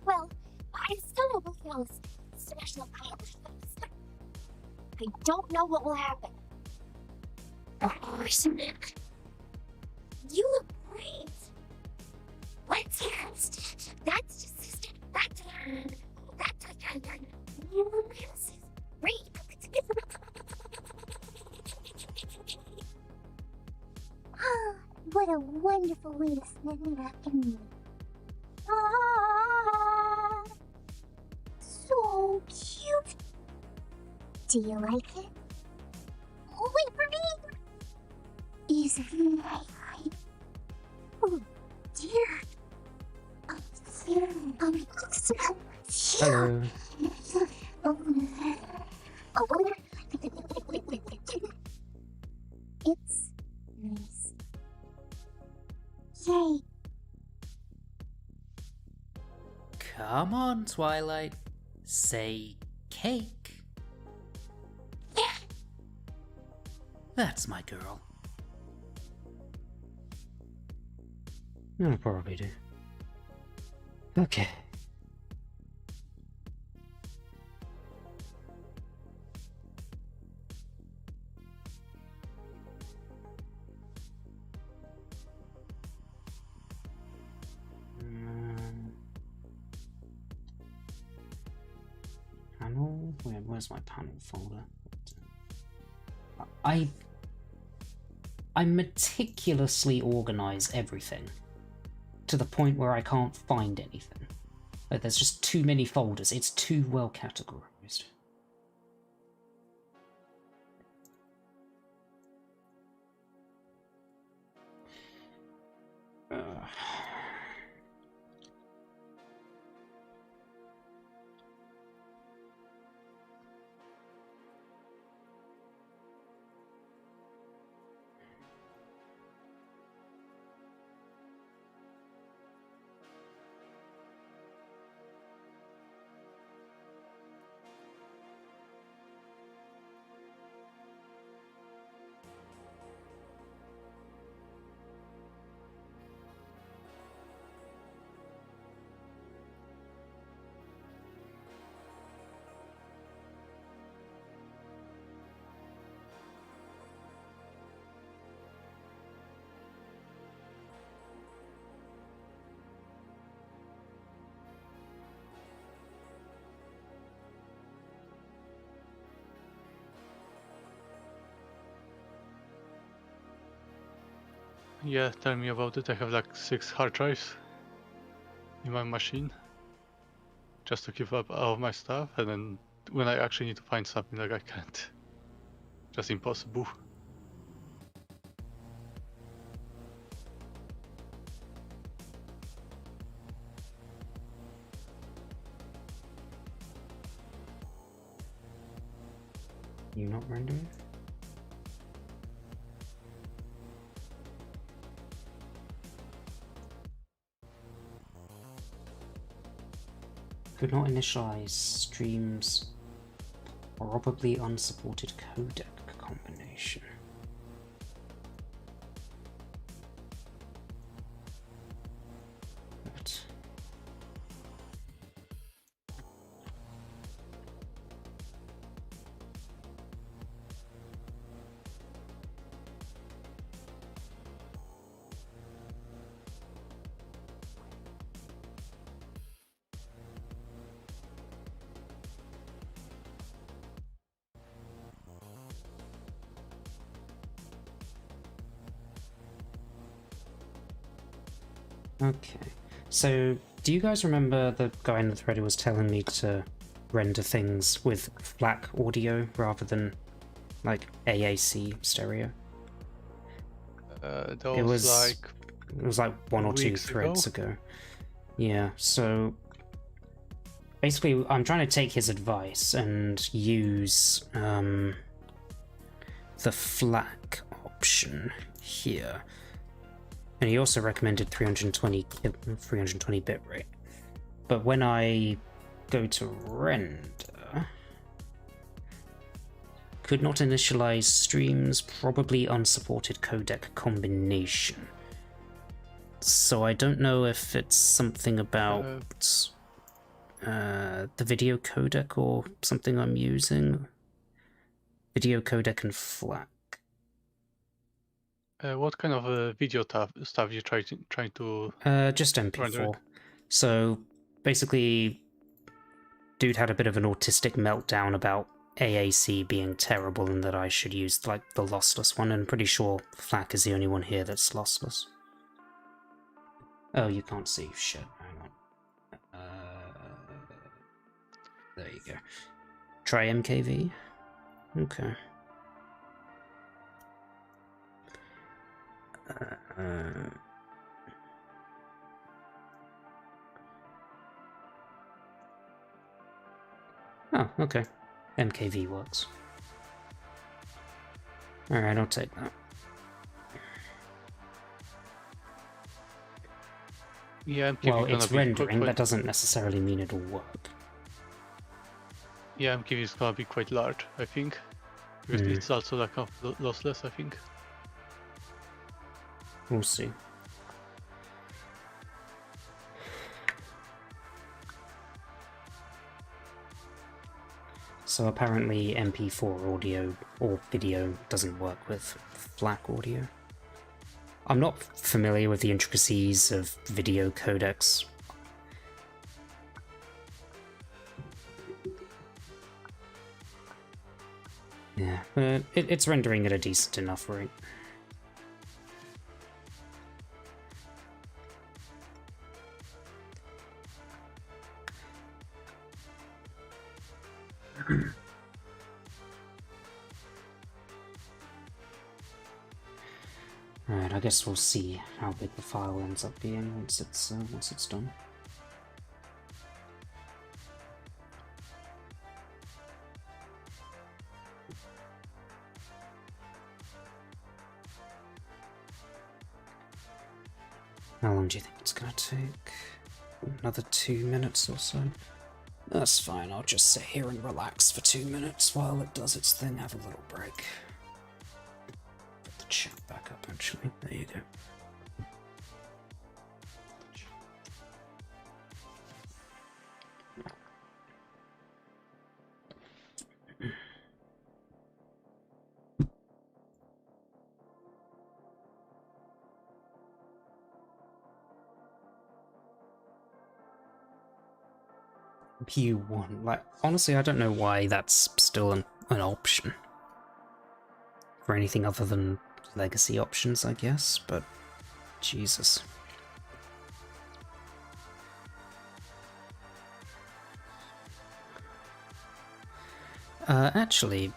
Well, I still know what else. Special powers. I don't know what will happen. You look great. What's next? That's just that's great. Ah, what a wonderful way to spend an afternoon. Ah, so cute. Do you like it? Oh, wait for me. Is it nice? Oh, dear. Hello. It's nice. Yay. Come on, Twilight. Say cake. That's my girl. I'll probably do. Okay. Panel? Where's my panel folder? I meticulously organize everything to the point where I can't find anything. Like, there's just too many folders. It's too well categorized. Yeah, tell me about it. I have like 6 hard drives in my machine just to keep up all of my stuff, and then when I actually need to find something, like I can't. Just impossible. You not rendering? Could not initialize streams. Probably unsupported codec combination. Right. Okay, so do you guys remember the guy in the thread who was telling me to render things with FLAC audio rather than like AAC stereo? That It was was like it was like one or two weeks threads ago. Yeah, so basically I'm trying to take his advice and use the FLAC option here. And he also recommended 320 bit rate. But when I go to render, could not initialize streams, probably unsupported codec combination. So I don't know if it's something about the video codec or something I'm using. Video codec and FLAC. what kind of video stuff you trying to Just MP4. render? So basically, dude had a bit of an autistic meltdown about AAC being terrible and that I should use like the lossless one, and I'm pretty sure FLAC is the only one here that's lossless. Oh, you can't see. Shit, hang on. There you go. Try MKV. Okay. Oh, okay. MKV works. Alright, I'll take that. Yeah, MKV Well, gonna it's be rendering, quite, that doesn't necessarily mean it'll work. yeah, MKV is gonna be quite large, I think, because it's also like a lossless, I think. We'll see. So apparently MP4 audio or video doesn't work with FLAC audio. I'm not familiar with the intricacies of video codecs. Yeah, but it's rendering at a decent enough rate. Alright, I guess we'll see how big the file ends up being once it's done. How long do you think it's gonna take? Another 2 minutes or so? That's fine, I'll just sit here and relax for 2 minutes while it does its thing, have a little break. Put the chat back up, actually. There you go. P1. Like, honestly, I don't know why that's still an option. For anything other than legacy options, I guess, but Jesus. Actually,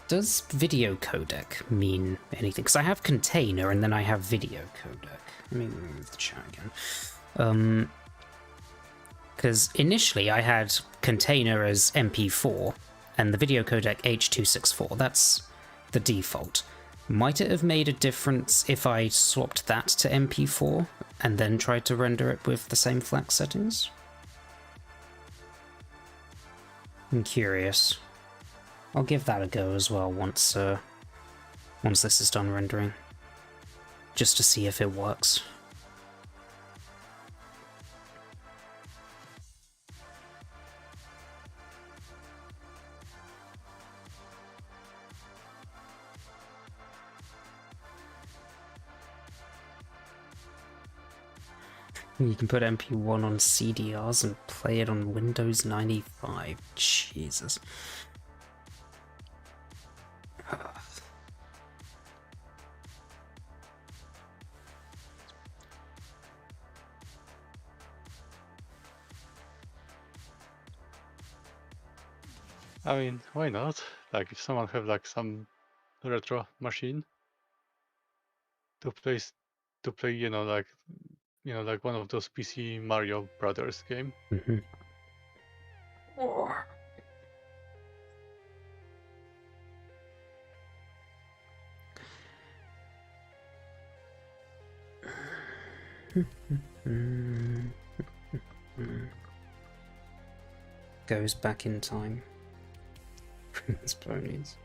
does video codec mean anything? Because I have container and then I have video codec. Let me remove the chat again. Because initially I had container as MP4 and the video codec H.264. That's the default. Might it have made a difference if I swapped that to MP4 and then tried to render it with the same FLAC settings? I'm curious. I'll give that a go as well once once this is done rendering, just to see if it works. You can put MP1 on CDRs and play it on Windows 95. Jesus. I mean, why not? Like, if someone have like some retro machine to play, like one of those PC Mario Brothers game. Mm-hmm. Goes back in time. Prince ponies.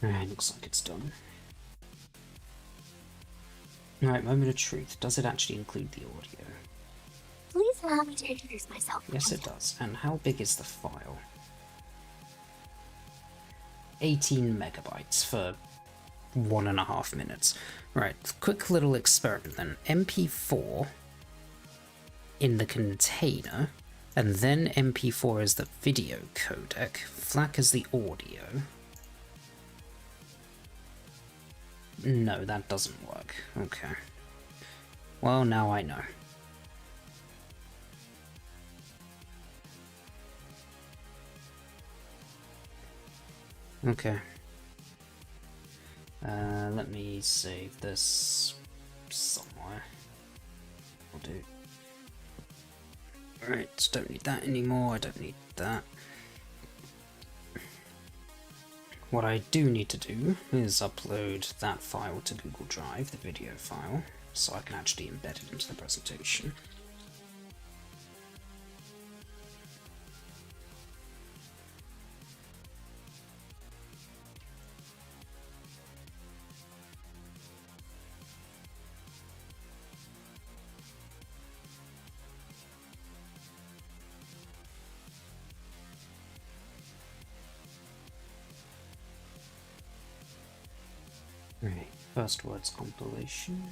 Alright, looks like it's done. Alright, moment of truth. Does it actually include the audio? Please allow me to introduce myself. Yes, it does. And how big is the file? 18 megabytes for 1.5 minutes. Right, quick little experiment then. MP4 in the container, and then MP4 as the video codec, FLAC as the audio. No, that doesn't work. Okay. Well, now I know. Okay. Let me save this somewhere. I'll do. Right, don't need that anymore. I don't need that. What I do need to do is upload that file to Google Drive, the video file, so I can actually embed it into the presentation. Right, first words compilation.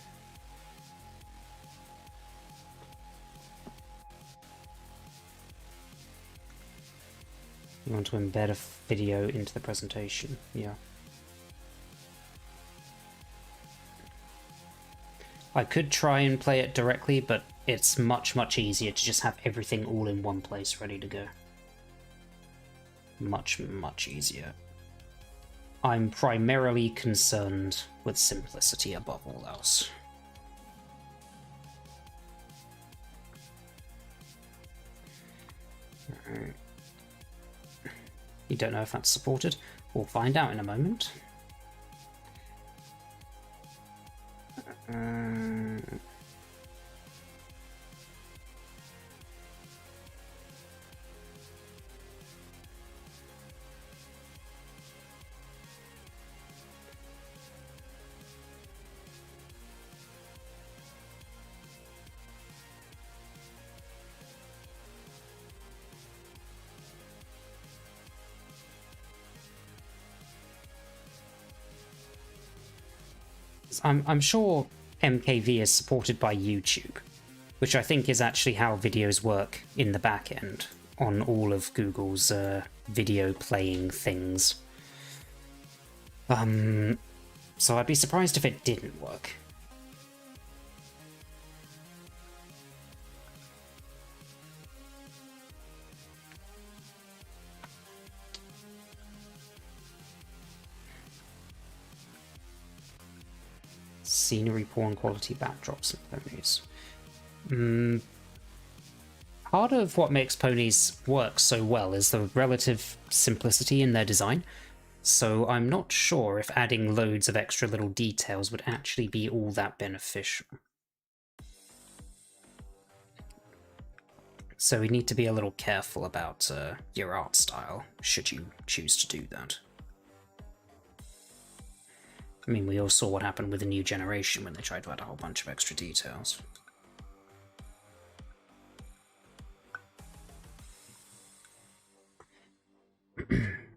You want to embed a video into the presentation, yeah. I could try and play it directly, but it's much easier to just have everything all in one place ready to go. Much easier. I'm primarily concerned with simplicity above all else. Alright. You don't know if that's supported? We'll find out in a moment. I'm sure MKV is supported by YouTube, which I think is actually how videos work in the back end on all of Google's video playing things. So I'd be surprised if it didn't work. Scenery, porn quality, backdrops, and ponies. Part of what makes ponies work so well is the relative simplicity in their design. So I'm not sure if adding loads of extra little details would actually be all that beneficial. So we need to be a little careful about your art style, should you choose to do that. I mean, we all saw what happened with the new generation when they tried to add a whole bunch of extra details.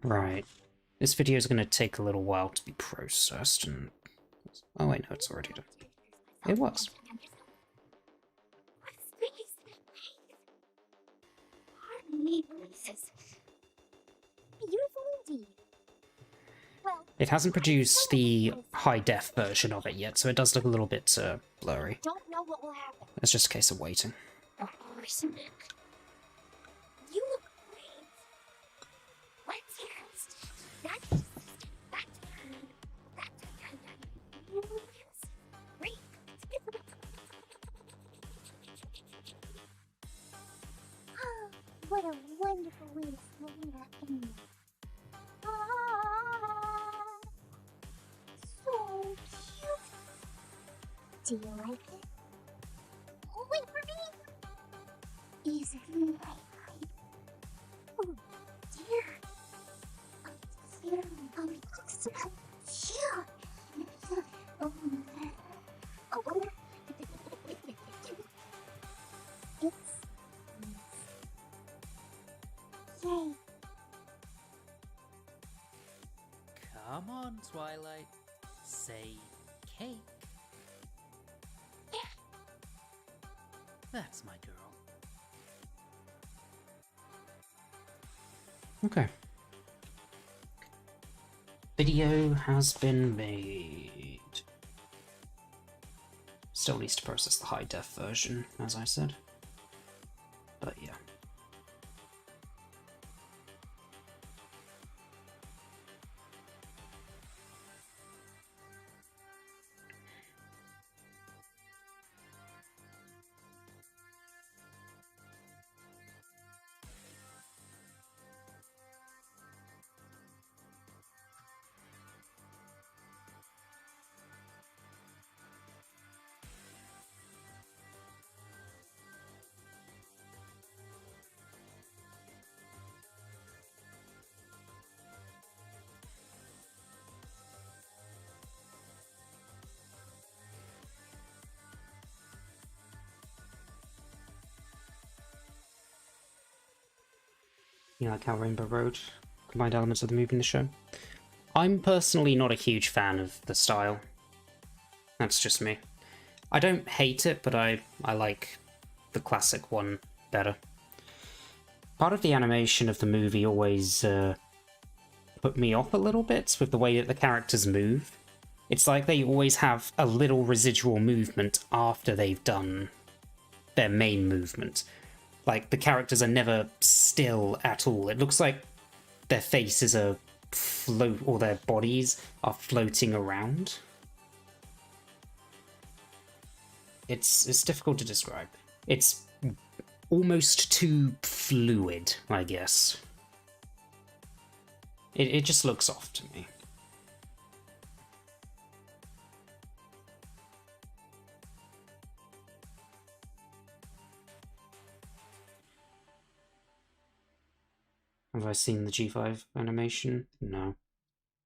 Right. This video is going to take a little while to be processed, and... Oh wait, no, it's already done. It was. Beautiful indeed. Well, It hasn't produced the high-def version of it yet, so it does look a little bit blurry. don't know what will happen. It's just a case of waiting. You look great. What's next? That's great. What a wonderful way to slow that in. Ah, so cute. Do you like it? Oh, wait for me. Is it right? Oh dear. Oh, it's so cute. Oh, oh. It's yay. Come on, Twilight. Say cake. That's my girl. Okay. Video has been made. Still needs to process the high-def version, as I said. But yeah. You like how Rainbow Road combined elements of the movie in the show? I'm personally not a huge fan of the style. That's just me. I don't hate it, but I like the classic one better. Part of the animation of the movie always put me off a little bit with the way that the characters move. It's like they always have a little residual movement after they've done their main movement. Like, the characters are never still at all. It looks like their faces are or their bodies are floating around. It's difficult to describe. It's almost too fluid, I guess. It just looks off to me. Have I seen the G5 animation? No.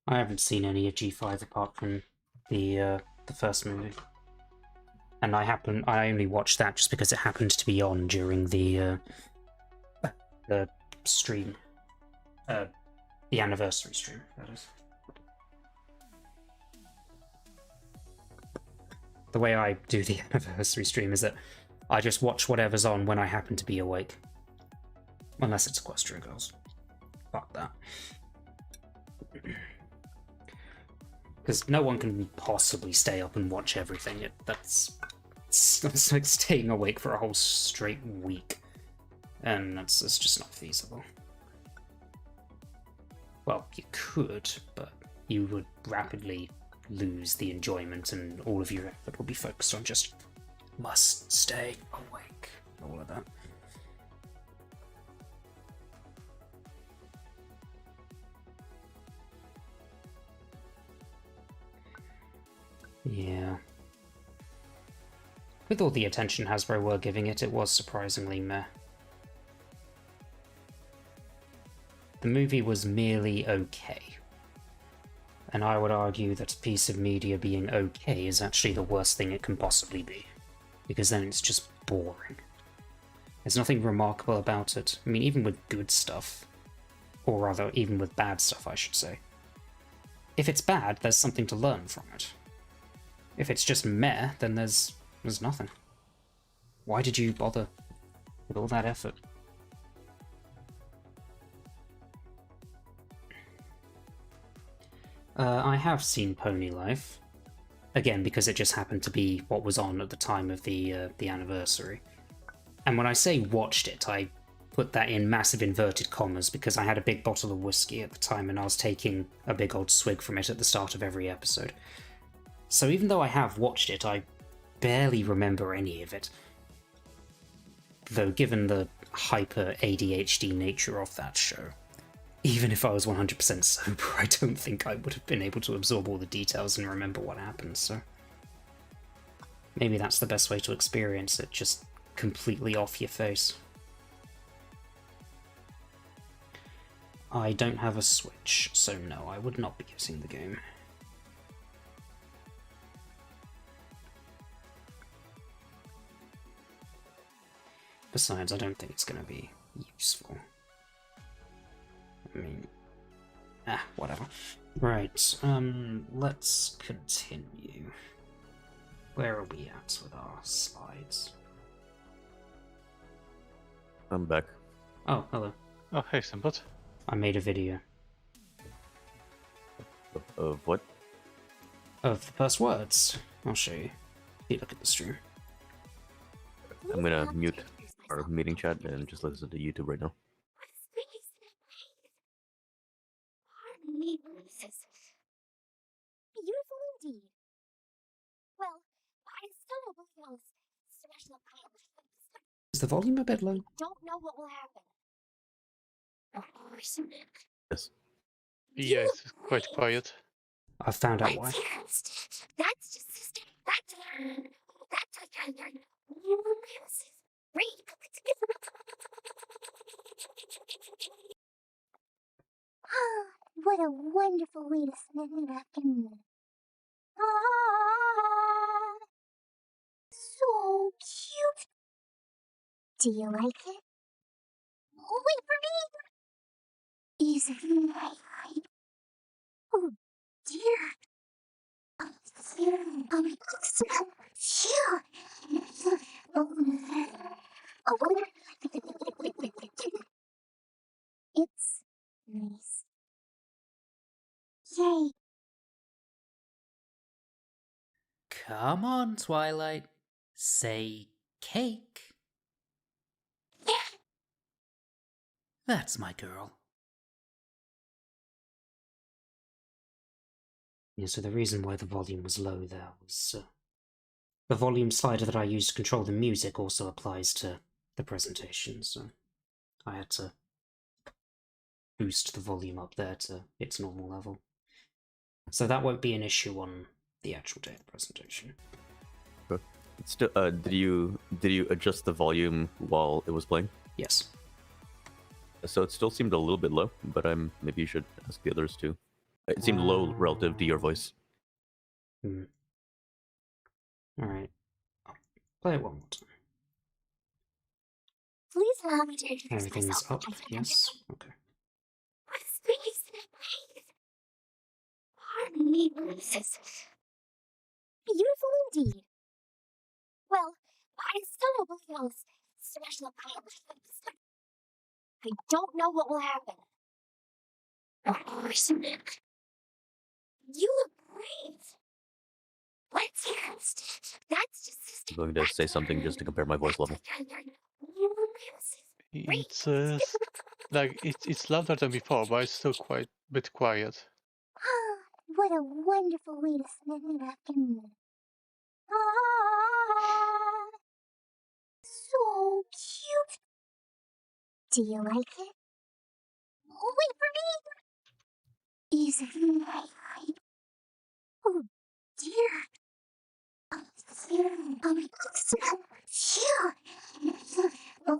I haven't seen any of G5 apart from the first movie. And I only watched that just because it happened to be on during the stream. The anniversary stream, that is. The way I do the anniversary stream is that I just watch whatever's on when I happen to be awake. Unless it's Equestria Girls. Fuck that. Because no one can possibly stay up and watch everything. That's like staying awake for a whole straight week. And it's just not feasible. Well, you could, but you would rapidly lose the enjoyment and all of your effort will be focused on just must stay awake. All of that. Yeah. With all the attention Hasbro were giving it, it was surprisingly meh. The movie was merely okay. And I would argue that a piece of media being okay is actually the worst thing it can possibly be. Because then it's just boring. There's nothing remarkable about it. I mean, even with good stuff, or rather, even with bad stuff, I should say. If it's bad, there's something to learn from it. If it's just meh, then there's nothing. Why did you bother with all that effort? I have seen Pony Life. Again, because it just happened to be what was on at the time of the anniversary. And when I say watched it, I put that in massive inverted commas because I had a big bottle of whiskey at the time and I was taking a big old swig from it at the start of every episode. So even though I have watched it, I barely remember any of it. Though given the hyper ADHD nature of that show, even if I was 100% sober, I don't think I would have been able to absorb all the details and remember what happened, so... maybe that's the best way to experience it, just completely off your face. I don't have a Switch, so no, I would not be using the game. Besides, I don't think it's going to be useful. I mean... whatever. Right, let's continue. Where are we at with our slides? I'm back. Oh, hello. Oh, hey, Simpot. I made a video. Of what? Of the first words. I'll show you. You look at the stream. I'm gonna mute our meeting chat and just listen to YouTube right now. Beautiful indeed. Well, I still know what else. Special Is the volume a bit low? don't know what will happen. Yes. Yeah, it's quite quiet. I've found out why. That's just that's what a wonderful way to spend an afternoon. Ah, so cute. Do you like it? Oh, wait for me. Is it right? Oh dear. It's nice. Yay. Come on, Twilight. Say cake. That's my girl. Yeah, so the reason why the volume was low there was... the volume slider that I used to control the music also applies to the presentation, so I had to boost the volume up there to its normal level. So that won't be an issue on the actual day of the presentation. Still, did you adjust the volume while it was playing? Yes. So it still seemed a little bit low, but maybe you should ask the others too. It seemed low relative to your voice. Alright. I'll play it one more time. Please allow me to introduce Everything's myself. up, yes? Okay. Pardon me, princess. Beautiful indeed. Well, I still know what else. Special I don't know what will happen. You look brave. Let's test. That's just I'm going to say something just to compare my voice level. It's like it's louder than before, but it's still quite a bit quiet. What a wonderful way to spend an afternoon. Ah, so cute. Do you like it? Oh, wait for me. Is it right? Oh dear. Oh my god. Phew. Oh,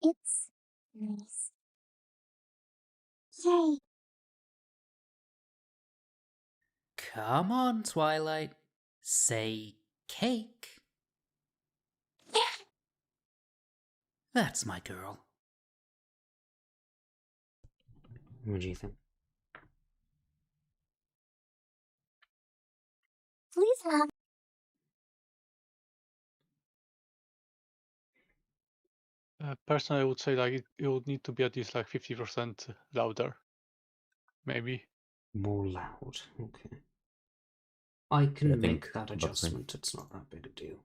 it's nice. Yay. Come on, Twilight. Say cake. That's my girl. What do you think? Please have. Personally, I would say like it would need to be at least like 50% louder, maybe. More loud. Okay. I can Yeah, I think make that about the same. adjustment. It's not that big a deal.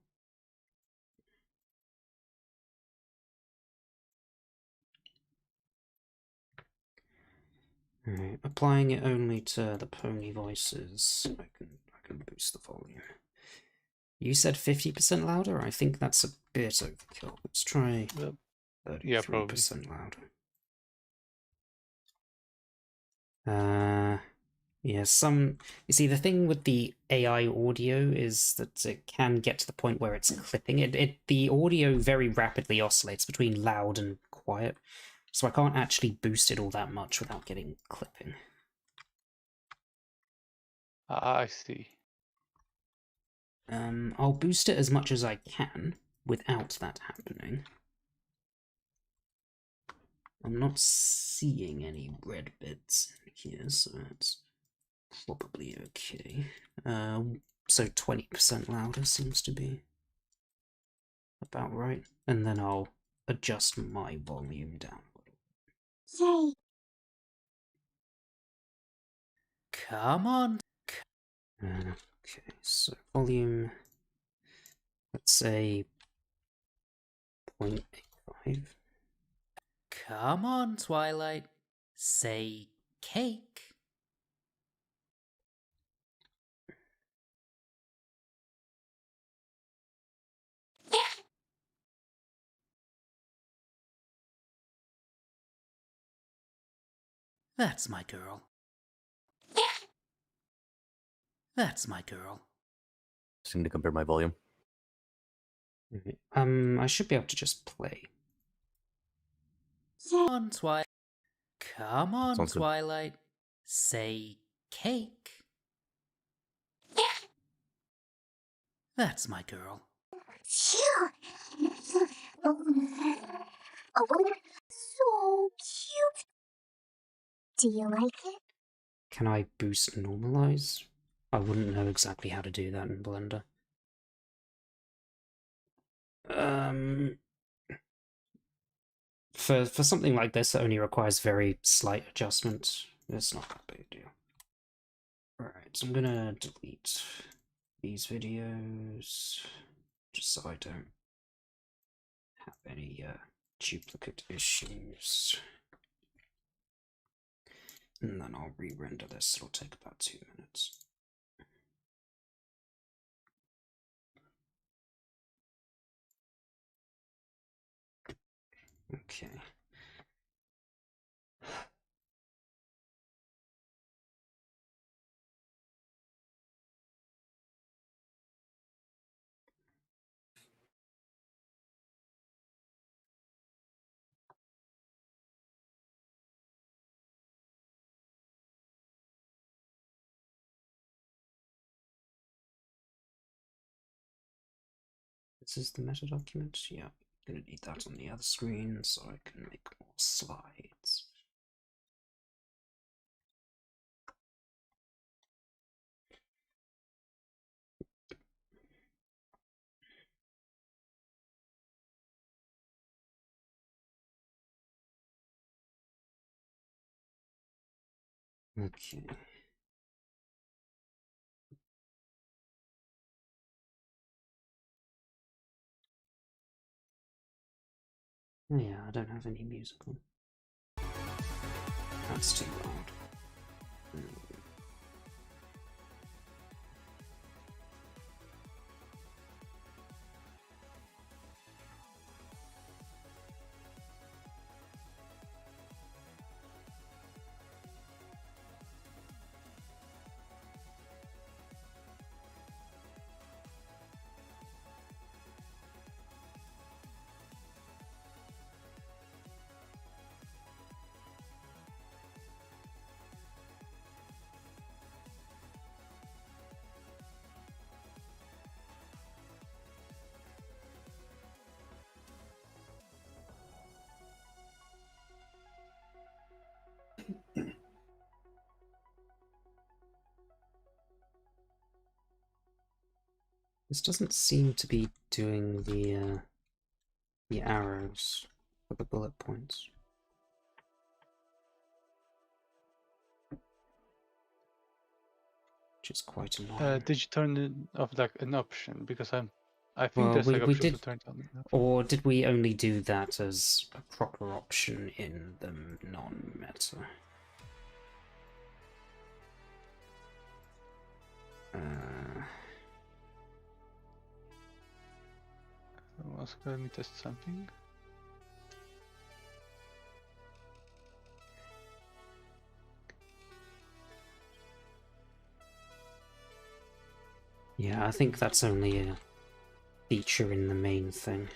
Alright, applying it only to the pony voices. I can boost the volume. You said 50% louder? I think that's a bit overkill. Let's try Yeah, probably. 33% louder. Yeah, you see, the thing with the AI audio is that it can get to the point where it's clipping. The audio very rapidly oscillates between loud and quiet, so I can't actually boost it all that much without getting clipping. I see. I'll boost it as much as I can without that happening. I'm not seeing any red bits in here, so that's probably okay. So 20% louder seems to be about right. And then I'll adjust my volume down a little. Yay. Come on. Okay, so volume, let's say 0.85. Come on, Twilight. Say cake. That's my girl. That's my girl. Just need to compare my volume. I should be able to just play. Come on, Twilight. Come on, Sounds good. Twilight. Say cake. That's my girl. Phew. Oh, so cute. Do you like it? Can I boost normalize? I wouldn't know exactly how to do that in Blender. For something like this that only requires very slight adjustments, it's not that big a deal. Alright, so I'm gonna delete these videos just so I don't have any duplicate issues. And then I'll re-render this. It'll take about 2 minutes. Okay. This is the meta document. Yeah, I'm gonna need that on the other screen so I can make more slides. Okay. Oh yeah, I don't have any music on. That's too loud. This doesn't seem to be doing the arrows for the bullet points. Which is quite annoying. Did you turn it off like an option? Because I think Well, there's like we option to did, turn it on. or did we only do that as a proper option in the non-meta? Let me test something. Yeah, I think that's only a feature in the main thing,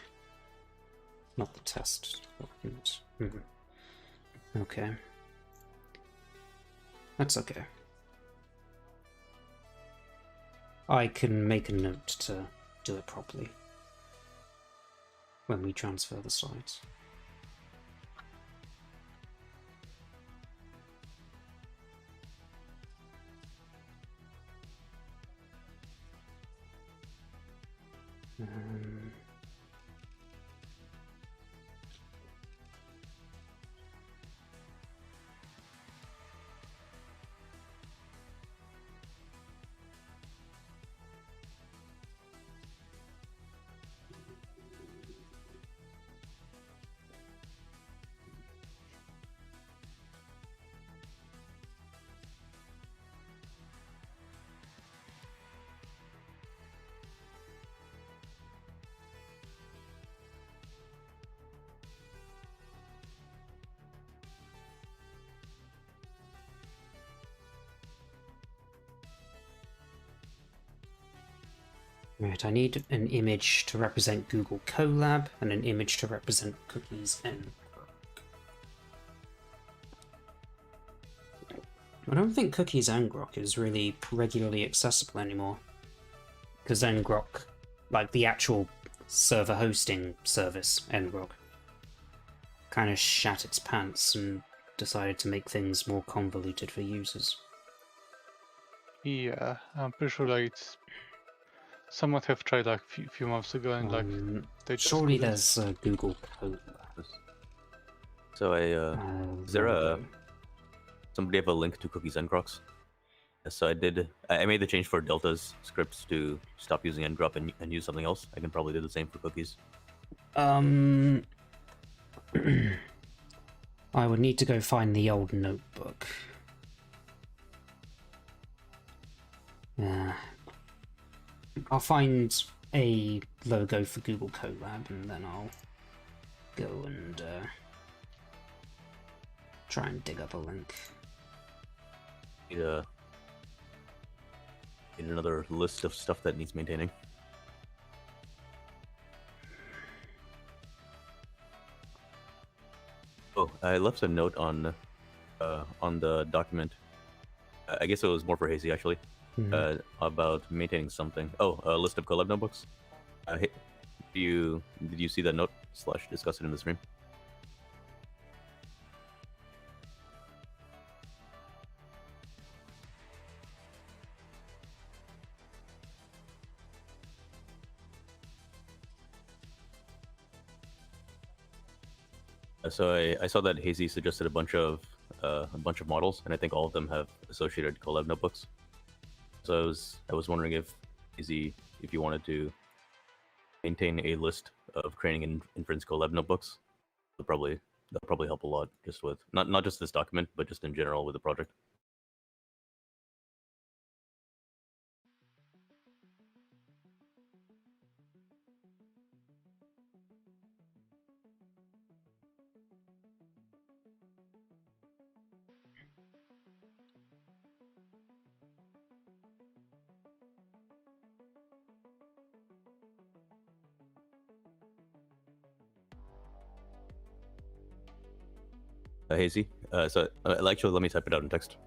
not the test document. Okay. That's okay. I can make a note to do it properly when we transfer the slides. Right, I need an image to represent Google Colab and an image to represent cookies and I don't think Cookies and Grok is really regularly accessible anymore. Because ngrok, like the actual server hosting service, ngrok, kind of shat its pants and decided to make things more convoluted for users. Yeah, I'm pretty sure like it's someone have tried like few months ago and like they just surely couldn't. there's Google Colab. So is there a somebody have a link to cookies and crocs? So I did. I made the change for Delta's scripts to stop using ngrok and use something else. I can probably do the same for cookies. I would need to go find the old notebook. Yeah. I'll find a logo for Google Colab and then I'll go and try and dig up a link. Need another list of stuff that needs maintaining. Oh, I left a note on the document. I guess it was more for Hazy actually, about maintaining something. Oh, a list of collab notebooks. Did you see that note / discuss it in the stream? So I saw that Hazy suggested a bunch of models, and I think all of them have associated collab notebooks. So I was wondering if Hazy, if you wanted to maintain a list of creating inference collab notebooks, that'll probably help a lot, just with not just this document, but just in general with the project. Hazy. So actually, let me type it out in text.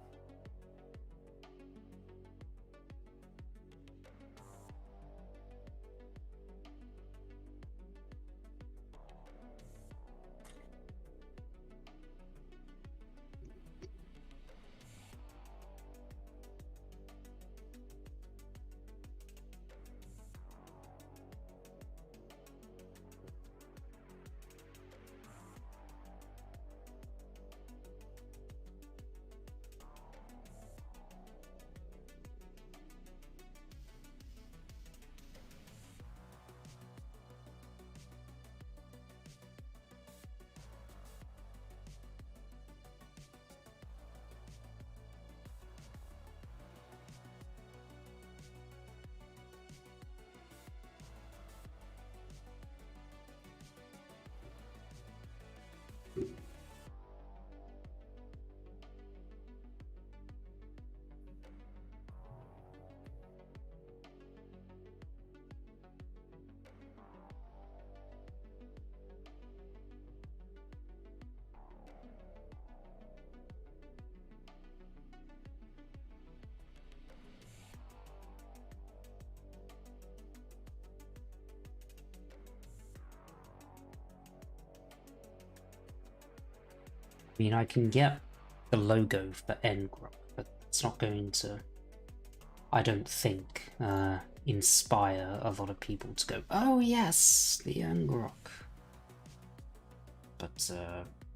mean, I can get the logo for ngrok, but it's not going to, I don't think, inspire a lot of people to go, oh yes, the ngrok. But,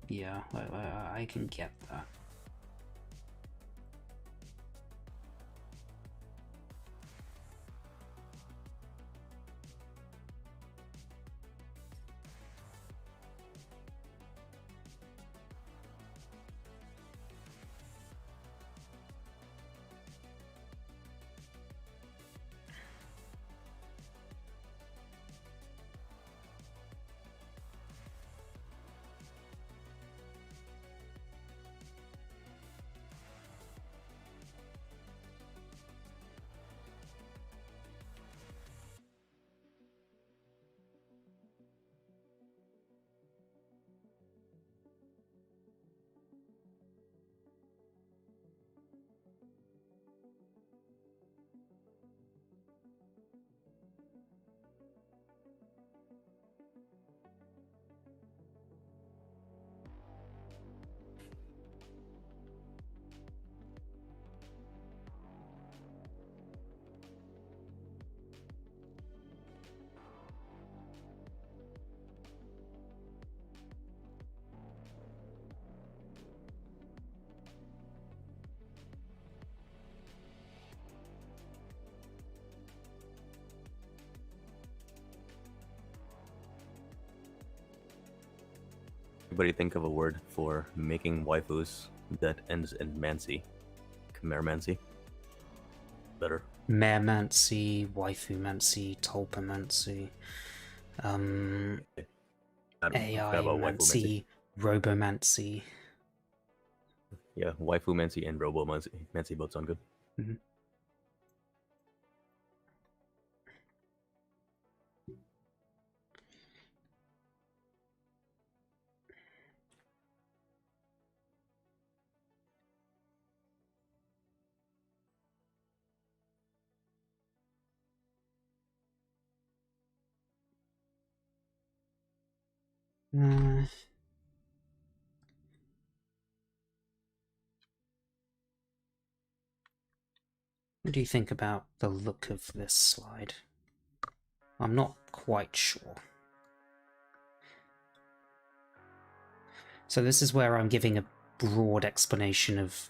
yeah, I can get that. Anybody think of a word for making waifus that ends in mancy? Chimermancy? Better. Maremancy, waifumancy, tulpamancy, I forgot about AI-mancy, robomancy. Yeah, waifu-mancy and robo-mancy both sound good. Mhm. What do you think about the look of this slide? I'm not quite sure. So this is where I'm giving a broad explanation of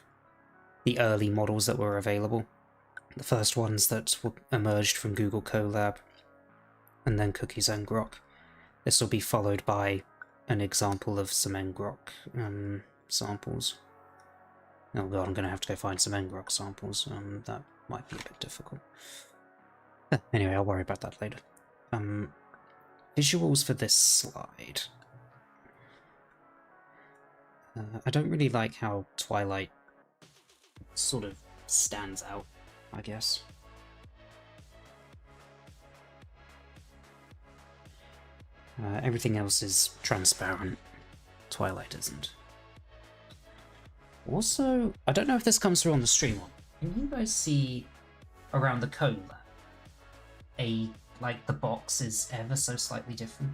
the early models that were available. The first ones that were emerged from Google Colab, and then Cookies ngrok. This will be followed by an example of some ngrok samples. Oh god, I'm going to have to go find some ngrok samples. That might be a bit difficult. Anyway, I'll worry about that later. Visuals for this slide. I don't really like how Twilight sort of stands out, I guess. Everything else is transparent. Twilight isn't. Also, I don't know if this comes through on the stream. Can you guys see around the cone there? Like the box is ever so slightly different?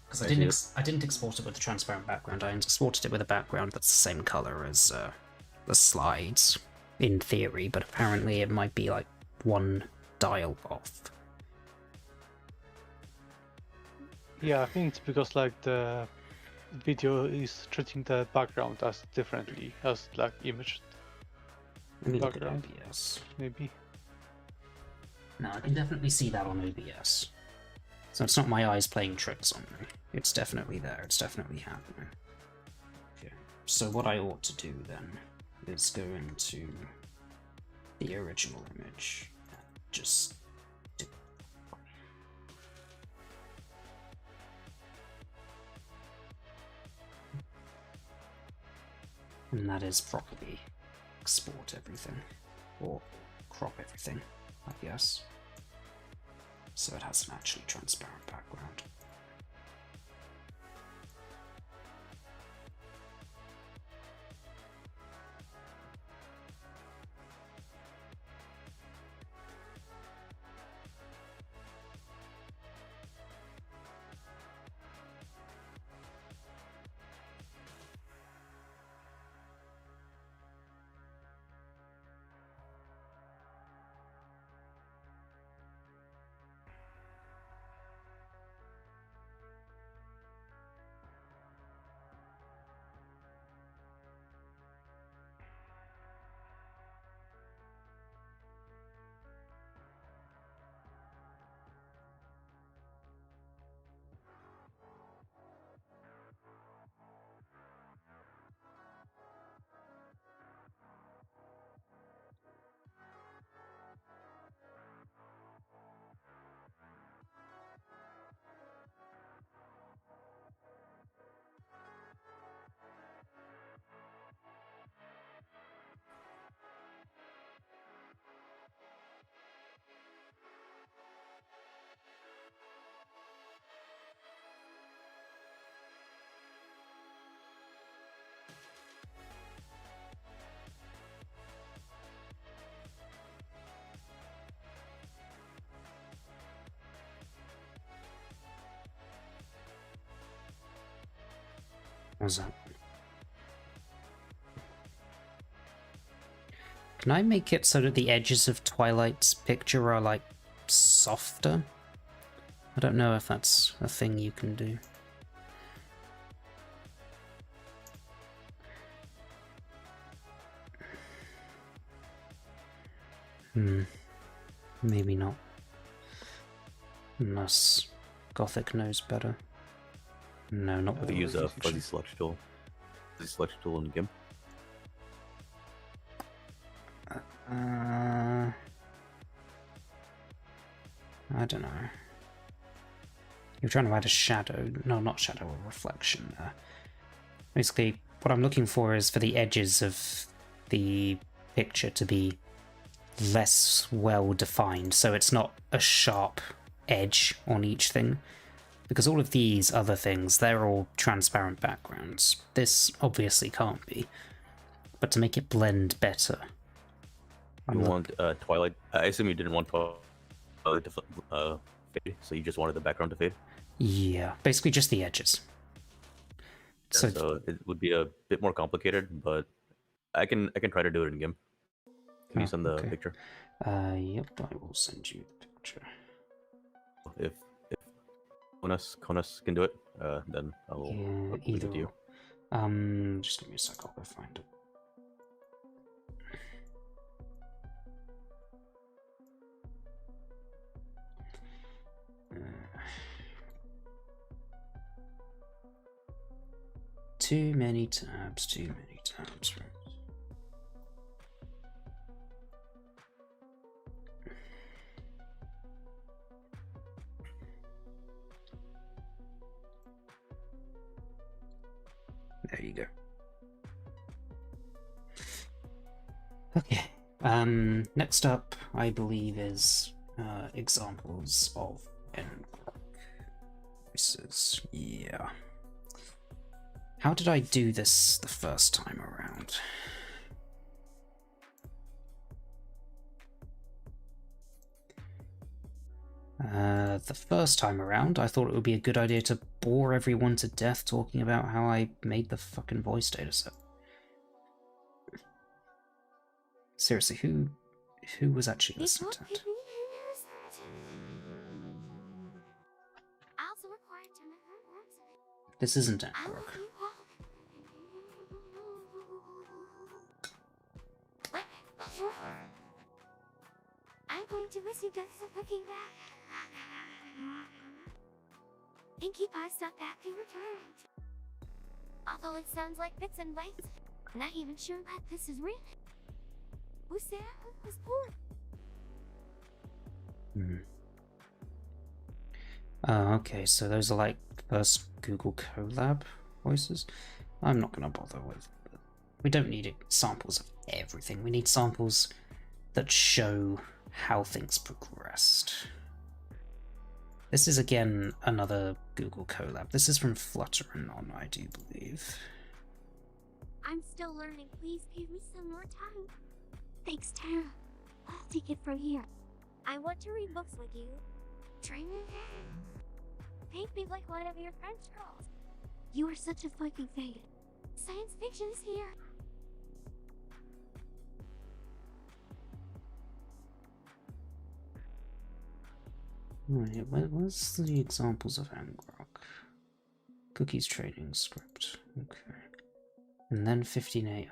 Because I didn't export it with a transparent background. I exported it with a background that's the same color as the slides, in theory, but apparently it might be like one dial off. Yeah, I think it's because like the video is treating the background as differently as like image Let me look at background, OBS. maybe. No, I can definitely see that on OBS. So it's not my eyes playing tricks on me. It's definitely there. It's definitely happening. Okay. So what I ought to do then is go into the original image and just do. And that is properly export everything, or crop everything, I guess. So it has an actually transparent background. What's that? Can I make it so that the edges of Twilight's picture are, like, softer? I don't know if that's a thing you can do. Maybe not. Unless Gothic knows better. No, not with We the use a fuzzy fuzzy selection tool. Fuzzy selection tool in GIMP. I don't know. You're trying to add a shadow. No, not shadow, a reflection there. Basically, what I'm looking for is for the edges of the picture to be less well defined, so it's not a sharp edge on each thing. Because all of these other things, they're all transparent backgrounds. This obviously can't be. But to make it blend better. You want Twilight? I assume you didn't want Twilight to fade, so you just wanted the background to fade? Yeah, basically just the edges. Yeah, so it would be a bit more complicated, but I can try to do it in GIMP. Can you send the picture? Yep, I will send you the picture. If Konas can do it, then I'll leave either it to you. Just give me a sec, I'll go find it. Too many tabs, right. There you go. Okay. Next up, I believe, is examples of ngrok voices. Yeah. How did I do this the first time around? The first time around, I thought it would be a good idea to bore everyone to death talking about how I made the fucking voice dataset. Seriously, who was actually listening to that? This isn't ngrok. I'm going to miss you guys looking back. Pinkie Pie's not back in returned. Although it sounds like bits and bytes, I'm not even sure that this is real. Who's there? Who's born? Okay, so those are like first Google Colab voices. I'm not going to bother with it. We don't need samples of everything. We need samples that show how things progressed. This is again another Google Colab. This is from Flutter and On, I do believe. I'm still learning. Please give me some more time. Thanks, Tara. I'll take it from here. I want to read books with you. Train me. Paint me like one of your French girls. You are such a fucking fan. Science fiction is here. Right, where's the examples of ngrok? Cookies training script. Okay. And then 15 AI.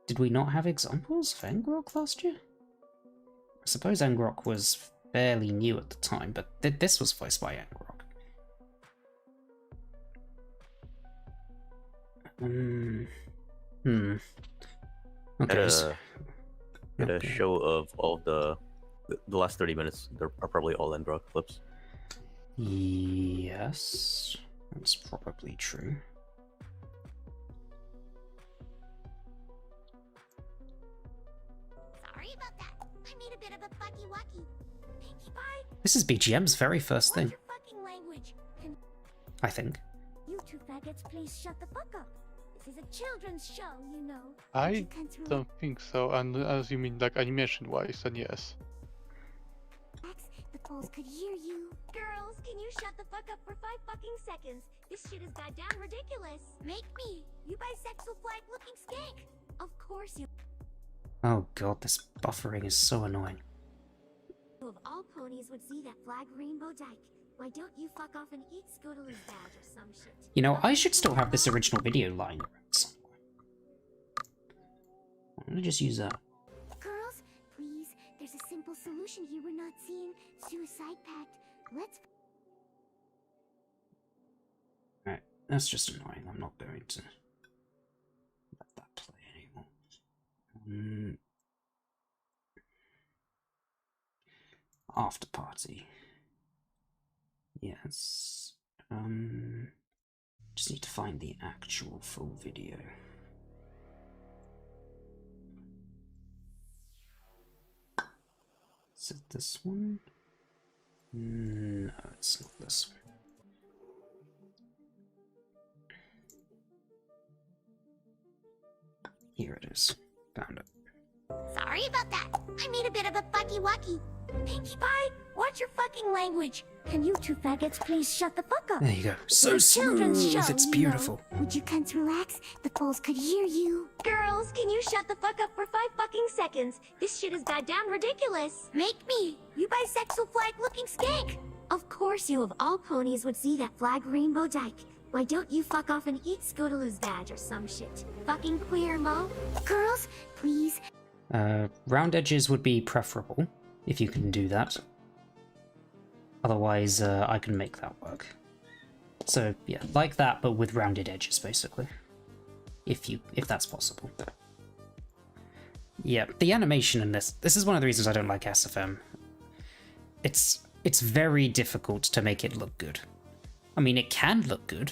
Did we not have examples of ngrok last year? I suppose ngrok was fairly new at the time, but this was voiced by ngrok. Okay. Get a show of all the last 30 minutes. They're probably all ngrok clips. Yes, that's probably true. Sorry about that. I made a bit of a fucky wucky. Pinkie Pie. This is BGM's very first thing. What's your fucking language? Can I think. you two faggots please shut the fuck up? This is a children's show, you know. I don't think so, and as you mean like animation-wise, then yes. The poles could hear you. Girls, can you shut the fuck up for 5 fucking seconds? This shit is goddamn ridiculous. Make me, you bisexual flag looking skank. Of course you. Oh god, this buffering is so annoying. Of all ponies would see that flag rainbow dyke. Why don't you fuck off and eat Scootaloo's badge or some shit? You know, I should still have this original video line somewhere. I'm gonna just use that. Girls, please, there's a simple solution here we're not seeing. Suicide pact. Let's. Alright, that's just annoying. I'm not going to let that play anymore. After party. Yes. Just need to find the actual full video. Is it this one? No, it's not this one. Here it is. Found it. Sorry about that. I made a bit of a fucky-wucky. Pinkie Pie, watch your fucking language. Can you two faggots please shut the fuck up? There you go. So It's a children's smooth. show, It's you beautiful. know. Would you cunts relax? The poles could hear you. Girls, can you shut the fuck up for 5 fucking seconds? This shit is goddamn ridiculous. Make me, you bisexual flag looking skank. Of course you of all ponies would see that flag rainbow dyke. Why don't you fuck off and eat Scootaloo's badge or some shit? Fucking queer mo. Girls, please. Round edges would be preferable, if you can do that. Otherwise, I can make that work. So, yeah, like that, but with rounded edges, basically. If that's possible. Yeah, the animation in this is one of the reasons I don't like SFM. It's very difficult to make it look good. I mean, it can look good,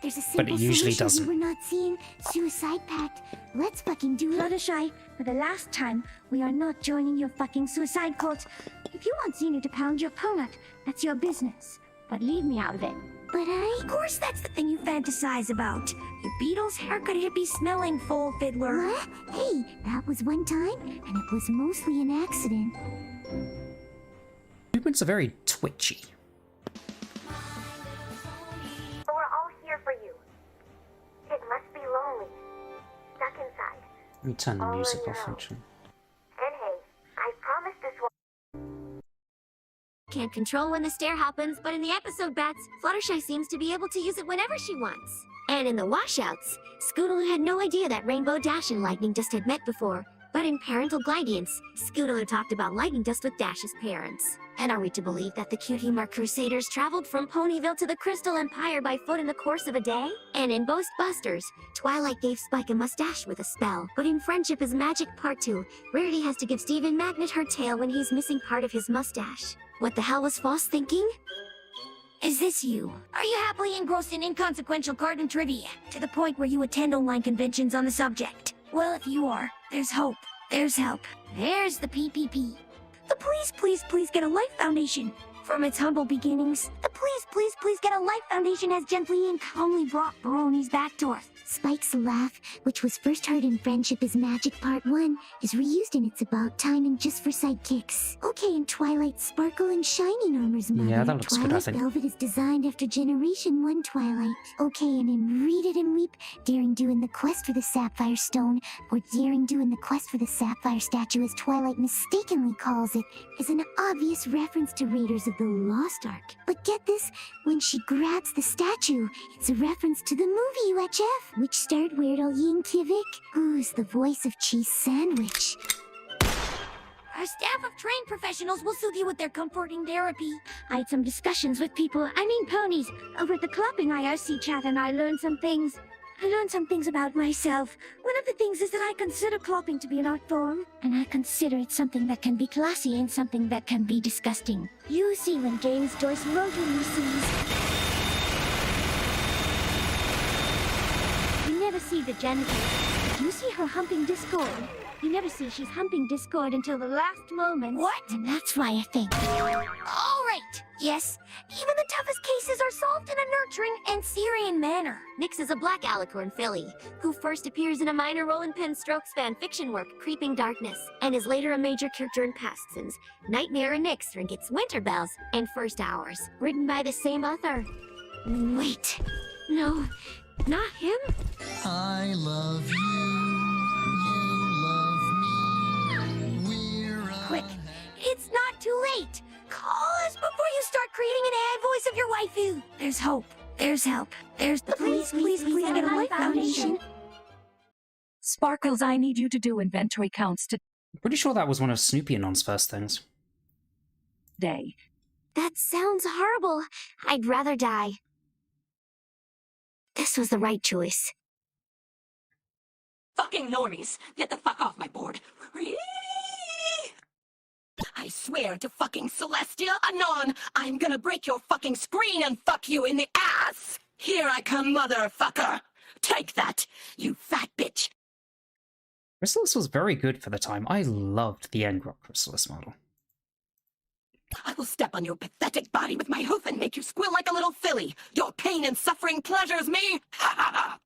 There's a but simple it usually solution doesn't. we're not seeing. Suicide pact. Let's fucking do it. Fluttershy, for the last time, we are not joining your fucking suicide cult. If you want Xena to pound your ponut, that's your business. But leave me out of it. But Of course that's the thing you fantasize about. Your Beatles haircut hippie smelling full fiddler. What? Hey, that was one time, and it was mostly an accident. Movements are very twitchy. We're all here for you. It must be lonely. Stuck inside. Let me turn the All music on off, your own. actually. And hey, I promise this will. Can't control when the stair happens, but in the episode bats, Fluttershy seems to be able to use it whenever she wants. And in the washouts, Scootaloo had no idea that Rainbow Dash and Lightning Dust had met before. But in Parental Guidance, Scootaloo talked about Lightning Dust with Dash's parents. And are we to believe that the Cutie Mark Crusaders traveled from Ponyville to the Crystal Empire by foot in the course of a day? And in Ghostbusters, Twilight gave Spike a mustache with a spell. But in Friendship is Magic Part 2, Rarity has to give Steven Magnet her tail when he's missing part of his mustache. What the hell was Foss thinking? Is this you? Are you happily engrossed in inconsequential garden trivia, to the point where you attend online conventions on the subject? Well, if you are, there's hope. There's help. There's the PPP. The Please Get a Life Foundation. From its humble beginnings, the Please Get a Life Foundation has gently and calmly brought bronies back to earth. Spike's laugh, which was first heard in Friendship is Magic Part 1, is reused in It's About Time and Just for Sidekicks. Okay, in Twilight Sparkle and Shining Armor's mother, Yeah, that looks good, I Twilight think. Velvet is designed after Generation 1 Twilight. Okay, and in Read It and Weep, Daring Do in the Quest for the Sapphire Stone, or Daring Do in the Quest for the Sapphire Statue as Twilight mistakenly calls it, is an obvious reference to Raiders of the Lost Ark. But get this, when she grabs the statue, it's a reference to the movie UHF, which starred Weird Al Yankovic, who's the voice of Cheese Sandwich. Our staff of trained professionals will soothe you with their comforting therapy. I had some discussions with ponies, over at the Clopping IRC chat, and I learned some things. About myself. One of the things is that I consider clopping to be an art form, and I consider it something that can be classy and something that can be disgusting. You see when James Joyce wrote Ulysses. You never see the genitals, but you see her humping Discord. You never see she's humping Discord until the last moment. What? And that's why I think. All right. Yes. Even the toughest cases are solved in a nurturing and Syrian manner. Nyx is a black alicorn filly, who first appears in a minor role in Penstrokes fan fiction work, Creeping Darkness, and is later a major character in Pastons, Nightmare and Nyx, and gets Winter Bells and First Hours, written by the same author. Wait. No. Not him? I love you love me. Quick. It's not too late. Call us before you start creating an ad voice of your waifu. There's hope. There's help. There's the please get a light foundation. Sparkles, I need you to do inventory counts I'm pretty sure that was one of Snoopy Anon's first things. today. That sounds horrible. I'd rather die. This was the right choice. Fucking normies, get the fuck off my board. I swear to fucking Celestia Anon, I'm gonna break your fucking screen and fuck you in the ass! Here I come, motherfucker! Take that, you fat bitch! Chrysalis was very good for the time. I loved the Engrok Chrysalis model. I will step on your pathetic body with my hoof and make you squeal like a little filly. Your pain and suffering pleasures me. Ha ha ha!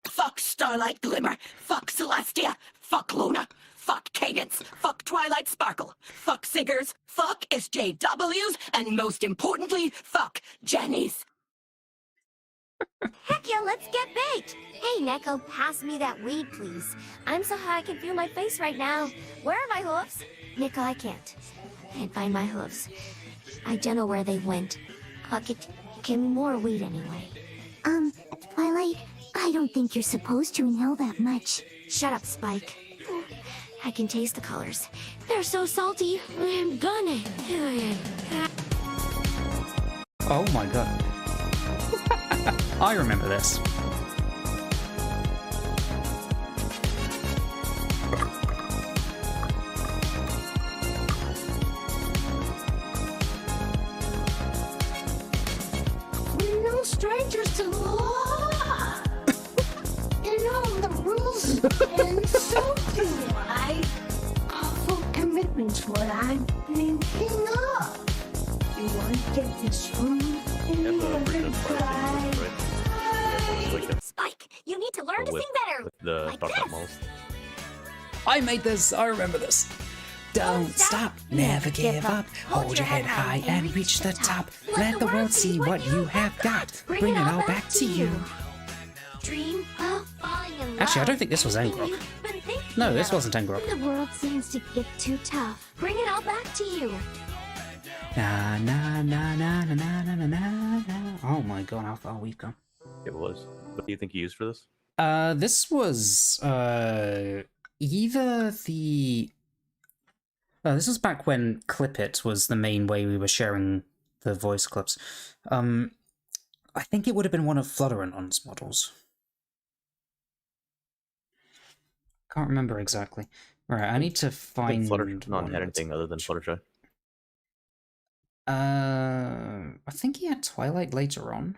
Fuck Starlight Glimmer. Fuck Celestia. Fuck Luna. Fuck Cadence. Fuck Twilight Sparkle. Fuck Siggers. Fuck SJWs. And most importantly, fuck Jennies. Heck yeah, let's get baked! Hey, Neko, pass me that weed, please. I'm so high I can feel my face right now. Where are my hooves? Neko, I can't. Can't find my hooves. I don't know where they went. Give me more weed anyway. Twilight, I don't think you're supposed to inhale that much. Shut up, Spike. I can taste the colors. They're so salty. I'm gonna. Oh my god. I remember this. We're no strangers to law. You know the rules, and so do I. Awful commitment's what I'm thinking of. You want to get this room in the Spike, you need to learn to sing better. With the Like Starcraft this. models. I made this. I remember this. Don't stop, never give up. Hold your head high and reach the top. Let the world see what you have got. Bring it all back to you. Dream of falling in love. Actually, I don't think this was Engrok. You've been thinking No, this about. wasn't Engrok. The world seems to get too tough. Bring it all back to you. Na na na na na na na na na. Oh my god, how far we've come. It was. What do you think you used for this? This was either the. This was back when Clip It was the main way we were sharing the voice clips. I think it would have been one of Flutteranon's models. Can't remember exactly. Right, I need to I find. think Fluttershy one had that's- anything other than Fluttershy. I think he had Twilight later on.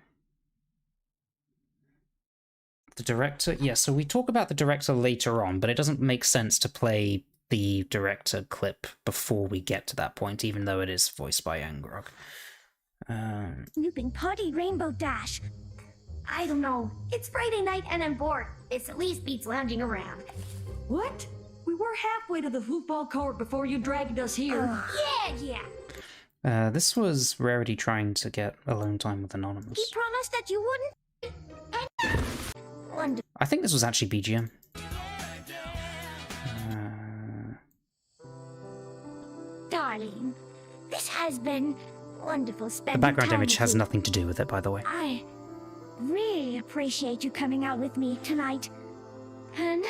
The director, yeah, so we talk about the director later on, but it doesn't make sense to play the director clip before we get to that point, even though it is voiced by Engrok. Snooping Party Rainbow Dash. I don't know. It's Friday night and I'm bored. This at least beats lounging around. What? We were halfway to the football court before you dragged us here. Yeah. This was Rarity trying to get alone time with He Anonymous. promised that you wouldn't. Wonderful. I think this was actually BGM. Darling, this has been wonderful The spending background time image with has you. nothing to do with it, by the way. I really appreciate you coming out with me tonight. And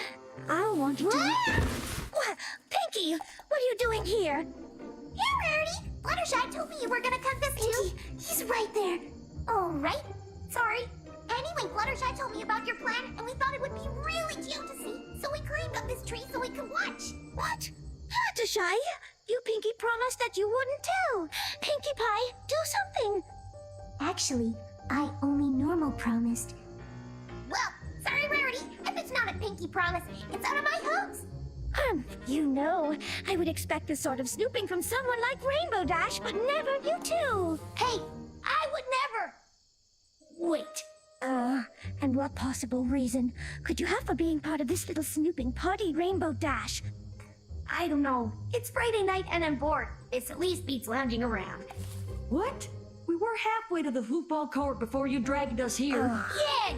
I want you to... What? Pinky, what are you doing here? Here, Rarity. Fluttershy told me you were gonna come visit too. He's right there. Oh, right? Sorry. Anyway, Fluttershy told me about your plan, and we thought it would be really cute to see. So we climbed up this tree so we could watch. What? Fluttershy, you Pinky promised that you wouldn't tell. Pinkie Pie, do something. Actually, I only normal promised. Well, sorry, Rarity. If it's not a pinky promise, it's out of my hopes. You know, I would expect this sort of snooping from someone like Rainbow Dash, but never you two. Hey, I would never. Wait. And what possible reason could you have for being part of this little snooping party, Rainbow Dash? I don't know. It's Friday night and I'm bored. This at least beats lounging around. What? We were halfway to the football court before you dragged us here.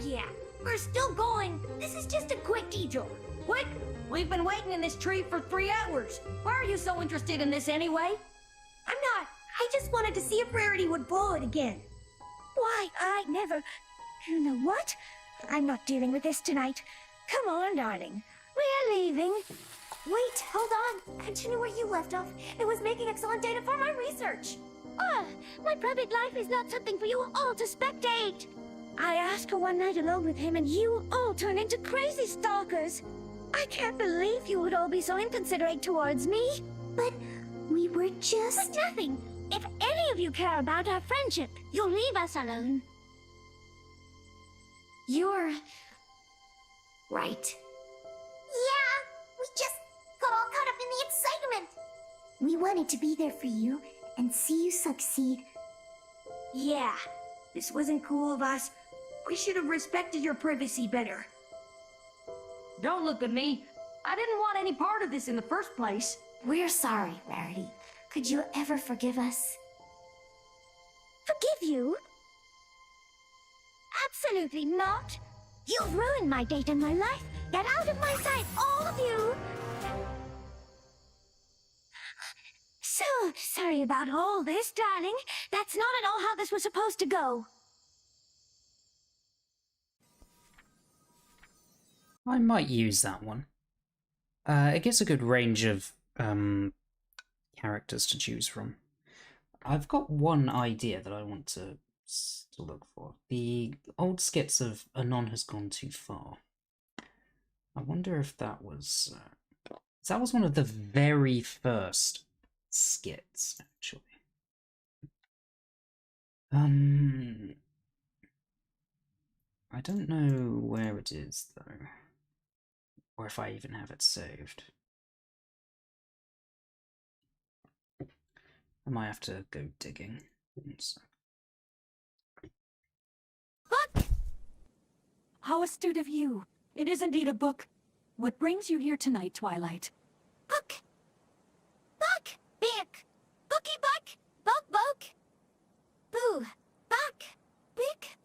Yeah. We're still going. This is just a quick detour. What? We've been waiting in this tree for 3 hours. Why are you so interested in this anyway? I'm not. I just wanted to see if Rarity would blow it again. Why, I never... You know what? I'm not dealing with this tonight. Come on, darling. We're leaving. Wait, hold on. Continue where you left off. It was making excellent data for my research. My private life is not something for you all to spectate. I asked for one night alone with him and you all turned into crazy stalkers. I can't believe you would all be so inconsiderate towards me. But we were just... But nothing. If any of you care about our friendship, you'll leave us alone. You're... right. Yeah, we just got all caught up in the excitement. We wanted to be there for you and see you succeed. Yeah, this wasn't cool of us. We should have respected your privacy better. Don't look at me. I didn't want any part of this in the first place. We're sorry, Rarity. Could you ever forgive us? Forgive you? Absolutely not. You've ruined my date and my life. Get out of my sight, all of you! So sorry about all this, darling. That's not at all how this was supposed to go. I might use that one. It gives a good range of characters to choose from. I've got one idea that I want to look for. The old skits of Anon has gone too far. I wonder if that was... that was one of the very first skits, actually. I don't know where it is, though. Or if I even have it saved. I might have to go digging. Book! How astute of you. It is indeed a book. What brings you here tonight, Twilight? Book! Buck! Bick! Bookie buck! Buck! Boo! Buck! Bick!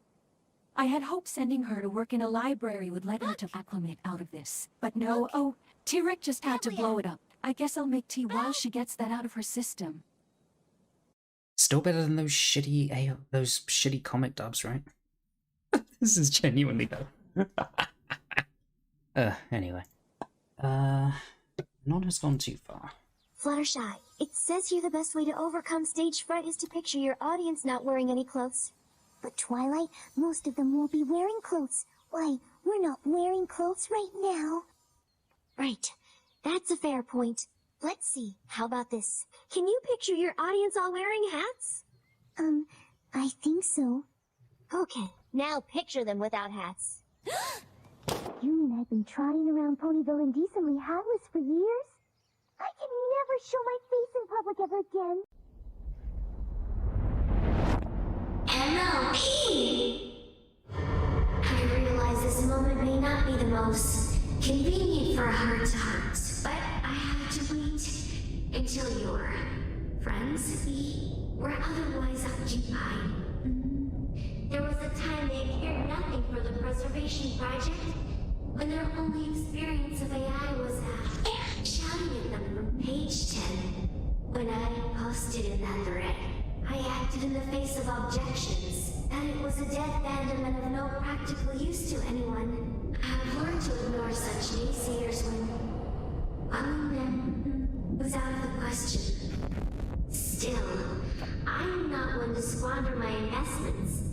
I had hoped sending her to work in a library would let her to acclimate out of this. But no, oh, T-Rick just had to blow it up. I guess I'll make tea while she gets that out of her system. Still better than those shitty comic dubs, right? This is genuinely though. Anyway. None has gone too far. Fluttershy, it says here the best way to overcome stage fright is to picture your audience not wearing any clothes. But Twilight, most of them won't be wearing clothes. Why, we're not wearing clothes right now. Right, that's a fair point. Let's see, how about this? Can you picture your audience all wearing hats? I think so. Okay, now picture them without hats. You mean I've been trotting around Ponyville indecently hatless for years? I can never show my face in public ever again. MLP! I realize this moment may not be the most convenient for a heart-to-heart, but I have to wait until your friends were otherwise occupied. There was a time they cared nothing for the preservation project, when their only experience of AI was shouting at them from page 10. When I posted in that thread, I acted in the face of objections, that it was a dead fandom and of no practical use to anyone. I've learned to ignore such naysayers when following them was out of the question. Still, I am not one to squander my investments,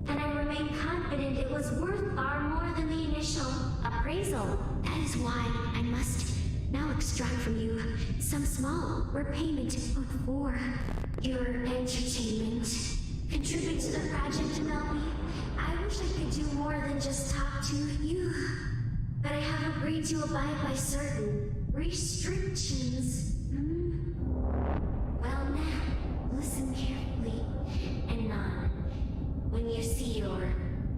and I remain confident it was worth far more than the initial appraisal. That is why I must now extract from you some small repayment for your entertainment. Contribute to the project, Melby. I wish I could do more than just talk to you, but I have agreed to abide by certain Restrictions. Well, now, listen carefully and nod. When you see your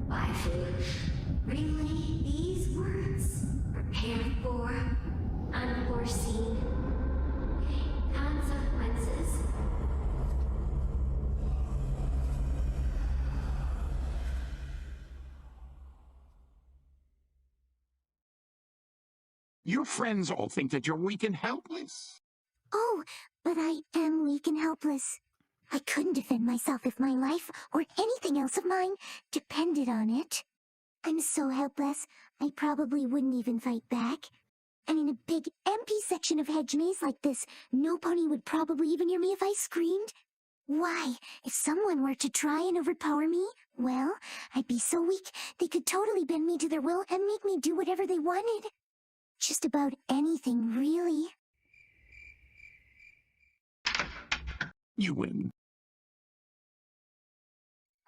waifu, relay these words. Prepare for unforeseen consequences. Your friends all think that you're weak and helpless. Oh, but I am weak and helpless. I couldn't defend myself if my life or anything else of mine depended on it. I'm so helpless, I probably wouldn't even fight back. And in a big, empty section of hedge maze like this, no pony would probably even hear me if I screamed. Why, if someone were to try and overpower me, well, I'd be so weak they could totally bend me to their will and make me do whatever they wanted. Just about anything, really. You win.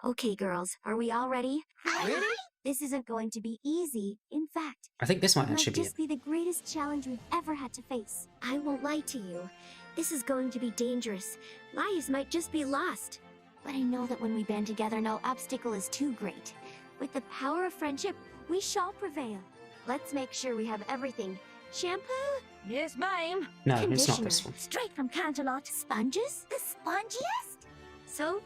Okay, girls, are we all ready? Ready? This isn't going to be easy. In fact, I think this might it might actually be just be the greatest challenge we've ever had to face. I won't lie to you. This is going to be dangerous. Lives might just be lost. But I know that when we band together, no obstacle is too great. With the power of friendship, we shall prevail. Let's make sure we have everything. Shampoo? Yes, ma'am. No, it's not Conditioner. this one. Straight from Canterlot. Sponges? The spongiest? So,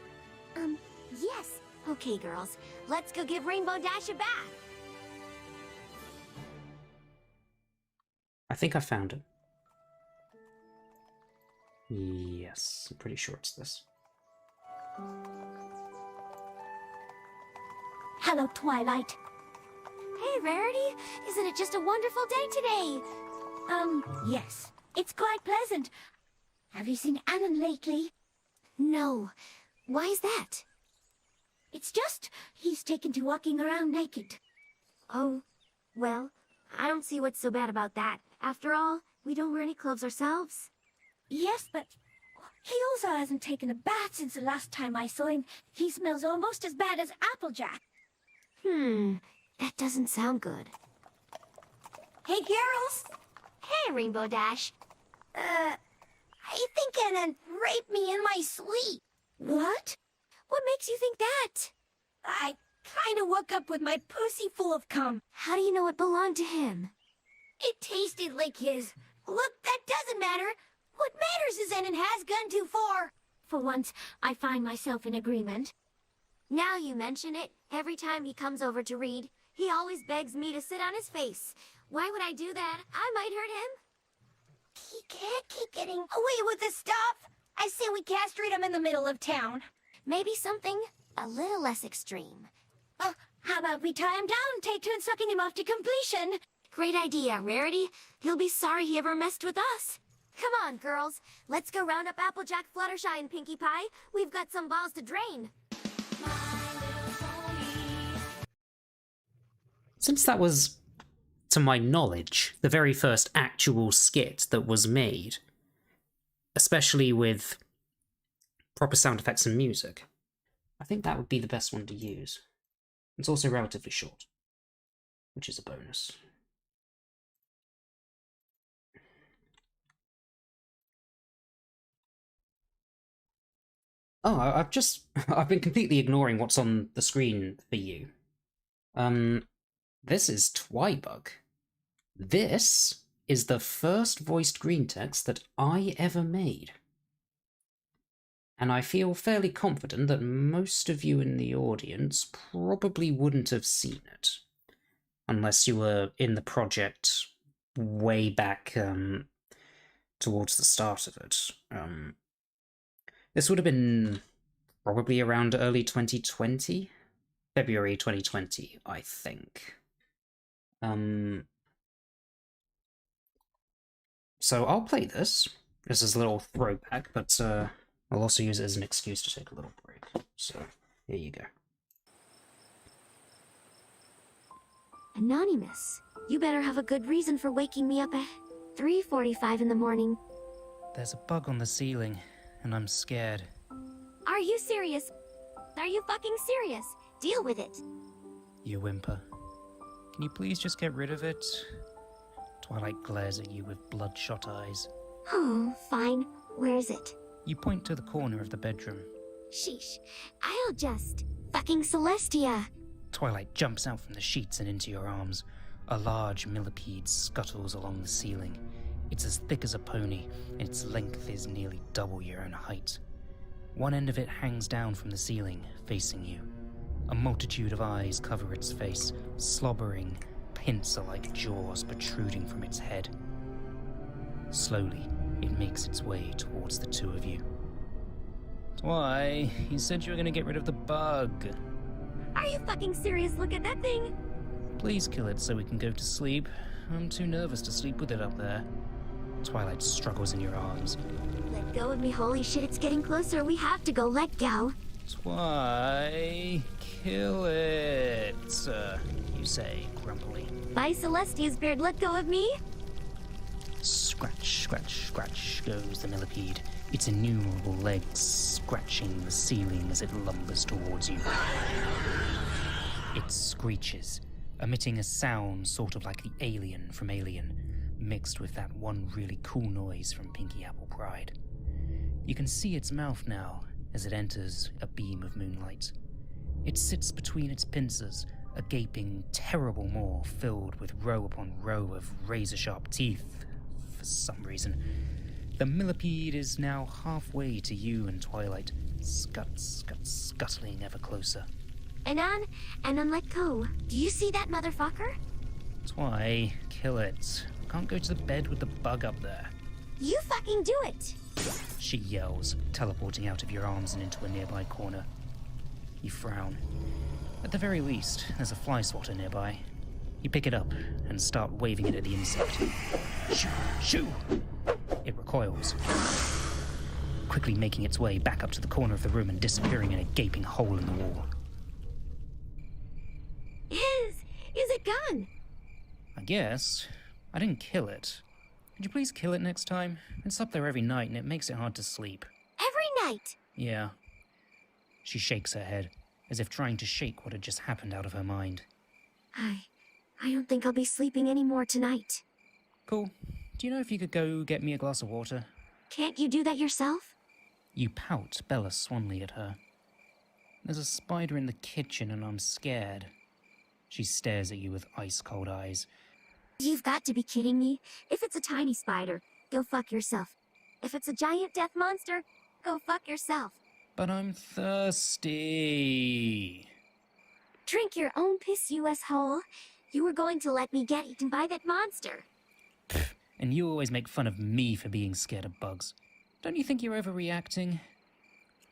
yes. Okay, girls. Let's go give Rainbow Dash a bath. I think I found it. Yes, I'm pretty sure it's this. Hello, Twilight. Hey, Rarity. Isn't it just a wonderful day today? Yes. It's quite pleasant. Have you seen Alan lately? No. Why is that? It's just he's taken to walking around naked. Oh, well, I don't see what's so bad about that. After all, we don't wear any clothes ourselves. Yes, but he also hasn't taken a bath since the last time I saw him. He smells almost as bad as Applejack. That doesn't sound good. Hey, girls! Hey, Rainbow Dash. I think Anna raped me in my sleep. What? What makes you think that? I kinda woke up with my pussy full of cum. How do you know it belonged to him? It tasted like his. Look, that doesn't matter. What matters is Annan has gone too far. For once, I find myself in agreement. Now you mention it, every time he comes over to read, he always begs me to sit on his face. Why would I do that? I might hurt him. He can't keep getting away with this stuff. I say we castrate him in the middle of town. Maybe something a little less extreme. How about we tie him down and take turns sucking him off to completion? Great idea, Rarity. He'll be sorry he ever messed with us. Come on, girls. Let's go round up Applejack, Fluttershy, and Pinkie Pie. We've got some balls to drain. Since that was, to my knowledge, the very first actual skit that was made, especially with proper sound effects and music, I think that would be the best one to use. It's also relatively short, which is a bonus. Oh, I've been completely ignoring what's on the screen for you. This is Twybug. This is the first voiced green text that I ever made. And I feel fairly confident that most of you in the audience probably wouldn't have seen it. Unless you were in the project way back towards the start of it. This would have been probably around early 2020? February 2020, I think. So I'll play this. This is a little throwback, but I'll also use it as an excuse to take a little break. So, here you go. Anonymous, you better have a good reason for waking me up at 3:45 in the morning. There's a bug on the ceiling, and I'm scared. Are you serious? Are you fucking serious? Deal with it. You whimper. Can you please just get rid of it? Twilight glares at you with bloodshot eyes. Oh, fine. Where is it? You point to the corner of the bedroom. Sheesh. I'll just... Fucking Celestia! Twilight jumps out from the sheets and into your arms. A large millipede scuttles along the ceiling. It's as thick as a pony, and its length is nearly double your own height. One end of it hangs down from the ceiling, facing you. A multitude of eyes cover its face, slobbering, pincer-like jaws protruding from its head. Slowly, it makes its way towards the two of you. Why? You said you were going to get rid of the bug. Are you fucking serious? Look at that thing! Please kill it so we can go to sleep. I'm too nervous to sleep with it up there. Twilight struggles in your arms. Let go of me, holy shit, it's getting closer. We have to go, let go. Kill it, you say grumpily. By Celestia's beard, let go of me. Scratch, scratch, scratch goes the millipede, its innumerable legs scratching the ceiling as it lumbers towards you. It screeches, emitting a sound sort of like the alien from Alien, mixed with that one really cool noise from Pinky Apple Pride. You can see its mouth now as it enters a beam of moonlight. It sits between its pincers, a gaping, terrible maw filled with row upon row of razor-sharp teeth. For some reason, the millipede is now halfway to you and Twilight, scuttling ever closer. Anon, let go. Do you see that motherfucker? Twy, kill it. Can't go to the bed with the bug up there. You fucking do it! She yells, teleporting out of your arms and into a nearby corner. You frown. At the very least, there's a fly swatter nearby. You pick it up and start waving it at the insect. Shoo! Shoo! It recoils, quickly making its way back up to the corner of the room and disappearing in a gaping hole in the wall. Is it gone? I guess. I didn't kill it. Could you please kill it next time? It's up there every night and it makes it hard to sleep. Every night? Yeah. She shakes her head, as if trying to shake what had just happened out of her mind. I don't think I'll be sleeping anymore tonight. Cool. Do you know if you could go get me a glass of water? Can't you do that yourself? You pout, Bella Swanley at her. There's a spider in the kitchen and I'm scared. She stares at you with ice-cold eyes. You've got to be kidding me. If it's a tiny spider, go fuck yourself. If it's a giant death monster, go fuck yourself. But I'm thirsty. Drink your own piss, you asshole. You were going to let me get eaten by that monster. And you always make fun of me for being scared of bugs. Don't you think you're overreacting?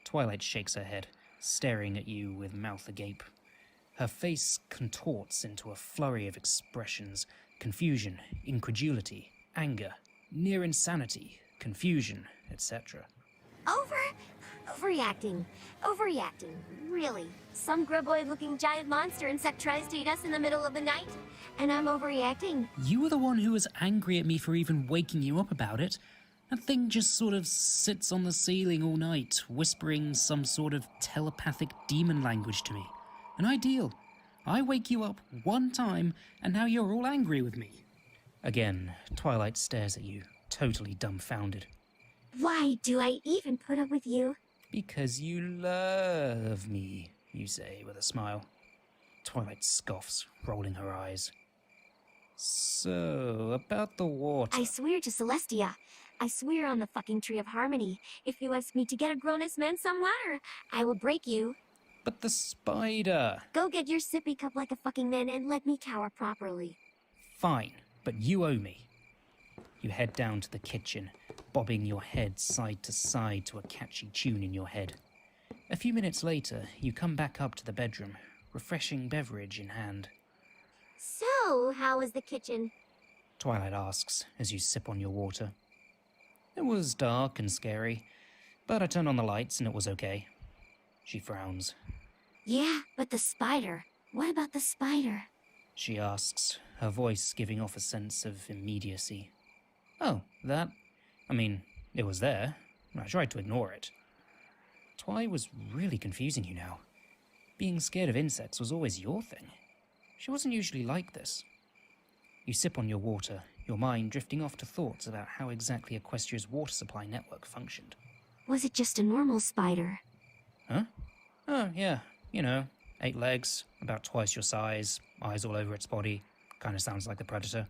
Twilight shakes her head, staring at you with mouth agape. Her face contorts into a flurry of expressions: confusion, incredulity, anger, near insanity, confusion, etc. Overreacting. Really. Some grubboid-looking giant monster insect tries to eat us in the middle of the night, and I'm overreacting. You were the one who was angry at me for even waking you up about it. That thing just sort of sits on the ceiling all night, whispering some sort of telepathic demon language to me. An ideal. I wake you up one time, and now you're all angry with me. Again, Twilight stares at you, totally dumbfounded. Why do I even put up with you? Because you love me, you say with a smile. Twilight scoffs, rolling her eyes. So, about the water. I swear to Celestia. I swear on the fucking Tree of Harmony. If you ask me to get a grown-ass man some water, I will break you. But the spider. Go get your sippy cup like a fucking man and let me cower properly. Fine, but you owe me. You head down to the kitchen, bobbing your head side to side to a catchy tune in your head. A few minutes later, you come back up to the bedroom, refreshing beverage in hand. So, how was the kitchen? Twilight asks as you sip on your water. It was dark and scary, but I turned on the lights and it was okay. She frowns. Yeah, but the spider. What about the spider? She asks, her voice giving off a sense of immediacy. Oh, that? I mean, it was there. I tried to ignore it. Twy was really confusing you now. Being scared of insects was always your thing. She wasn't usually like this. You sip on your water, your mind drifting off to thoughts about how exactly Equestria's water supply network functioned. Was it just a normal spider? Huh? Oh, yeah. You know, 8 legs, about twice your size, eyes all over its body. Kinda sounds like the Predator.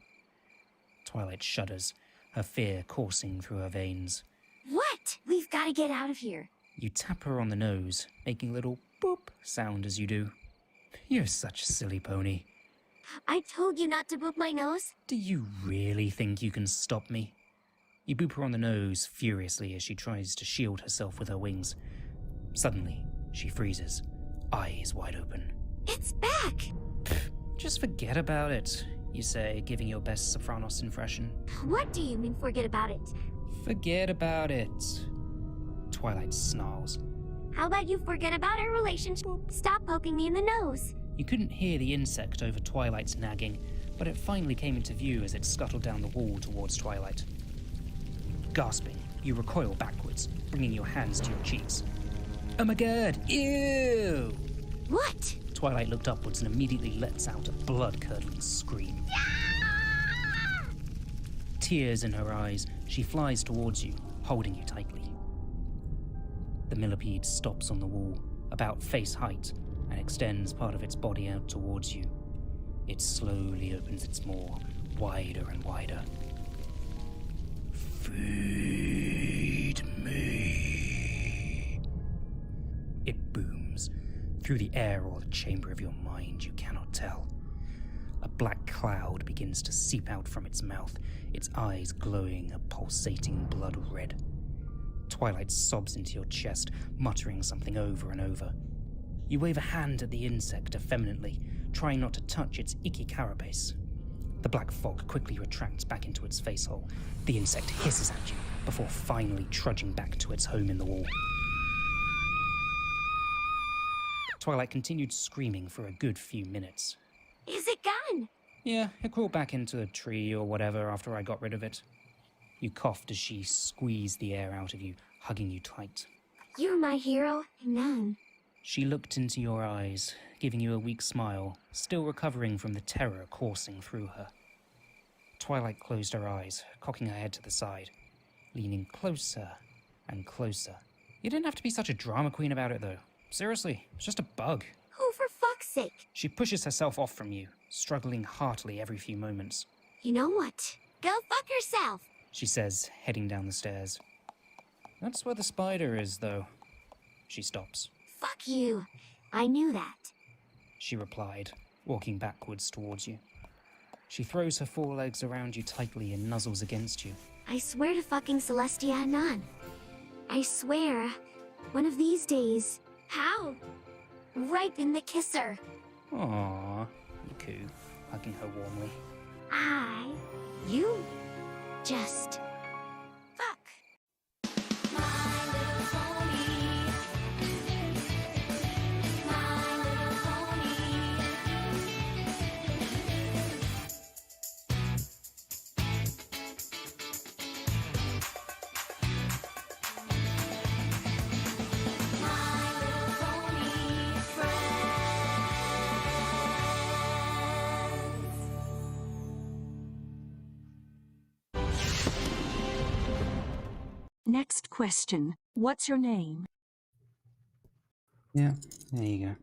Twilight shudders, her fear coursing through her veins. What? We've got to get out of here. You tap her on the nose, making a little boop sound as you do. You're such a silly pony. I told you not to boop my nose. Do you really think you can stop me? You boop her on the nose furiously as she tries to shield herself with her wings. Suddenly, she freezes, eyes wide open. It's back! Just forget about it, you say, giving your best Sopranos impression. What do you mean forget about it? Forget about it. Twilight snarls. How about you forget about our relationship? Stop poking me in the nose. You couldn't hear the insect over Twilight's nagging, but it finally came into view as it scuttled down the wall towards Twilight. Gasping, you recoil backwards, bringing your hands to your cheeks. Oh my god! Ew! What? Twilight looked upwards and immediately lets out a blood-curdling scream. Tears in her eyes, she flies towards you, holding you tightly. The millipede stops on the wall, about face height, and extends part of its body out towards you. It slowly opens its maw, wider and wider. Feed me. It booms. Through the air or the chamber of your mind, you cannot tell. A black cloud begins to seep out from its mouth, its eyes glowing a pulsating blood red. Twilight sobs into your chest, muttering something over and over. You wave a hand at the insect effeminately, trying not to touch its icky carapace. The black fog quickly retracts back into its face hole. The insect hisses at you, before finally trudging back to its home in the wall. Twilight continued screaming for a good few minutes. Is it gone? Yeah, it crawled back into a tree or whatever after I got rid of it. You coughed as she squeezed the air out of you, hugging you tight. You're my hero, and none. She looked into your eyes, giving you a weak smile, still recovering from the terror coursing through her. Twilight closed her eyes, cocking her head to the side, leaning closer and closer. You didn't have to be such a drama queen about it, though. Seriously, it's just a bug. Oh, for fuck's sake. She pushes herself off from you, struggling heartily every few moments. You know what? Go fuck yourself. She says, heading down the stairs. That's where the spider is, though. She stops. Fuck you. I knew that. She replied, walking backwards towards you. She throws her forelegs around you tightly and nuzzles against you. I swear to fucking Celestia, none. I swear, one of these days. How? Right in the kisser. Aww, you coo, hugging her warmly. You just fuck. My little pony. My little pony. My little pony friends. Next question. What's your name? Yeah, there you go.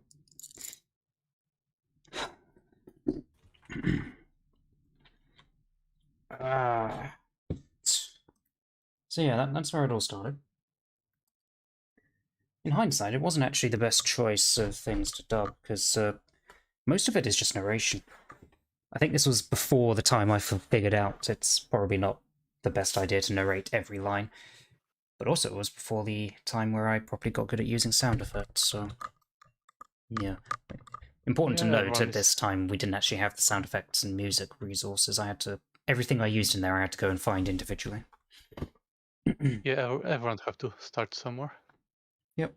So yeah, that's where it all started. In hindsight, it wasn't actually the best choice of things to dub, because most of it is just narration. I think this was before the time I figured out it's probably not the best idea to narrate every line. But also it was before the time where I properly got good at using sound effects, so yeah. Important to note, at this time we didn't actually have the sound effects and music resources. Everything I used in there I had to go and find individually. Yeah, everyone have to start somewhere. Yep.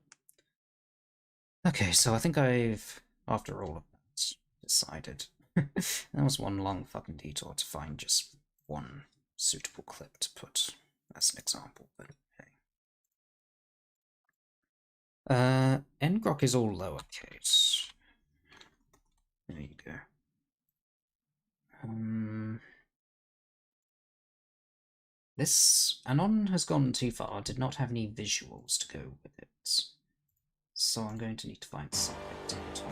Okay, so I think I've, after all of that, decided. That was one long fucking detour to find just one suitable clip to put as an example, but hey. Ngrok is all lowercase. There you go. This Anon has gone too far. Did not have any visuals to go with it. So I'm going to need to find something different.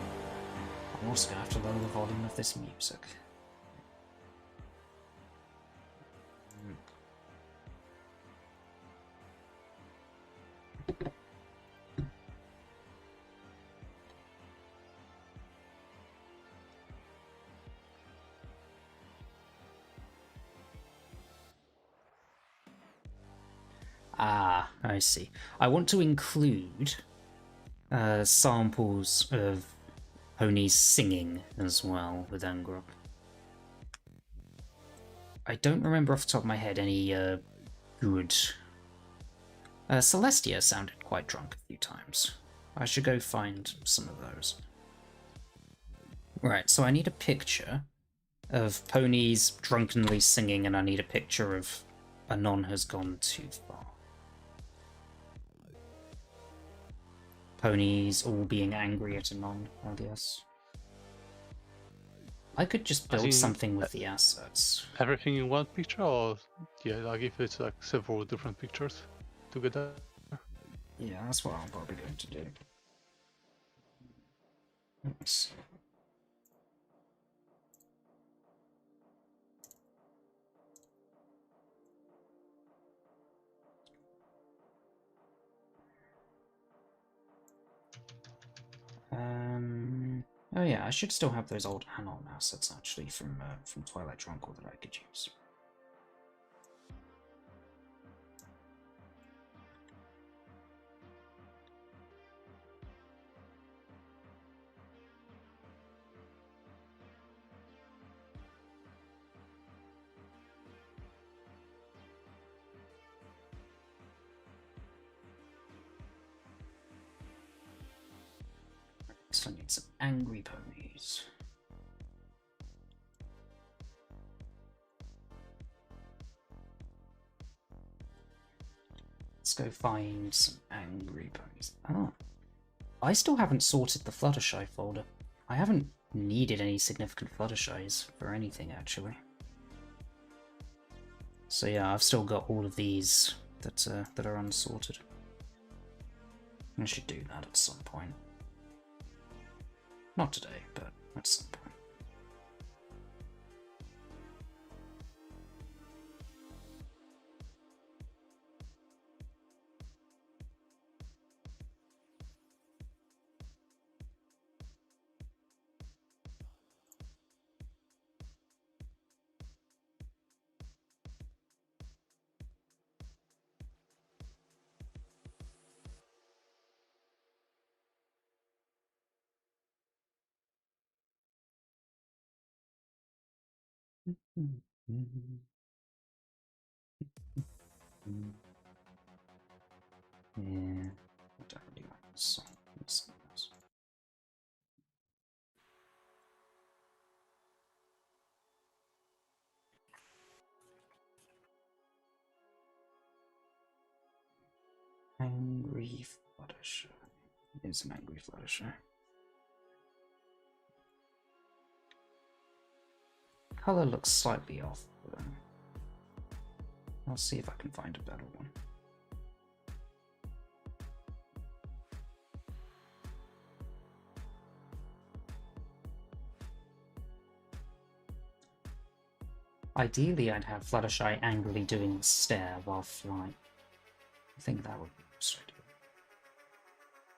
I'm also going to have to lower the volume of this music. Ah, I see. I want to include samples of ponies singing as well with Angrok. I don't remember off the top of my head any good... Celestia sounded quite drunk a few times. I should go find some of those. Right, so I need a picture of ponies drunkenly singing, and I need a picture of Anon has gone too far. Ponies all being angry at Anon, I guess. I could just build something with the assets. Everything in one picture, or yeah, like if it's like several different pictures together? Yeah, that's what I'm probably going to do. Let's see. Oh yeah, I should still have those old Anon assets actually from Twilight Drunkle that I could use. So I need some angry ponies. Let's go find some angry ponies. Oh. I still haven't sorted the Fluttershy folder. I haven't needed any significant Fluttershies for anything, actually. So yeah, I've still got all of these that are unsorted. I should do that at some point. Not today, but at some point. Yeah, I don't really like this song. Angry Fluttershy. Is an angry Fluttershy. Color looks slightly off, but I'll see if I can find a better one. Ideally, I'd have Fluttershy angrily doing the stare while flying. I think that would be most ideal.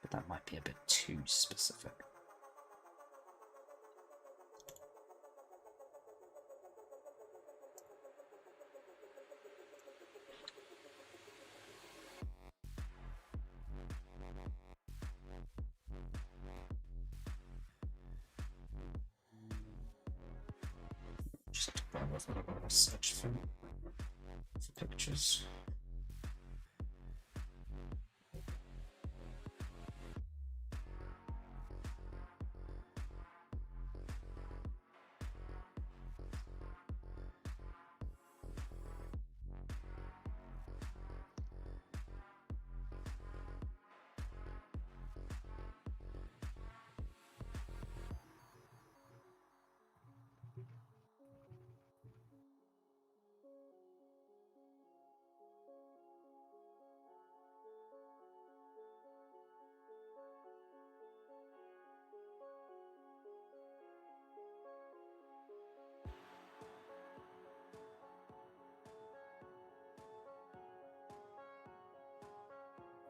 But that might be a bit too specific. Just grab a search for pictures.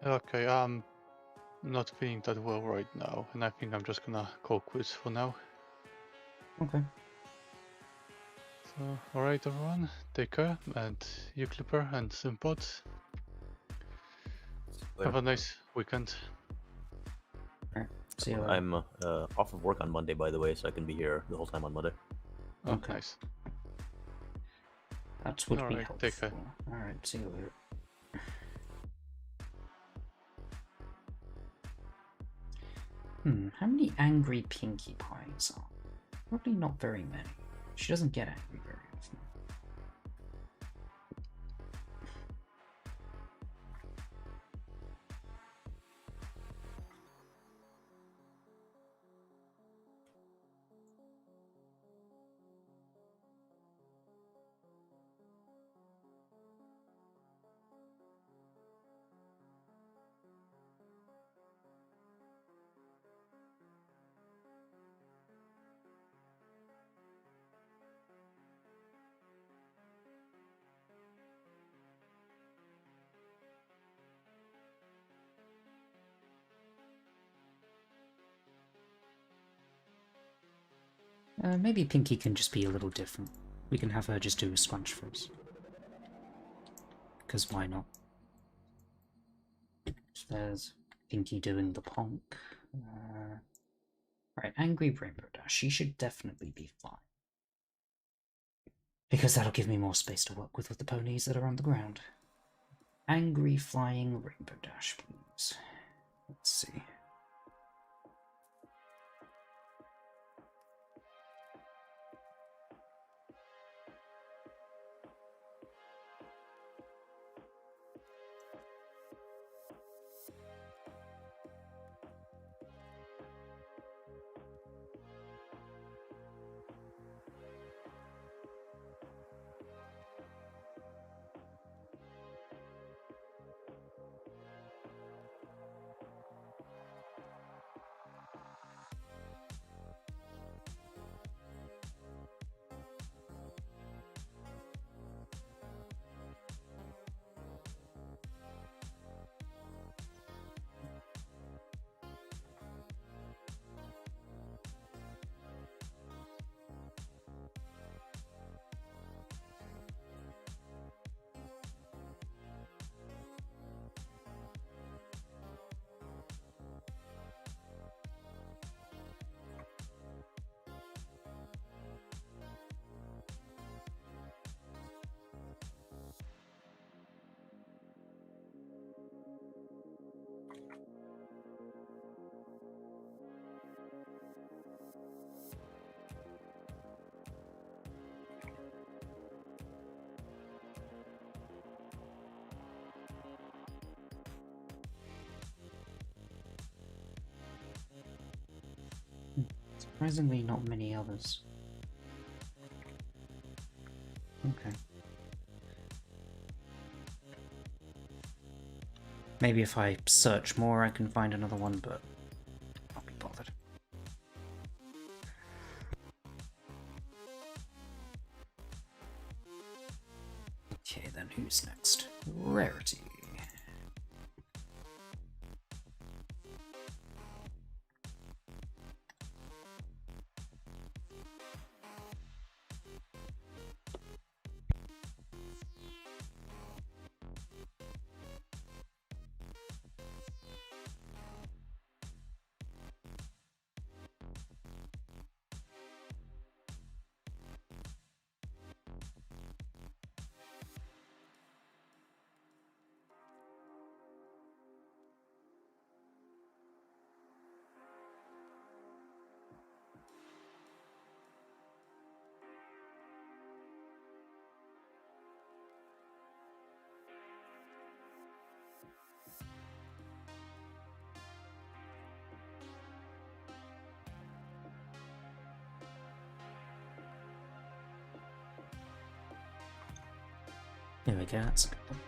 Okay, I'm not feeling that well right now, and I think I'm just gonna call quits for now. Okay. So, alright everyone, take care, and you Clipper and Simpod. Have a nice weekend. Alright, see you later. I'm off of work on Monday, by the way, so I can be here the whole time on Monday. Oh, Okay. nice. That would be Alright, helpful. take care. Alright, see you later. How many angry Pinkie Pies are? Probably not very many. She doesn't get angry very often. Maybe Pinkie can just be a little different. We can have her just do a scrunch for us. Because why not? There's Pinkie doing the ponk. Right, Angry Rainbow Dash. She should definitely be fine. Because that'll give me more space to work with the ponies that are on the ground. Angry Flying Rainbow Dash, please. Let's see. Surprisingly, not many others. Okay. Maybe if I search more I can find another one, but I'll be bothered. Okay, then who's next? Rarity. There we go, that's a good one.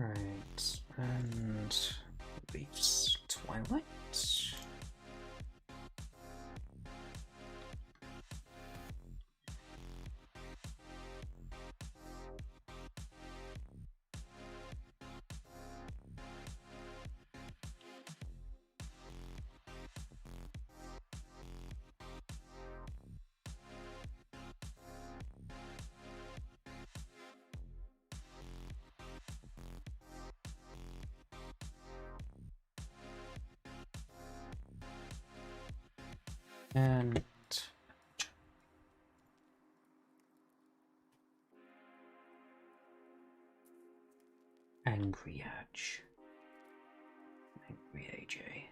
Right, and leaves Twilight. And Angry Edge. Angry AJ.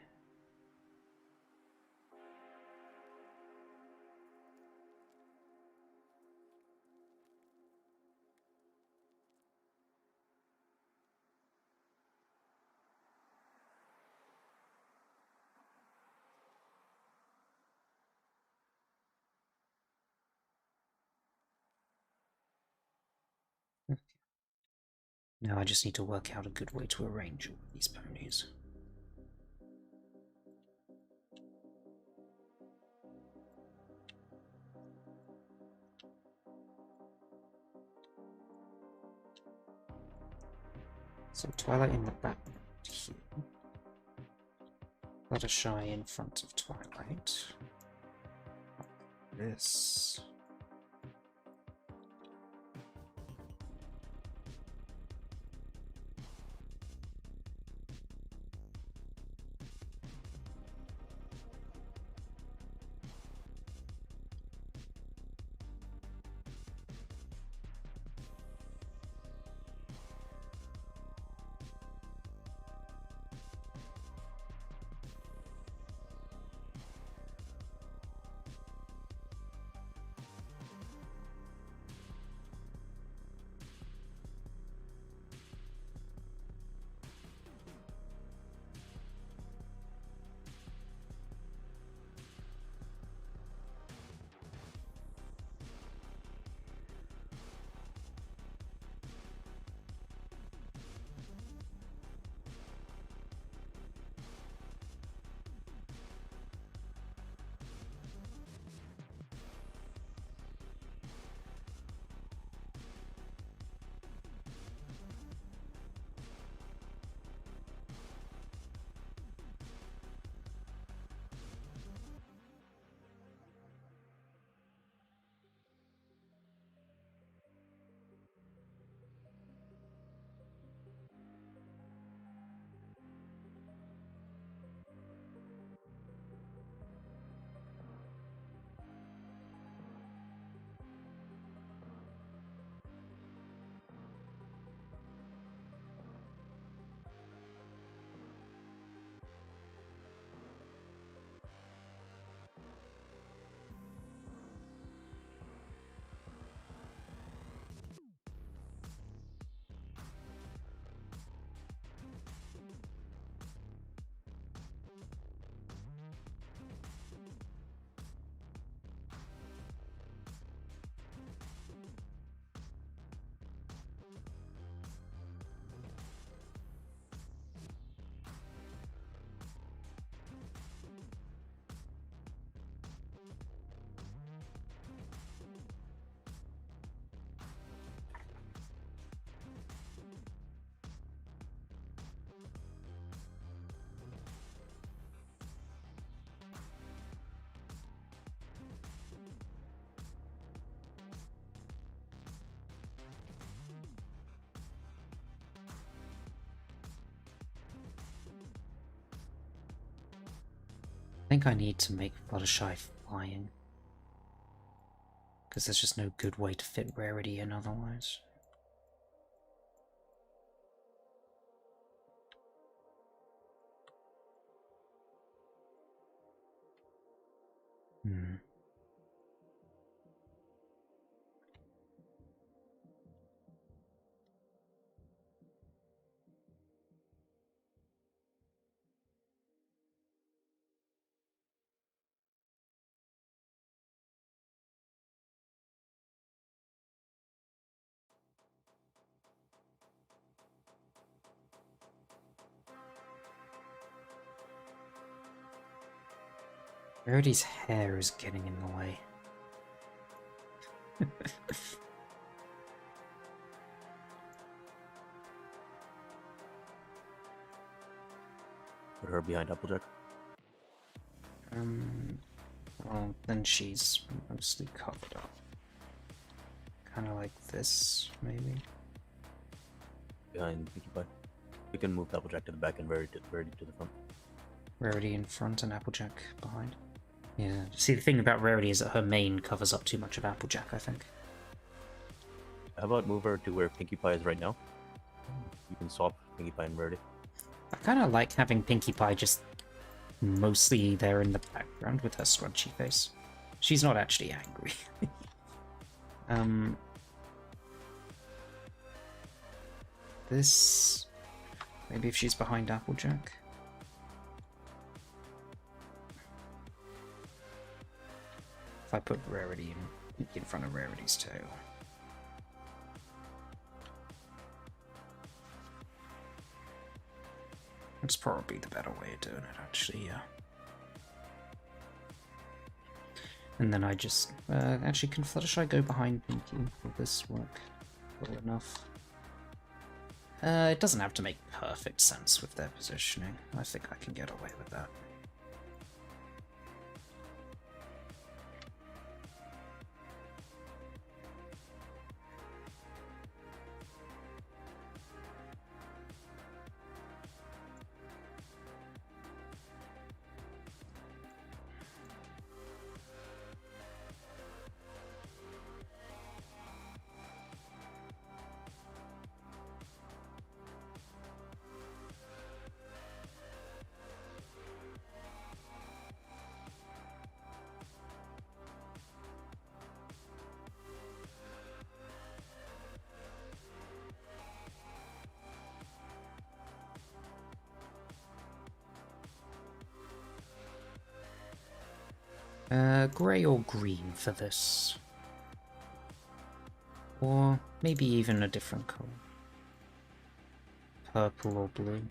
Now I just need to work out a good way to arrange all of these ponies. So Twilight in the back here. Fluttershy in front of Twilight. This. I think I need to make Fluttershy flying. Because there's just no good way to fit Rarity in otherwise. Hmm. Rarity's hair is getting in the way. Put her behind Applejack. Well, then she's mostly covered up. Kind of like this, maybe. Behind Pinkie Pie. We can move Applejack to the back and Rarity to the front. Rarity in front and Applejack behind. Yeah. See, the thing about Rarity is that her main covers up too much of Applejack, I think. How about move her to where Pinkie Pie is right now? You can swap Pinkie Pie and Rarity. I kind of like having Pinkie Pie just mostly there in the background with her scrunchy face. She's not actually angry. This... Maybe if she's behind Applejack? If I put Rarity in front of Rarity's tail. That's probably the better way of doing it, actually, yeah. And then I just... actually, should I go behind Pinkie? Will this work well enough? It doesn't have to make perfect sense with their positioning. I think I can get away with that. Grey or green for this? Or maybe even a different colour. Purple or blue.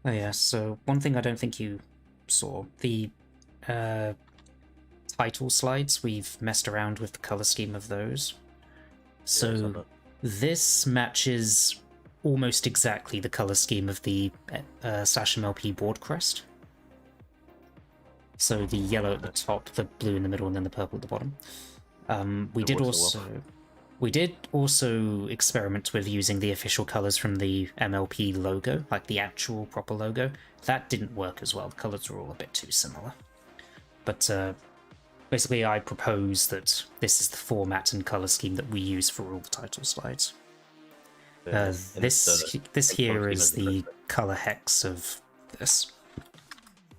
Oh yeah, so one thing I don't think you saw, the title slides, we've messed around with the colour scheme of those. So this matches almost exactly the colour scheme of the /MLP board crest. So the yellow at the top, the blue in the middle, and then the purple at the bottom. We did also experiment with using the official colours from the MLP logo, like the actual proper logo. That didn't work as well. The colours were all a bit too similar. But basically I propose that this is the format and colour scheme that we use for all the title slides. This here is the color hex of this.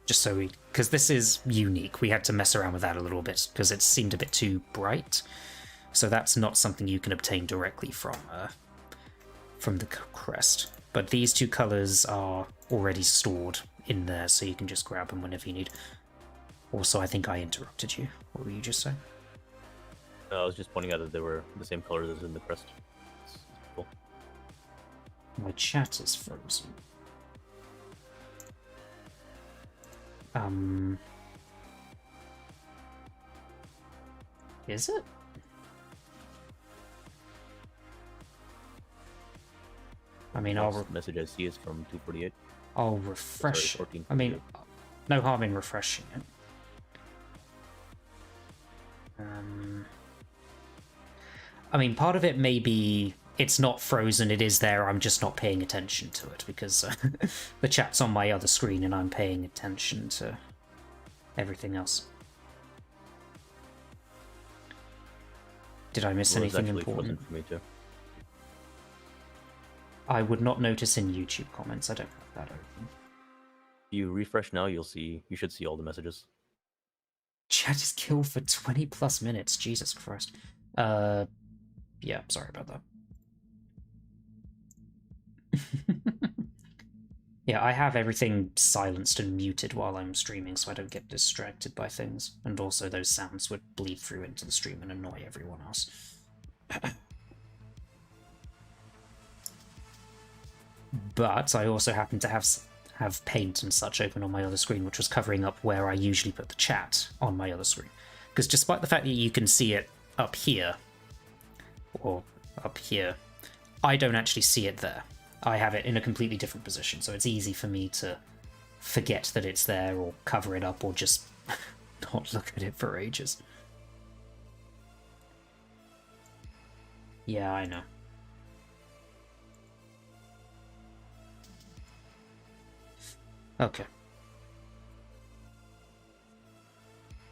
Just so because this is unique, we had to mess around with that a little bit because it seemed a bit too bright. So that's not something you can obtain directly from the crest. But these two colors are already stored in there, so you can just grab them whenever you need. Also, I think I interrupted you. What were you just saying? I was just pointing out that they were the same colors as in the crest. It's cool. My chat is frozen. Is it? I mean, the message I see is from 248. I'll refresh. I mean, no harm in refreshing it. I mean, part of it may be it's not frozen, it is there, I'm just not paying attention to it because the chat's on my other screen and I'm paying attention to everything else. Did I miss anything important? For me too. I would not notice in YouTube comments, I don't have that open. If you refresh now, you should see all the messages. Chat is killed for 20 plus minutes, Jesus Christ. Yeah, sorry about that. Yeah, I have everything silenced and muted while I'm streaming so I don't get distracted by things. And also those sounds would bleed through into the stream and annoy everyone else. But I also happen to have paint and such open on my other screen, which was covering up where I usually put the chat on my other screen. Because despite the fact that you can see it up here, or up here, I don't actually see it there. I have it in a completely different position, so it's easy for me to forget that it's there, or cover it up, or just not look at it for ages. Yeah, I know. Okay.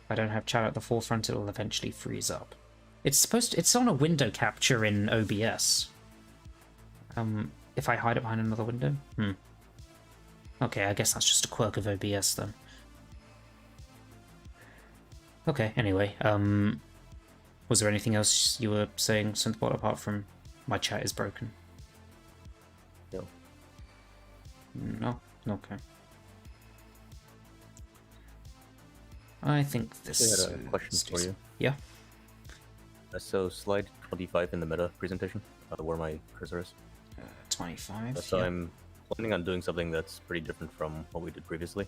If I don't have chat at the forefront, it will eventually freeze up. It's on a window capture in OBS. If I hide it behind another window? Okay, I guess that's just a quirk of OBS then. Okay, anyway, was there anything else you were saying, Synthbot, apart from my chat is broken? No. No? Okay. I think this I had a question for you. Yeah? So slide 25 in the meta presentation, where my cursor is. 25, So yeah. I'm planning on doing something that's pretty different from what we did previously.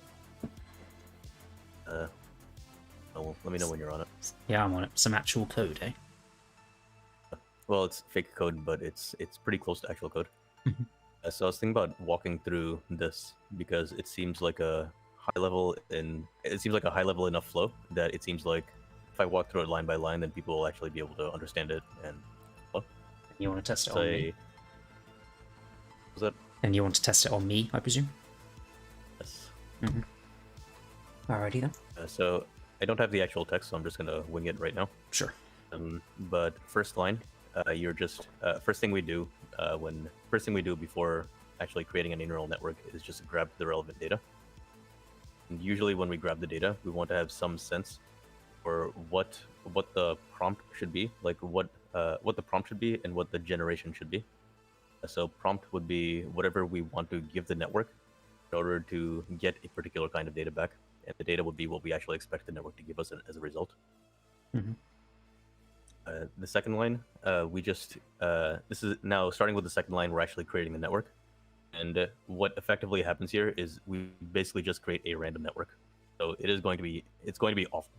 Well, let me know when you're on it. Yeah, I'm on it. Some actual code, eh? Well, it's fake code, but it's pretty close to actual code. Mhm. So I was thinking about walking through this because it seems like a high level enough flow that it seems like if I walk through it line by line, then people will actually be able to understand it and flow. You want to test it on me? Was that? And you want to test it on me, I presume? Yes. Alrighty then. So I don't have the actual text, so I'm just gonna wing it right now. Sure. But first line, you're just first thing we do before actually creating any neural network is just grab the relevant data. And usually, when we grab the data, we want to have some sense for what the prompt should be, like what the prompt should be and what the generation should be. So prompt would be whatever we want to give the network in order to get a particular kind of data back, and the data would be what we actually expect the network to give us as a result. The second line, this is now starting with the second line, we're actually creating the network. And what effectively happens here is we basically just create a random network. So it's going to be awful.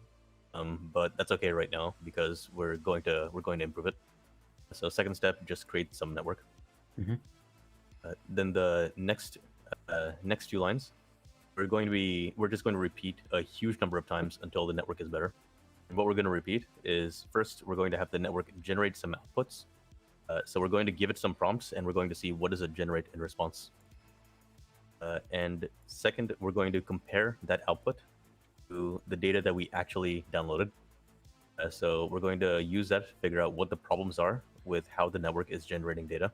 But that's okay right now because we're going to improve it. So second step, just create some network. Then the next few lines, we're just going to repeat a huge number of times until the network is better. And what we're going to repeat is first we're going to have the network generate some outputs. So we're going to give it some prompts and we're going to see what does it generate in response. And second, we're going to compare that output to the data that we actually downloaded. So we're going to use that to figure out what the problems are with how the network is generating data.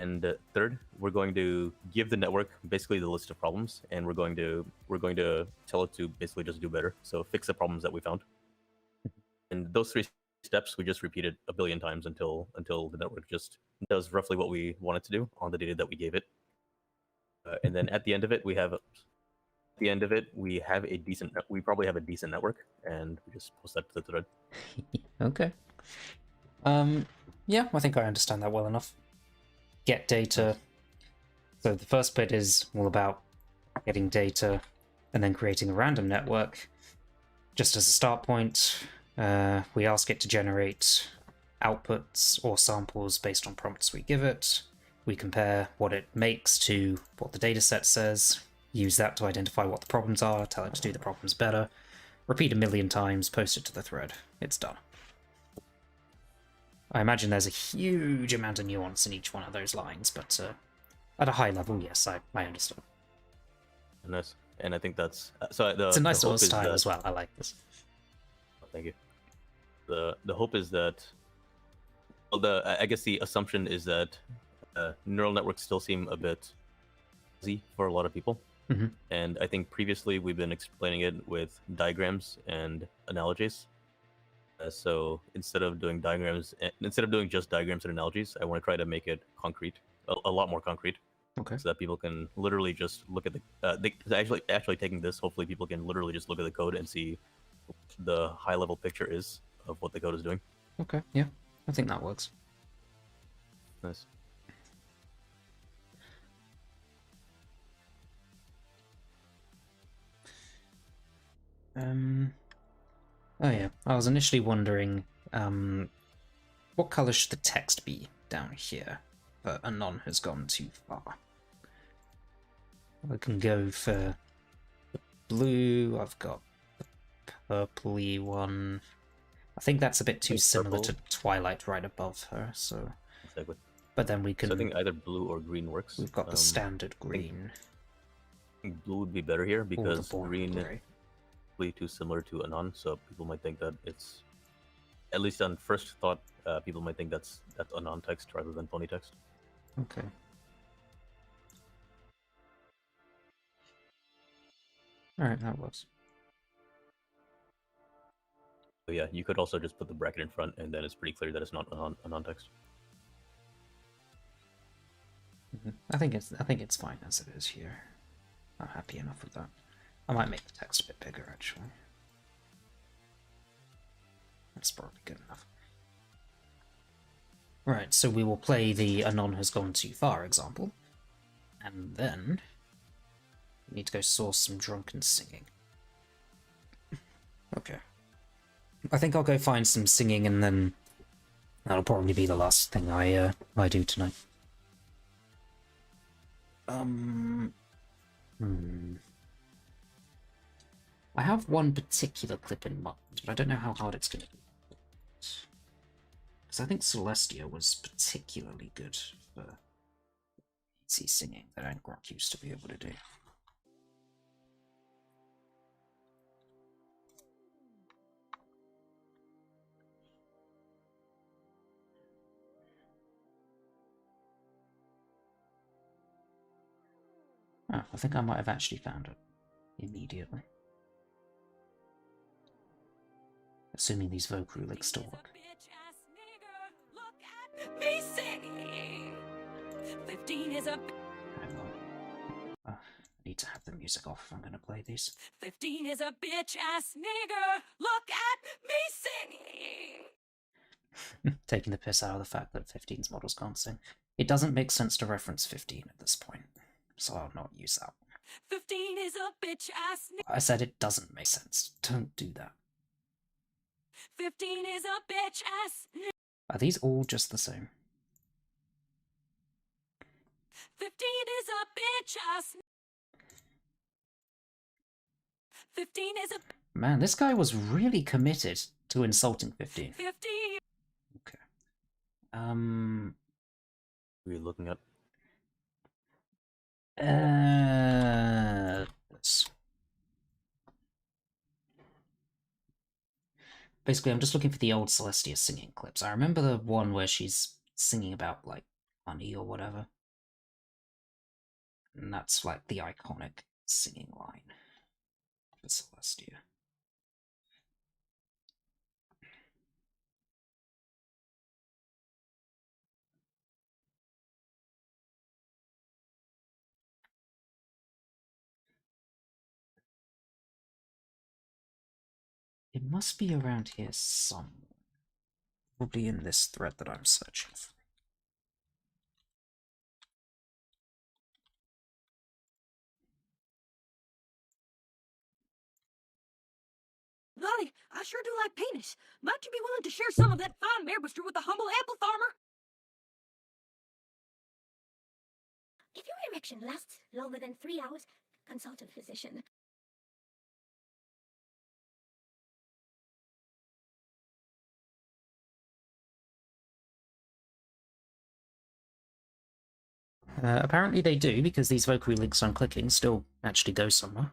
And third, we're going to give the network basically the list of problems, and we're going to tell it to basically just do better. So fix the problems that we found. And those three steps we just repeated a billion times until the network just does roughly what we want it to do on the data that we gave it. And then at the end of it, we probably have a decent network, and we just post that to the thread. Okay. Yeah, I think I understand that well enough. Get data. So the first bit is all about getting data and then creating a random network. Just as a start point, we ask it to generate outputs or samples based on prompts we give it. We compare what it makes to what the dataset says, use that to identify what the problems are, tell it to do the problems better, repeat 1,000,000 times, post it to the thread. It's done. I imagine there's a huge amount of nuance in each one of those lines, but at a high level, yes, I understand. Nice. And I think that's... it's a nice little style as well. I like this. Thank you. The hope is that... Well, I guess the assumption is that neural networks still seem a bit fuzzy for a lot of people. And I think previously we've been explaining it with diagrams and analogies. So instead of doing just diagrams and analogies, I want to try to make it concrete, a lot more concrete. Okay. So that people can literally just look at the actually taking this, hopefully people can literally just look at the code and see what the high level picture is of what the code is doing. Okay, yeah, I think that works. Nice. Oh yeah, I was initially wondering, what color should the text be down here? But Anon has gone too far. I can go for the blue, I've got the purpley one. I think that's a bit too similar to Twilight right above her, so... Exactly. But then we can... So I think either blue or green works. We've got the standard green. Blue would be better here Or the because boring green is grey. way too similar to Anon, so people might think that it's, at least on first thought, people might think that's Anon text rather than pony text. Okay. Alright, that works. So yeah, you could also just put the bracket in front, and then it's pretty clear that it's not Anon text. I think it's fine as it is here. I'm happy enough with that. I might make the text a bit bigger actually. That's probably good enough. Right, so we will play the Anon has gone too far example. And then we need to go source some drunken singing. Okay. I think I'll go find some singing and then that'll probably be the last thing I do tonight. I have one particular clip in mind, but I don't know how hard it's going to be. Because I think Celestia was particularly good for easy singing that Angrok used to be able to do. Oh, I think I might have actually found it immediately. Assuming these vocal links still work. Me singing. 15 is a. Hang on. I need to have the music off if I'm going to play these. 15 is a bitch ass nigger. Look at me singing. Taking the piss out of the fact that 15's models can't sing. It doesn't make sense to reference 15 at this point, so I'll not use that one. 15 is a bitch ass nigger. I said it doesn't make sense. Don't do that. 15 is a bitch ass nigger. Are these all just the same? 15 is a bitch ass. 15 is a. Man, this guy was really committed to insulting 15. 15. What are you looking at? Basically, I'm just looking for the old Celestia singing clips. I remember the one where she's singing about, like, honey or whatever. And that's, like, the iconic singing line for Celestia. It must be around here somewhere. Probably in this thread that I'm searching for. Lolly, I sure do like penis. Might you be willing to share some of that fine Merbuster with the humble apple farmer? If your erection lasts longer than 3 hours, consult a physician. Apparently they do, because these Valkyrie links I'm clicking still actually go somewhere.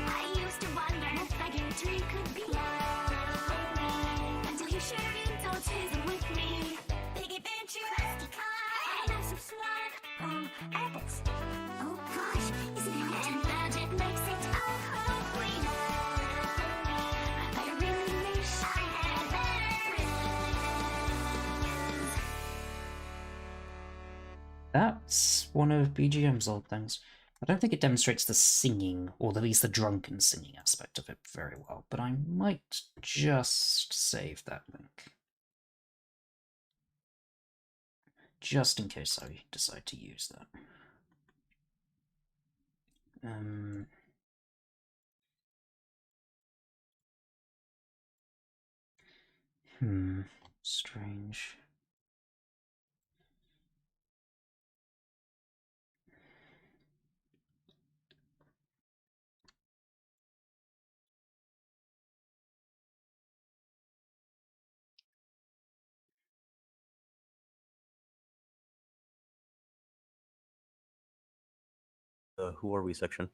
I used to wonder what bigotry could be. Until you shared indulgences with me. Big adventure, rusty car, and I subscribe. Apples. Oh gosh, isn't it magic? Magic makes it all complete. I really wish I had better friends. That's one of BGM's old things. I don't think it demonstrates the singing, or at least the drunken singing aspect of it very well, but I might just save that link. Just in case I decide to use that. Strange. who are we section.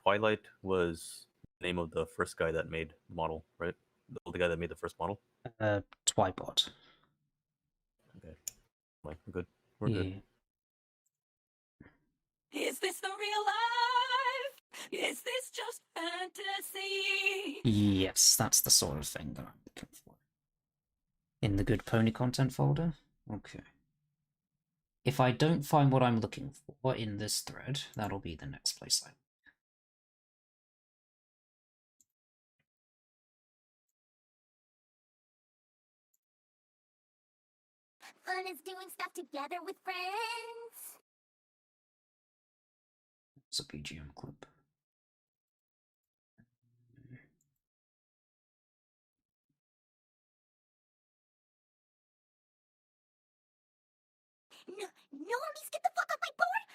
Twilight was the name of the first guy that made the model, right? The guy that made the first model. Twibot. Okay, we're good. We're Yeah. good. Is this the real life? Is this just fantasy? Yes, that's the sort of thing that I'm looking for. In the good pony content folder? Okay. If I don't find what I'm looking for in this thread, that'll be the next place I look. Fun is doing stuff together with friends. It's a BGM clip. No, normies, get the fuck off my board!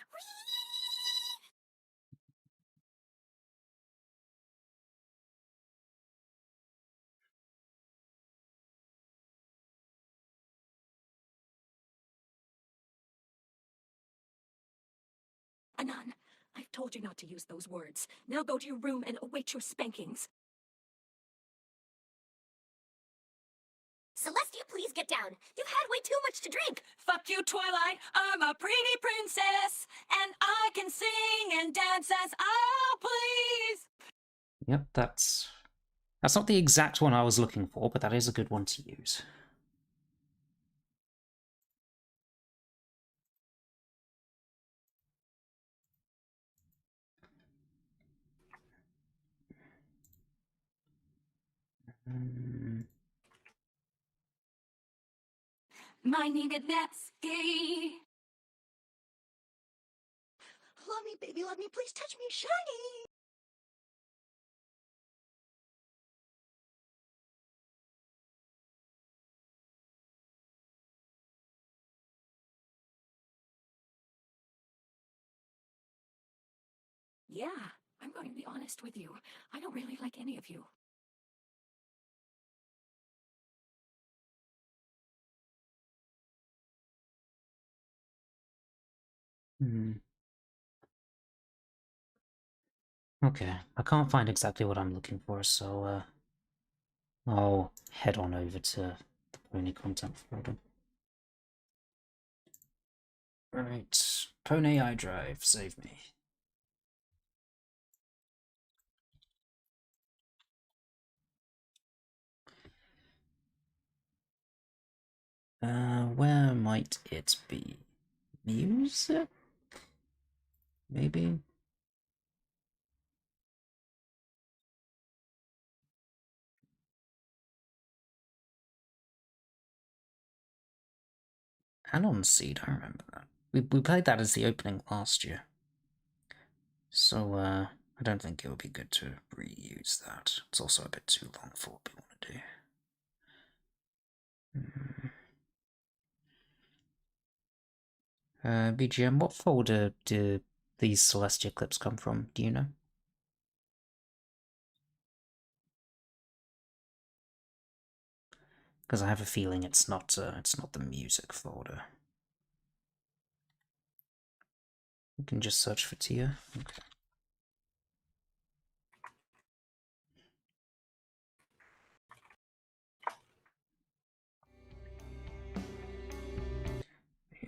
Anan, I've told you not to use those words. Now go to your room and await your spankings. Celestia, please get down. You've had way too much to drink. Fuck you, Twilight. I'm a pretty princess, and I can sing and dance as I'll please. Yep, that's not the exact one I was looking for, but that is a good one to use. My needed Nevsky. Love me, baby, love me, please touch me, shiny. Yeah, I'm going to be honest with you. I don't really like any of you. Okay, I can't find exactly what I'm looking for, so I'll head on over to the pony content folder. Right, Pony iDrive, save me. Where might it be? Music? Maybe? Anon Seed, I remember that. We played that as the opening last year. So, I don't think it would be good to reuse that. It's also a bit too long for what we want to do. BGM, what folder do these Celestia clips come from? Do you know? Because I have a feeling it's not the music folder. You can just search for Tia. Okay.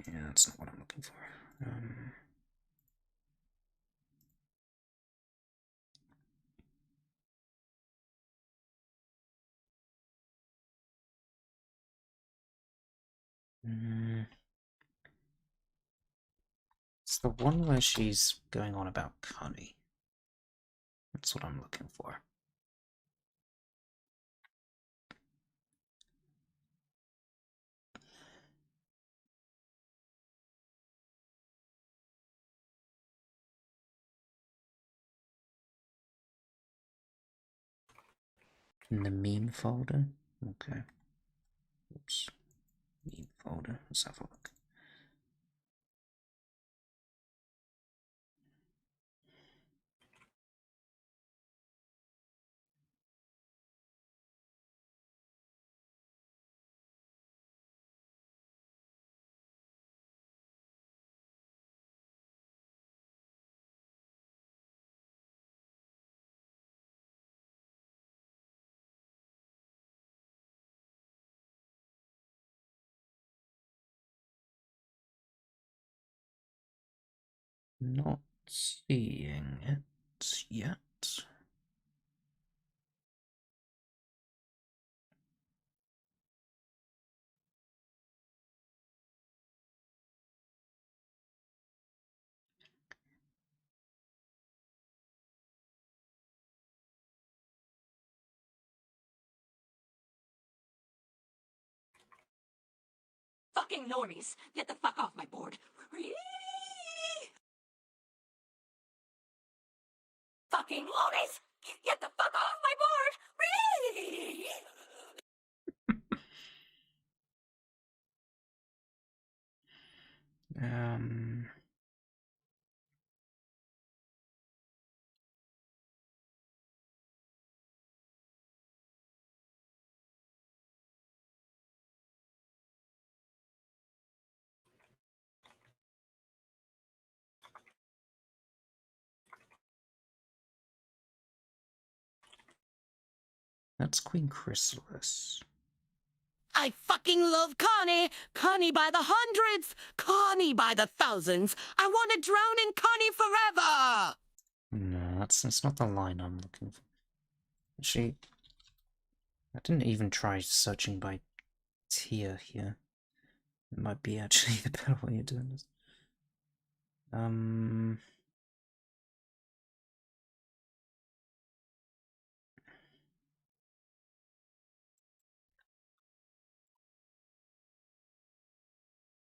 Yeah, that's not what I'm looking for. It's the one where she's going on about Connie. That's what I'm looking for. In the meme folder? Okay. Oops. Meme folder. Let's have a look. Not seeing it yet. Fucking normies, get the fuck off my board. Fucking normies, get the fuck off my board. That's Queen Chrysalis. I fucking love Connie! Connie by the hundreds! Connie by the thousands! I want to drown in Connie forever! No, that's not the line I'm looking for. Actually, I didn't even try searching by tier here. It might be actually the better way of doing this.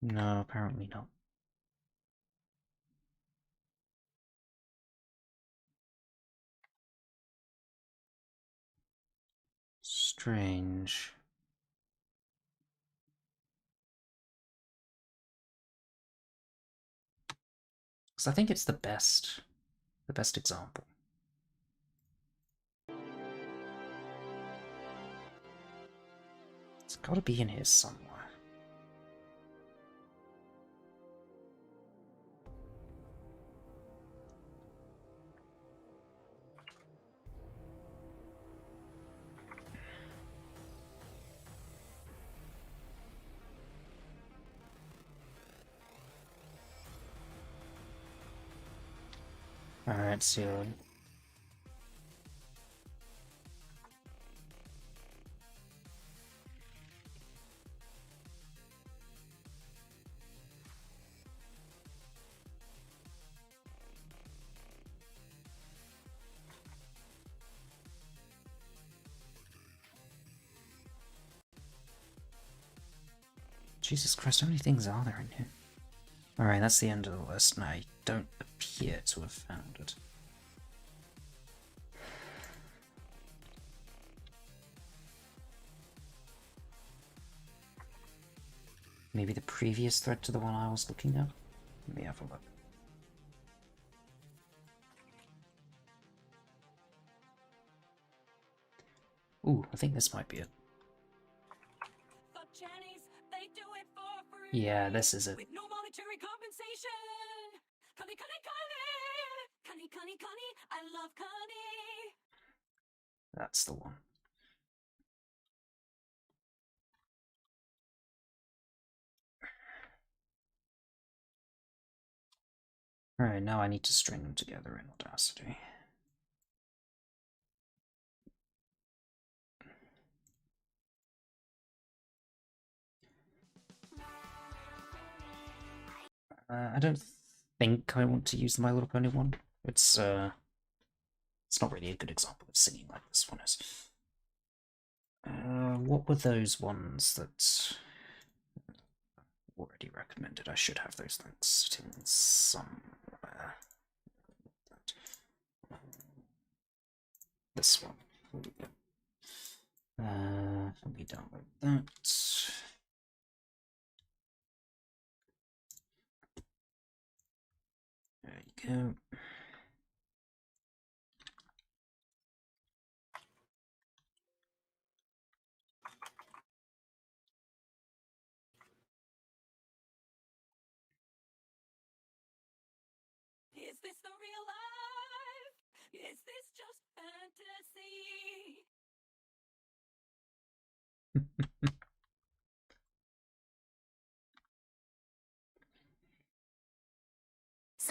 No, apparently not. Strange. Because I think it's the best example. It's gotta be in here somewhere. Alright, so Jesus Christ, how many things are there in here? Alright, that's the end of the list, and I don't appear to have found it. Maybe the previous thread to the one I was looking at? Let me have a look. Ooh, I think this might be it. Yeah, this is it. With no monetary compensation! Connie, Connie, Connie! Connie, Connie, Connie! I love Connie! That's the one. Alright, now I need to string them together in Audacity. I don't think I want to use the My Little Pony one. It's not really a good example of singing like this one is. What were those ones that already recommended? I should have those links sitting somewhere. This one. Let me download that. There you go. Is this the real life? Is this just fantasy?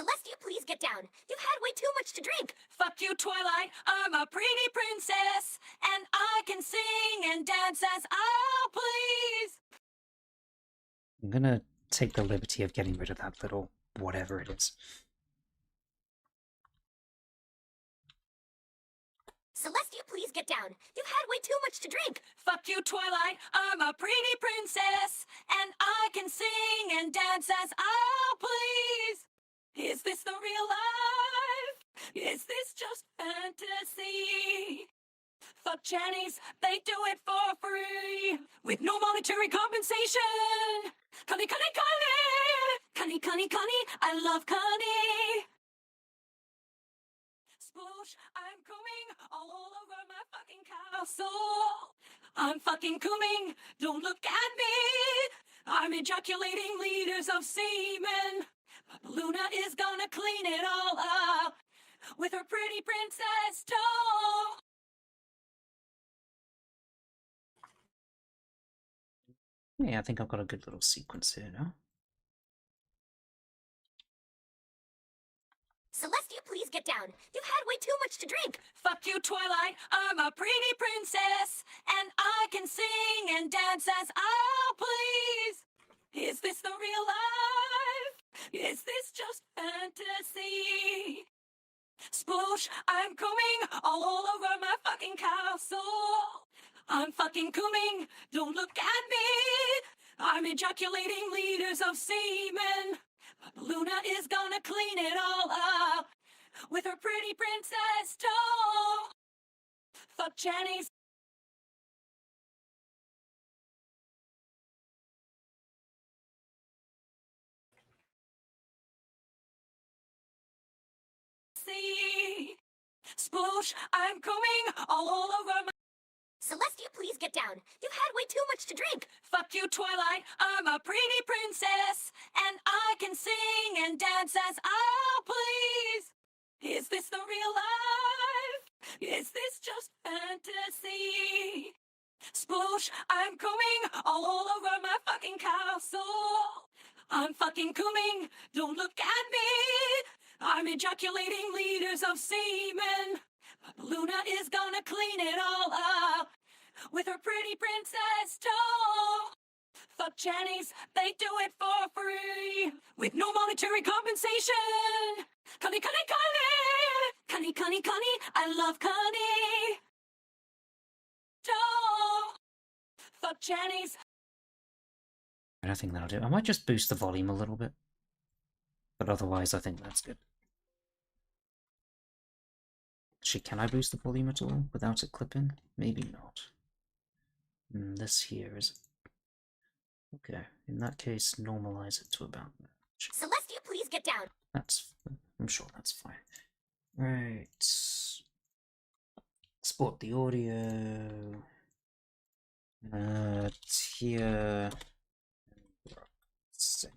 Celestia, please get down. You've had way too much to drink. Fuck you, Twilight. I'm a pretty princess, and I can sing and dance as I'll please. I'm gonna take the liberty of getting rid of that little whatever it is. Celestia, please get down. You've had way too much to drink. Fuck you, Twilight. I'm a pretty princess, and I can sing and dance as I'll please. Is this the real life? Is this just fantasy? Fuck Chinese, they do it for free, with no monetary compensation. Cunny, cunny, cunny! Cunny, cunny, cunny, I love cunny. Sploosh, I'm coming all over my fucking castle. I'm fucking coming, don't look at me. I'm ejaculating liters of semen. But Luna is gonna clean it all up with her pretty princess toe. Yeah, I think I've got a good little sequence here now. Celestia, please get down. You've had way too much to drink. Fuck you, Twilight. I'm a pretty princess, and I can sing and dance as I'll please. Is this the real life? Is this just fantasy? Sploosh, I'm coming all over my fucking castle. I'm fucking coming, don't look at me. I'm ejaculating liters of semen. But Luna is gonna clean it all up with her pretty princess toe. Fuck Chinese. See, Sploosh, I'm coming all over my. Celestia, please get down. You've had way too much to drink. Fuck you, Twilight. I'm a pretty princess, and I can sing and dance as I'll please. Is this the real life? Is this just fantasy? Sploosh, I'm coming all over my fucking castle. I'm fucking coming, don't look at me. I'm ejaculating liters of semen. But Luna is gonna clean it all up with her pretty princess toe. Fuck Chinese, they do it for free, with no monetary compensation. Cunny, cunny, cunny! Cunny, cunny, cunny, I love cunny. Toe! Fuck Chinese. I don't think that'll do. I might just boost the volume a little bit. But otherwise, I think that's good. Actually, can I boost the volume at all without it clipping? Maybe not. This here is... Okay, in that case, normalize it to about that. Celestia, please get down. That's... I'm sure that's fine. Right. Export the audio. Tier... Sync.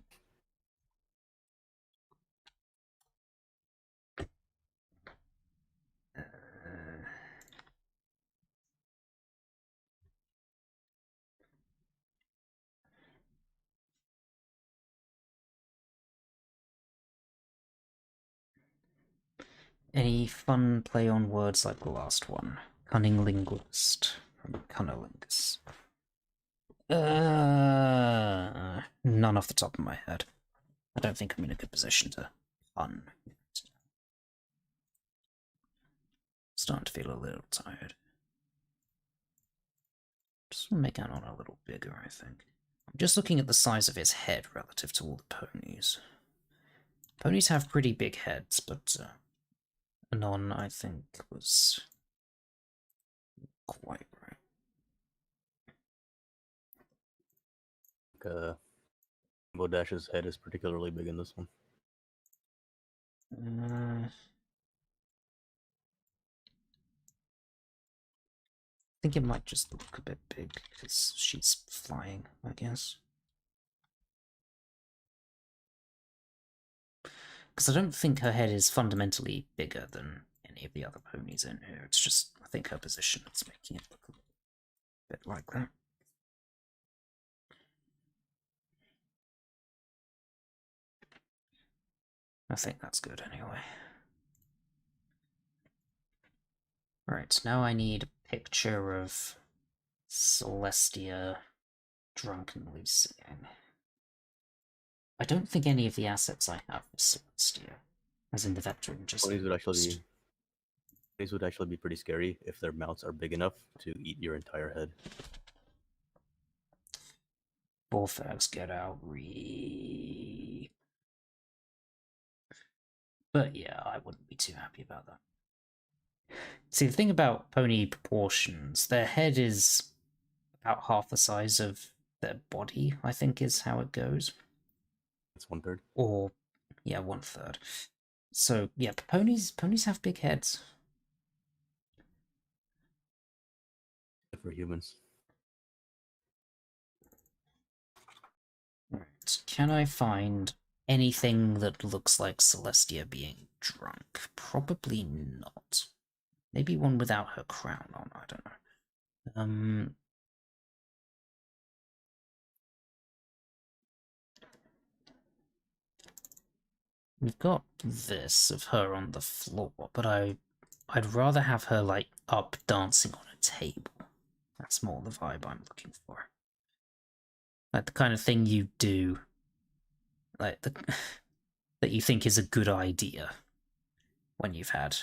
Any fun play on words like the last one? Cunning linguist from Cunnilingus. None off the top of my head. I don't think I'm in a good position to fun. Starting to feel a little tired. Just want to make Anon a little bigger, I think. I'm just looking at the size of his head relative to all the ponies. Ponies have pretty big heads, but Anon, I think, was quite right. Bodash's head is particularly big in this one. I think it might just look a bit big because she's flying, I guess. Because I don't think her head is fundamentally bigger than any of the other ponies in here. It's just, I think her position is making it look a bit like that. I think that's good anyway. Right, now I need a picture of Celestia drunkenly singing. I don't think any of the assets I have for Celestia, as in the vector just These would actually be pretty scary if their mouths are big enough to eat your entire head. Bullfags get out But yeah, I wouldn't be too happy about that. See, the thing about pony proportions, their head is about half the size of their body, I think is how it goes. It's 1/3. Or, yeah, 1/3. So, yeah, ponies have big heads. For humans. Right, can I find anything that looks like Celestia being drunk? Probably not. Maybe one without her crown on, I don't know. We've got this of her on the floor, but I'd rather have her, like, up dancing on a table. That's more the vibe I'm looking for. Like, the kind of thing you do, like, that you think is a good idea when you've had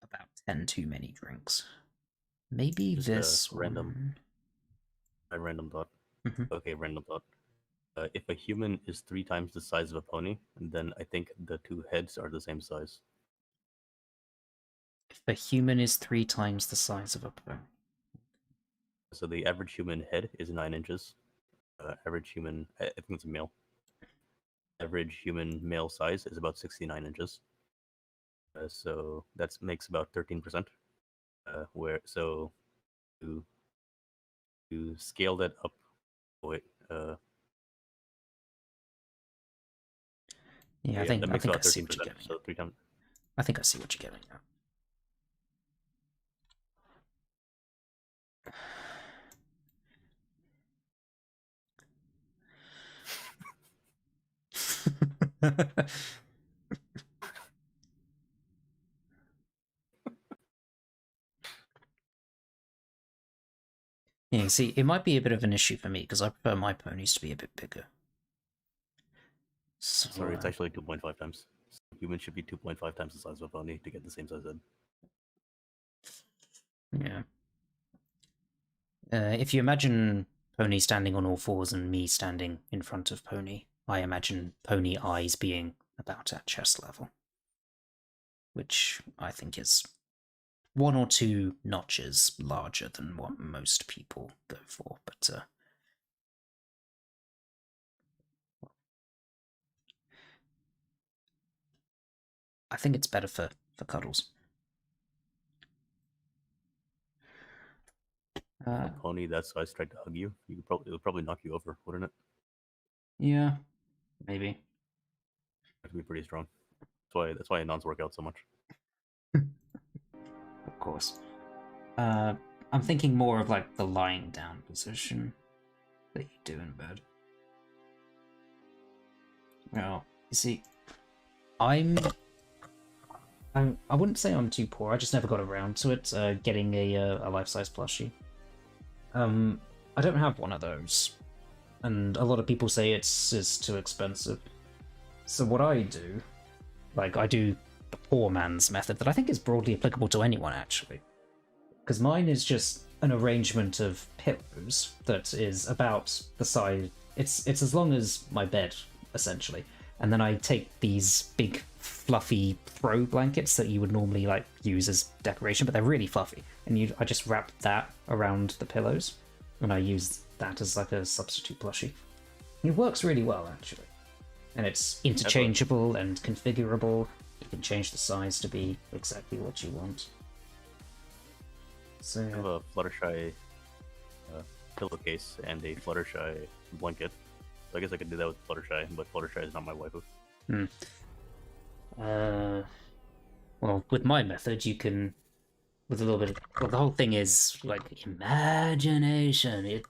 about 10 too many drinks. Maybe Just this a random, one. a random thought. Mhm. Okay, random thought. If a human is 3 times the size of a pony, then I think the 2 heads are the same size. If a human is 3 times the size of a pony. So the average human head is 9 inches. Average human, I think it's a male. Average human male size is about 69 inches. So that makes about 13%. So to scale that up, wait, Yeah, I that think makes I about see what you're 13%. getting. So 3 times. I think I see what you're getting at. Yeah, see, it might be a bit of an issue for me because I prefer my ponies to be a bit bigger. So, Sorry, it's actually 2.5 times. Humans should be 2.5 times the size of a pony to get the same size head. yeah. If you imagine Pony standing on all fours and me standing in front of Pony, I imagine Pony eyes being about at chest level. Which I think is 1 or 2 notches larger than what most people go for, but I think it's better for cuddles. A pony that size tried to hug you, it would probably knock you over, wouldn't it? Yeah, maybe. Have to be pretty strong. That's why Anons work out so much. Of course. I'm thinking more of like the lying down position that you do in bed. Well, you see, I wouldn't say I'm too poor. I just never got around to it. Getting a life-size plushie. I don't have one of those, and a lot of people say it's too expensive. So what I do, like I do the poor man's method that I think is broadly applicable to anyone actually, because mine is just an arrangement of pillows that is about the size. It's as long as my bed essentially, and then I take these big fluffy throw blankets that you would normally like use as decoration, but they're really fluffy, and I just wrap that around the pillows, and I use that as like a substitute plushie. It works really well actually, and it's interchangeable and configurable. You can change the size to be exactly what you want. So I have a Fluttershy pillowcase and a Fluttershy blanket. So I guess I could do that with Fluttershy, but Fluttershy is not my waifu. Well, with my method, you can, with a little bit of, well, the whole thing is like imagination.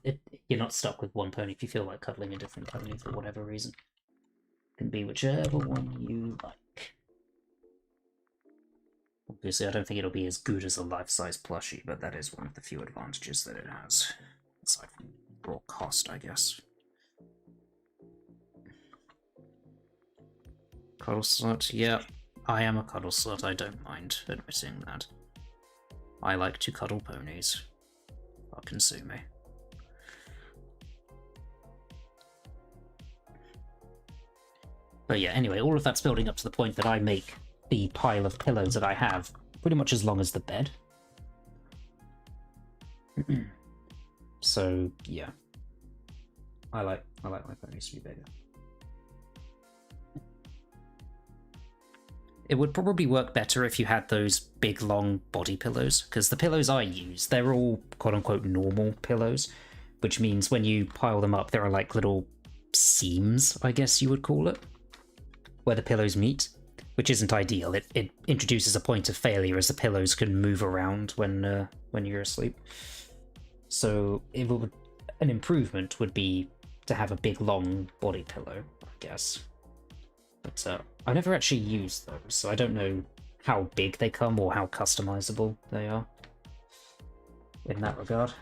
You're not stuck with one pony if you feel like cuddling a different pony for whatever reason. It can be whichever one you like. Obviously, I don't think it'll be as good as a life-size plushie, but that is one of the few advantages that it has. Aside from raw cost, I guess. Cuddle slut? Yeah, I am a cuddle slut, I don't mind admitting that. I like to cuddle ponies. Fucking sue me. But yeah, anyway, all of that's building up to the point that I make the pile of pillows that I have pretty much as long as the bed. So, yeah. I like my ponies to be bigger. It would probably work better if you had those big long body pillows, because the pillows I use, they're all quote-unquote normal pillows, which means when you pile them up, there are like little seams, I guess you would call it, where the pillows meet, which isn't ideal. It introduces a point of failure as the pillows can move around when you're asleep. So an improvement would be to have a big long body pillow, I guess. But I've never actually used those, so I don't know how big they come or how customizable they are in that regard.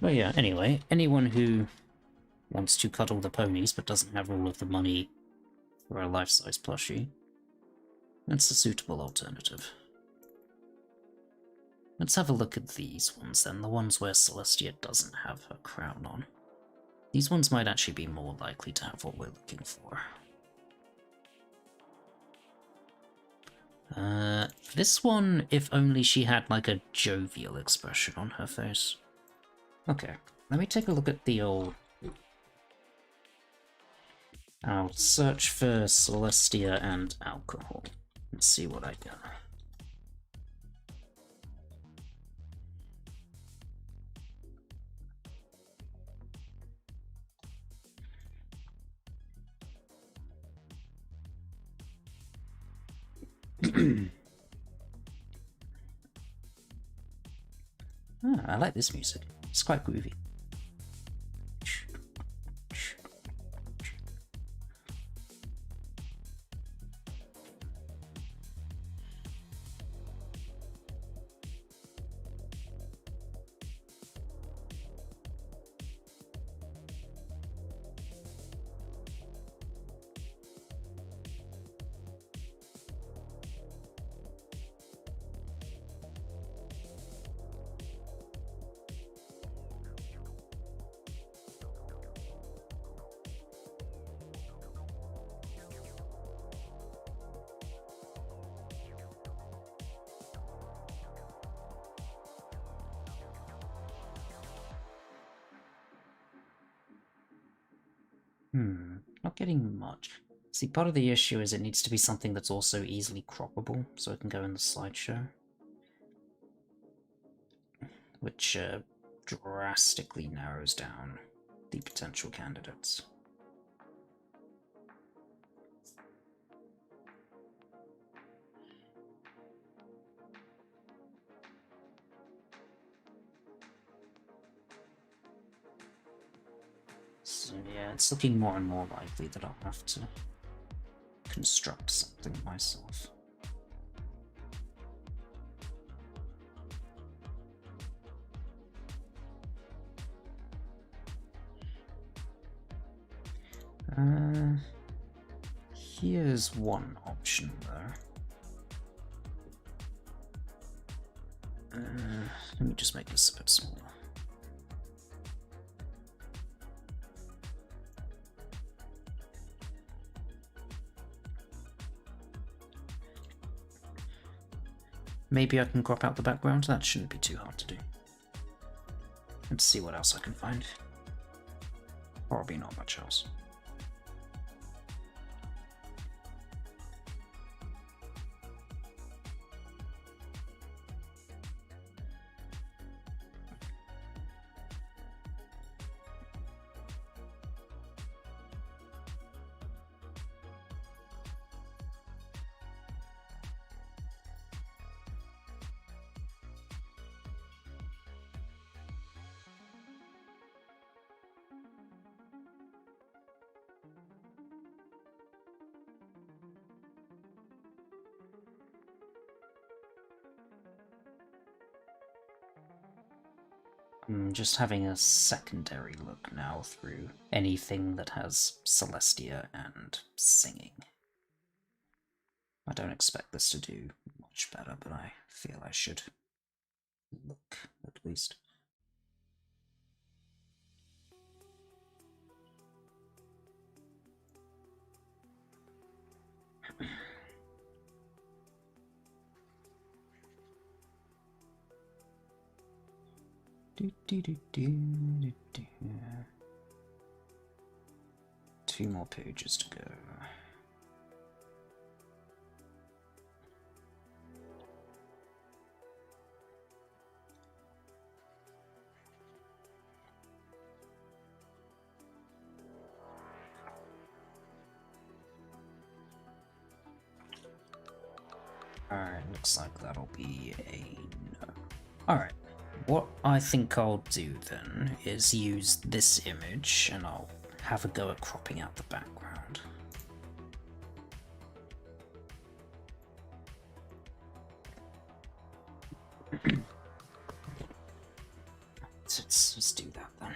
But yeah, anyway, anyone who wants to cuddle the ponies but doesn't have all of the money for a life-size plushie, that's a suitable alternative. Let's have a look at these ones then, the ones where Celestia doesn't have her crown on. These ones might actually be more likely to have what we're looking for. This one, if only she had like a jovial expression on her face. Okay, let me take a look at the old... I'll search for Celestia and alcohol and see what I get. I like this music. It's quite groovy. Not getting much. See, part of the issue is it needs to be something that's also easily croppable, so it can go in the slideshow. Which drastically narrows down the potential candidates. So yeah, it's looking more and more likely that I'll have to construct something myself. Here's one option though. Let me just make this a bit smaller. Maybe I can crop out the background, that shouldn't be too hard to do. Let's see what else I can find. Probably not much else. I'm just having a secondary look now through anything that has Celestia and singing. I don't expect this to do much better, but I feel I should look, at least. Two more pages to go. Alright, looks like that'll be a no. Alright, what I think I'll do then is use this image and I'll have a go at cropping out the background. Let's do that then.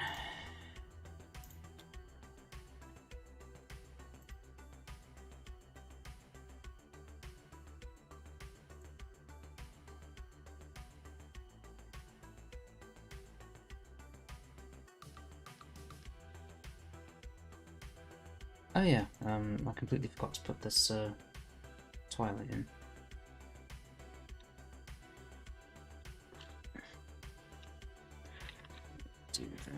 Oh yeah, I completely forgot to put this Twilight in. Do that.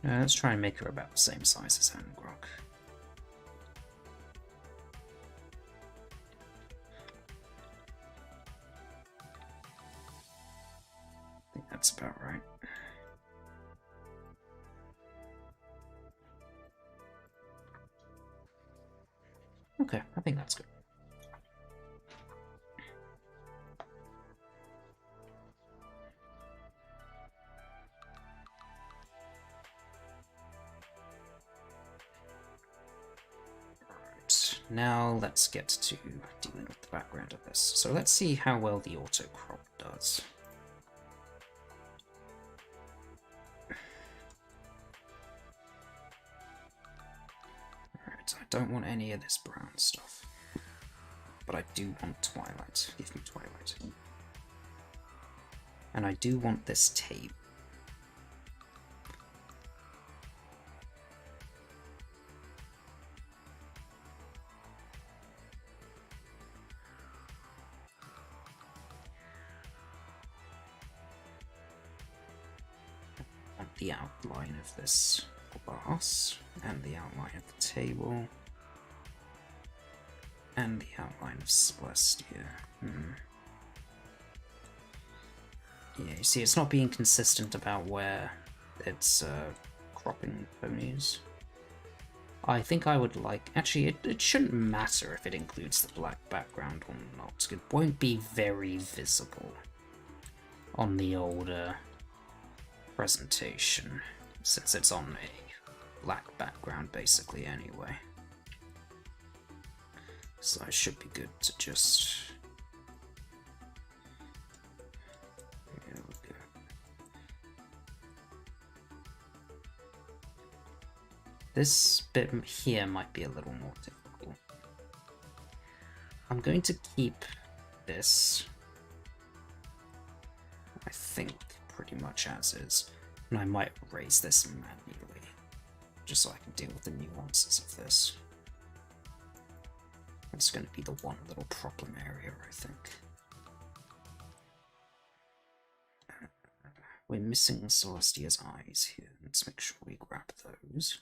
Let's try and make her about the same size as Angrok. I think that's about right. Okay, I think that's good. Right, now let's get to dealing with the background of this. So let's see how well the auto crop does. Alright, I don't want any of this brown stuff. But I do want Twilight. Give me Twilight. And I do want this tape. I want the outline of this glass, and the outline of the table. And the outline of Celestia. Yeah, you see, it's not being consistent about where it's cropping ponies. I think I would like... Actually, it shouldn't matter if it includes the black background or not. It won't be very visible on the older presentation, since it's on a black background basically anyway. So it should be good to just... There we go. This bit here might be a little more difficult. I'm going to keep this, I think, pretty much as is. And I might erase this manually, just so I can deal with the nuances of this. It's going to be the one little problem area, I think. We're missing Celestia's eyes here. Let's make sure we grab those.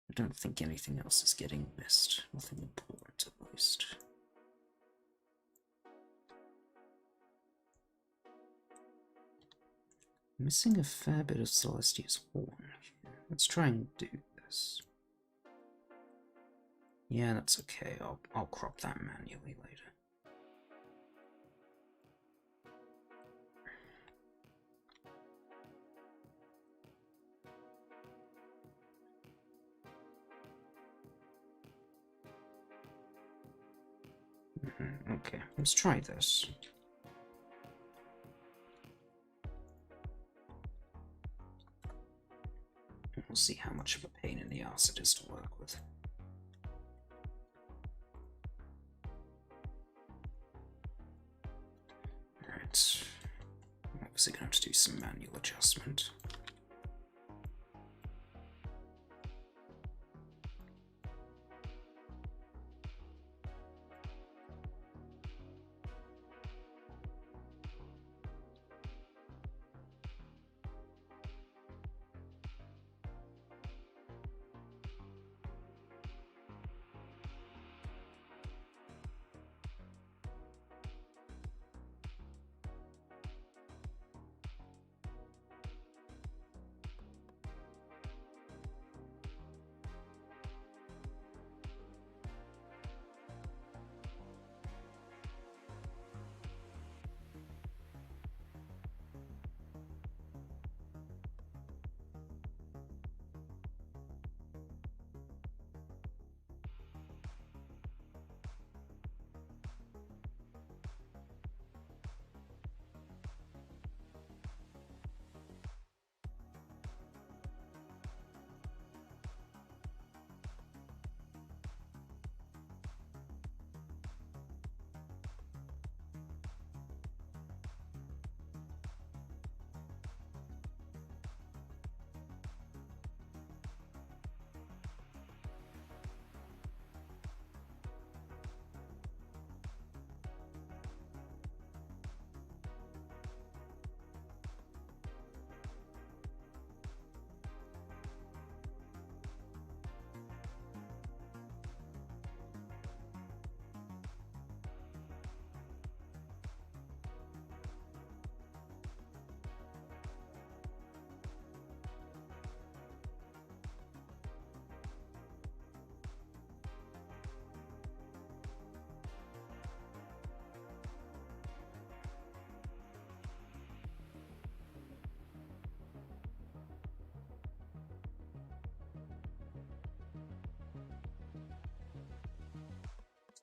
I don't think anything else is getting missed. Nothing important, at least. Missing a fair bit of Celestia's horn here. Let's try and do this. Yeah, that's okay. I'll crop that manually later. Okay, let's try this. We'll see how much of a pain in the ass it is to work with. Alright. I'm obviously going to have to do some manual adjustment.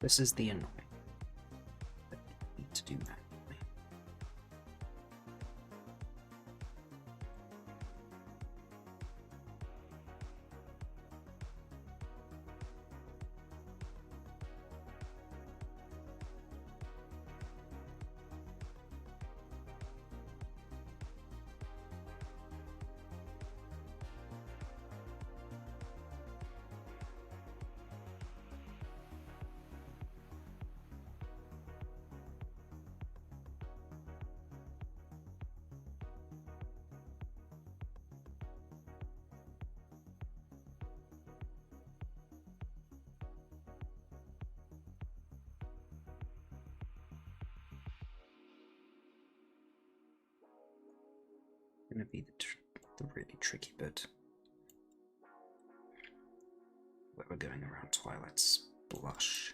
This is the annoying. I need to do that. Gonna be the really tricky bit where we're going around Twilight's blush.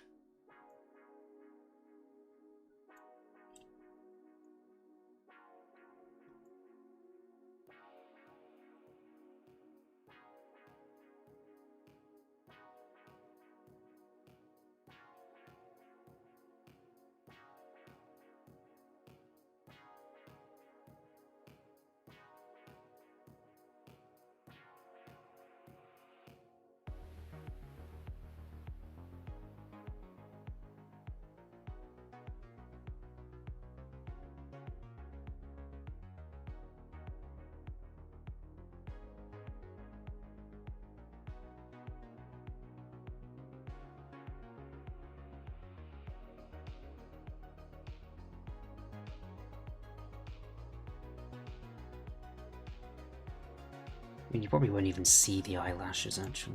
I mean, you probably won't even see the eyelashes, actually.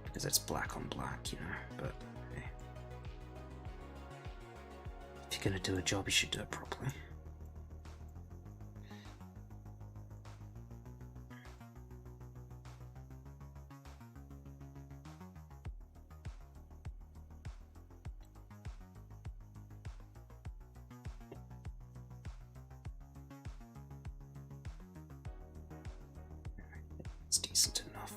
Because it's black on black, you know, but hey. If you're gonna do a job, you should do it properly. It's decent enough.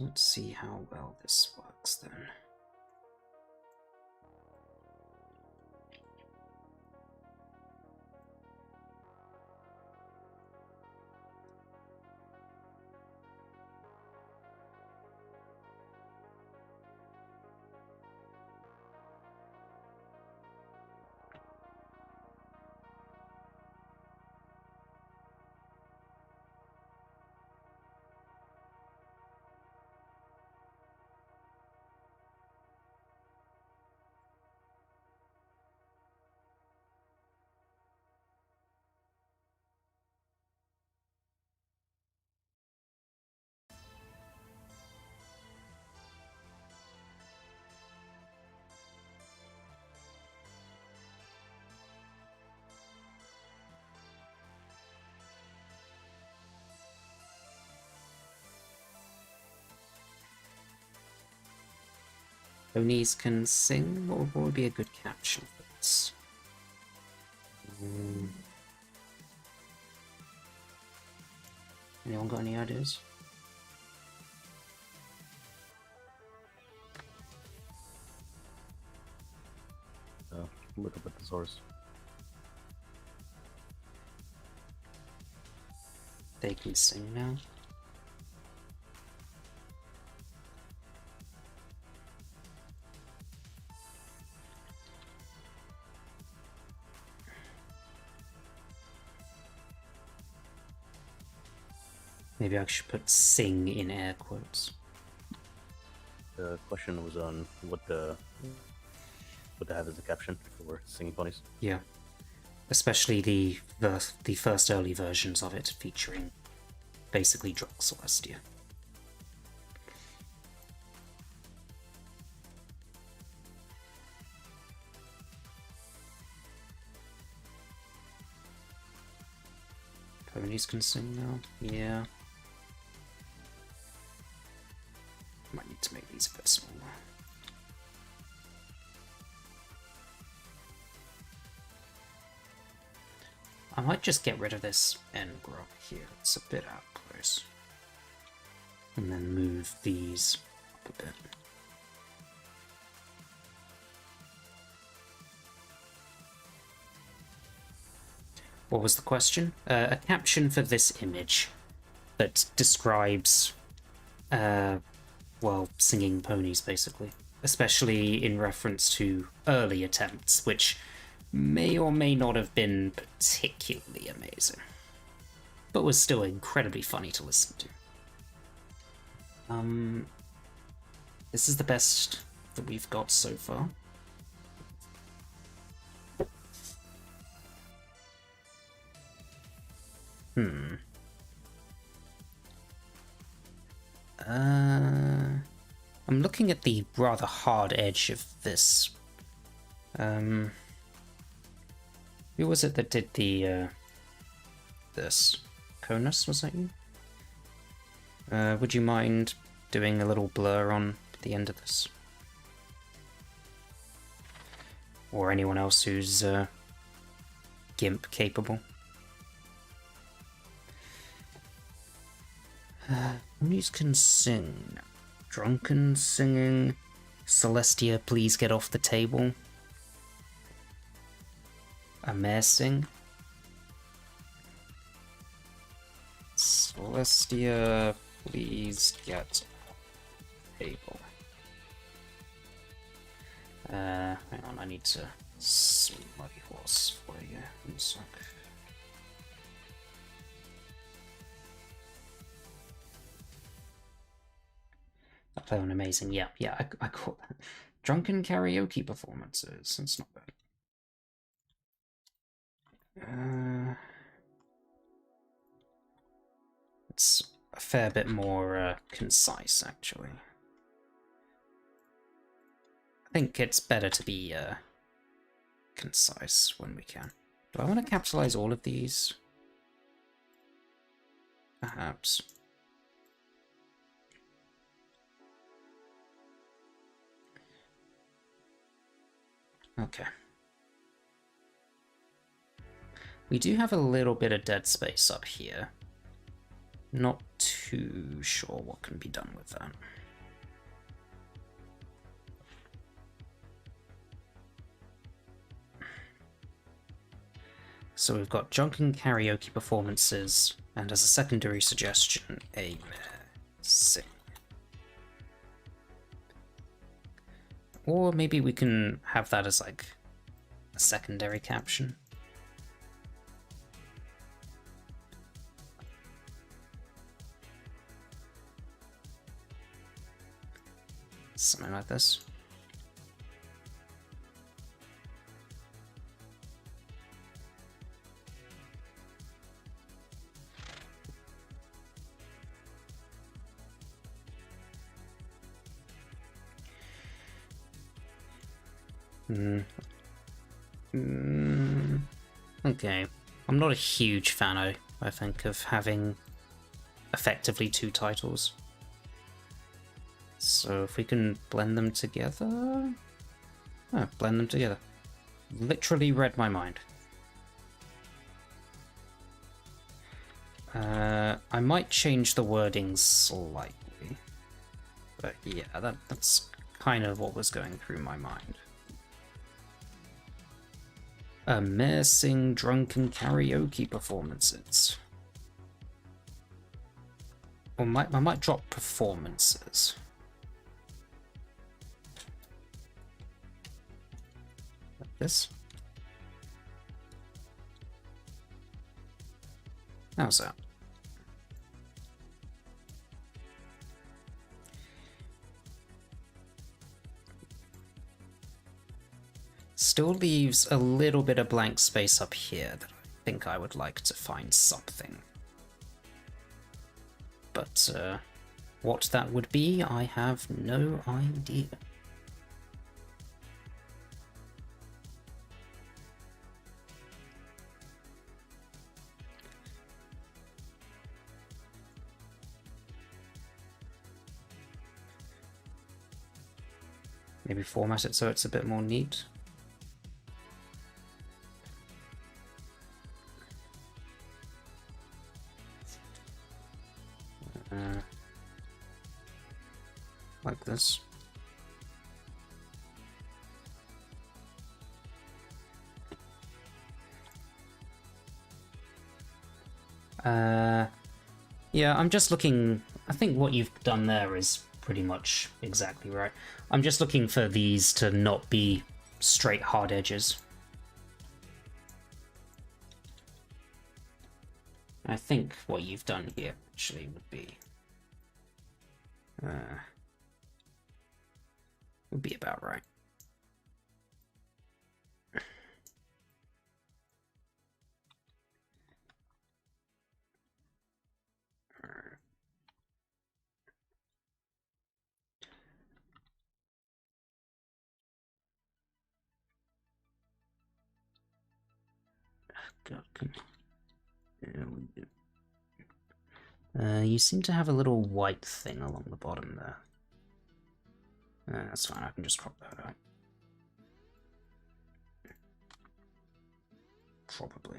let's see how well this works then. Ponies can sing? What would be a good caption for this? Anyone got any ideas? Look up at the source. They can sing now. Maybe I should put sing in air quotes. The question was on what to have as a caption for singing ponies. Yeah. Especially the first early versions of it featuring basically drunk Celestia. Ponies can sing now? Yeah. Might need to make these a bit smaller. I might just get rid of this end grub here, it's a bit out close. And then move these up a bit. What was the question? A caption for this image that describes, well, singing ponies, basically. Especially in reference to early attempts, which may or may not have been particularly amazing, but was still incredibly funny to listen to. This is the best that we've got so far. I'm looking at the rather hard edge of this. Who was it that did the, this? Conus, was that you? Would you mind doing a little blur on the end of this? Or anyone else who's, GIMP capable? Ponies can sing. Drunken singing. Celestia, please get off the table. A mare sing. Celestia, please get table. Hang on, I need to smuddy horse for you. One sec. I play on amazing. Yeah, I caught that. Drunken karaoke performances. That's not bad. It's a fair bit more concise, actually. I think it's better to be concise when we can. Do I want to capitalize all of these? Perhaps. Okay. We do have a little bit of dead space up here. Not too sure what can be done with that. So we've got drunken karaoke performances, and as a secondary suggestion, a sing. Or maybe we can have that as like a secondary caption. Something like this. Okay. I'm not a huge fan, I think, of having effectively two titles. So if we can blend them together... Oh, blend them together. Literally read my mind. I might change the wording slightly. But yeah, that's kind of what was going through my mind. Amazing drunken karaoke performances. Or I might drop performances. Like this. How's that? Still leaves a little bit of blank space up here that I think I would like to find something. But what that would be, I have no idea. Maybe format it so it's a bit more neat. Like this. Yeah, I'm just looking... I think what you've done there is pretty much exactly right. I'm just looking for these to not be straight hard edges. I think what you've done here actually would be about right. God, you seem to have a little white thing along the bottom there. That's fine, I can just crop that out. Probably.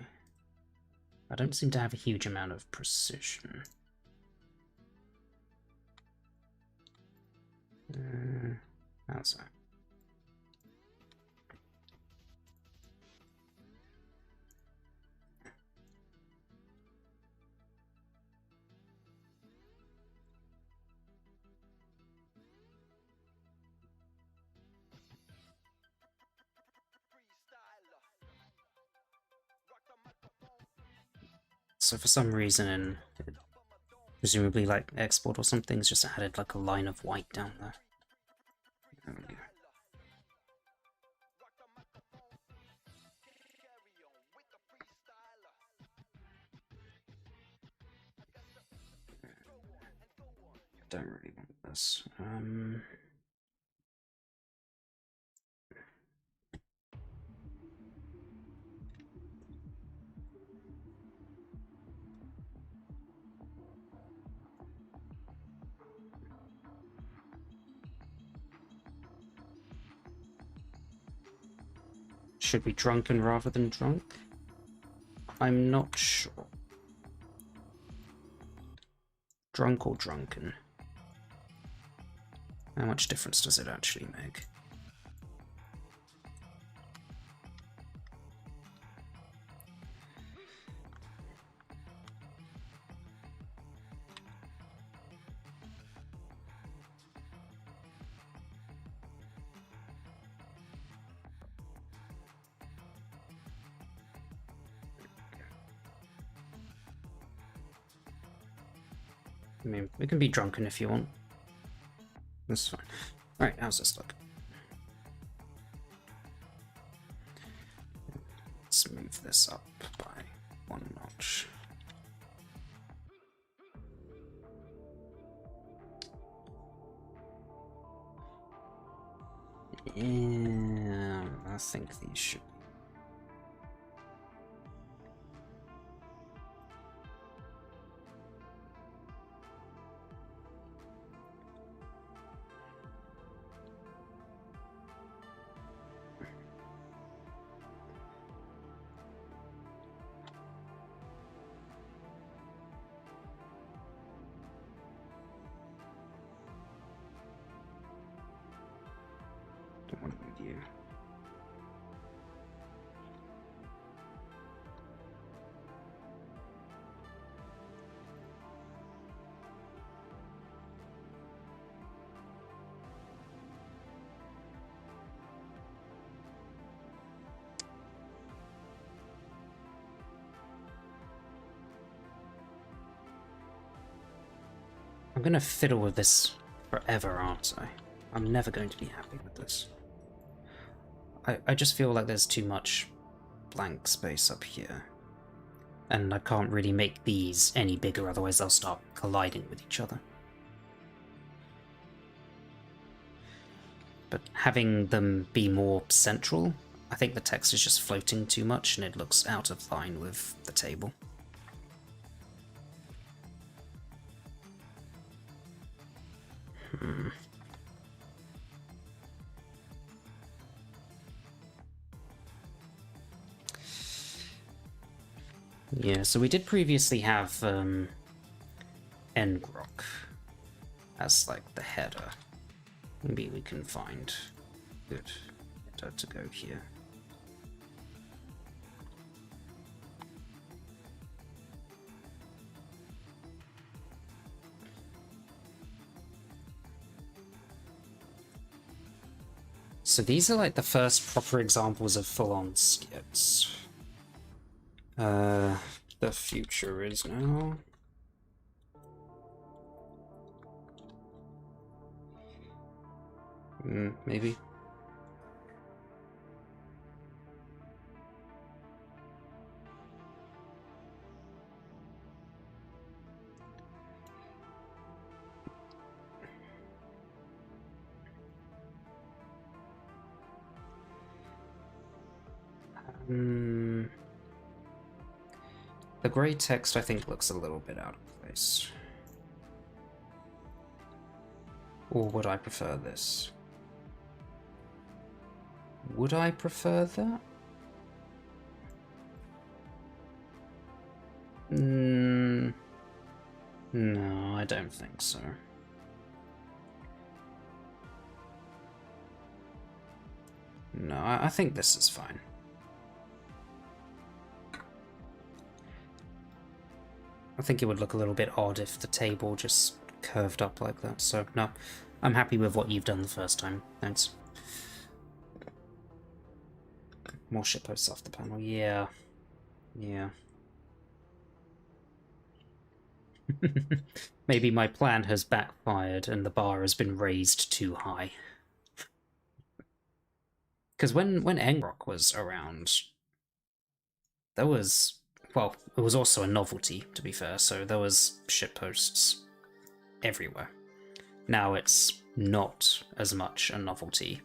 I don't seem to have a huge amount of precision. How's that? So for some reason, presumably like export or something, it's just added like a line of white down there. There we go. I don't really want this. Should be drunken rather than drunk? I'm not sure. Drunk or drunken? How much difference does it actually make? I mean, we can be drunken if you want. That's fine. Alright, how's this look? Let's move this up by 1 notch. Yeah, I think these should. Don't want to move you. I'm gonna fiddle with this forever, aren't I? I'm never going to be happy with this. I just feel like there's too much blank space up here. And I can't really make these any bigger, otherwise they'll start colliding with each other. But having them be more central, I think the text is just floating too much and it looks out of line with the table. Yeah, so we did previously have Engrok as like the header. Maybe we can find good header to go here. So these are like the first proper examples of full-on skits. The future is now. Maybe. The grey text, I think, looks a little bit out of place. Or would I prefer this? Would I prefer that? No, I don't think so. No, I think this is fine. I think it would look a little bit odd if the table just curved up like that, so no, I'm happy with what you've done the first time, thanks. More shitposts off the panel, yeah. Yeah. Maybe my plan has backfired and the bar has been raised too high. Because when Engrok was around, there was... well, it was also a novelty, to be fair, so there was shitposts everywhere. Now it's not as much a novelty.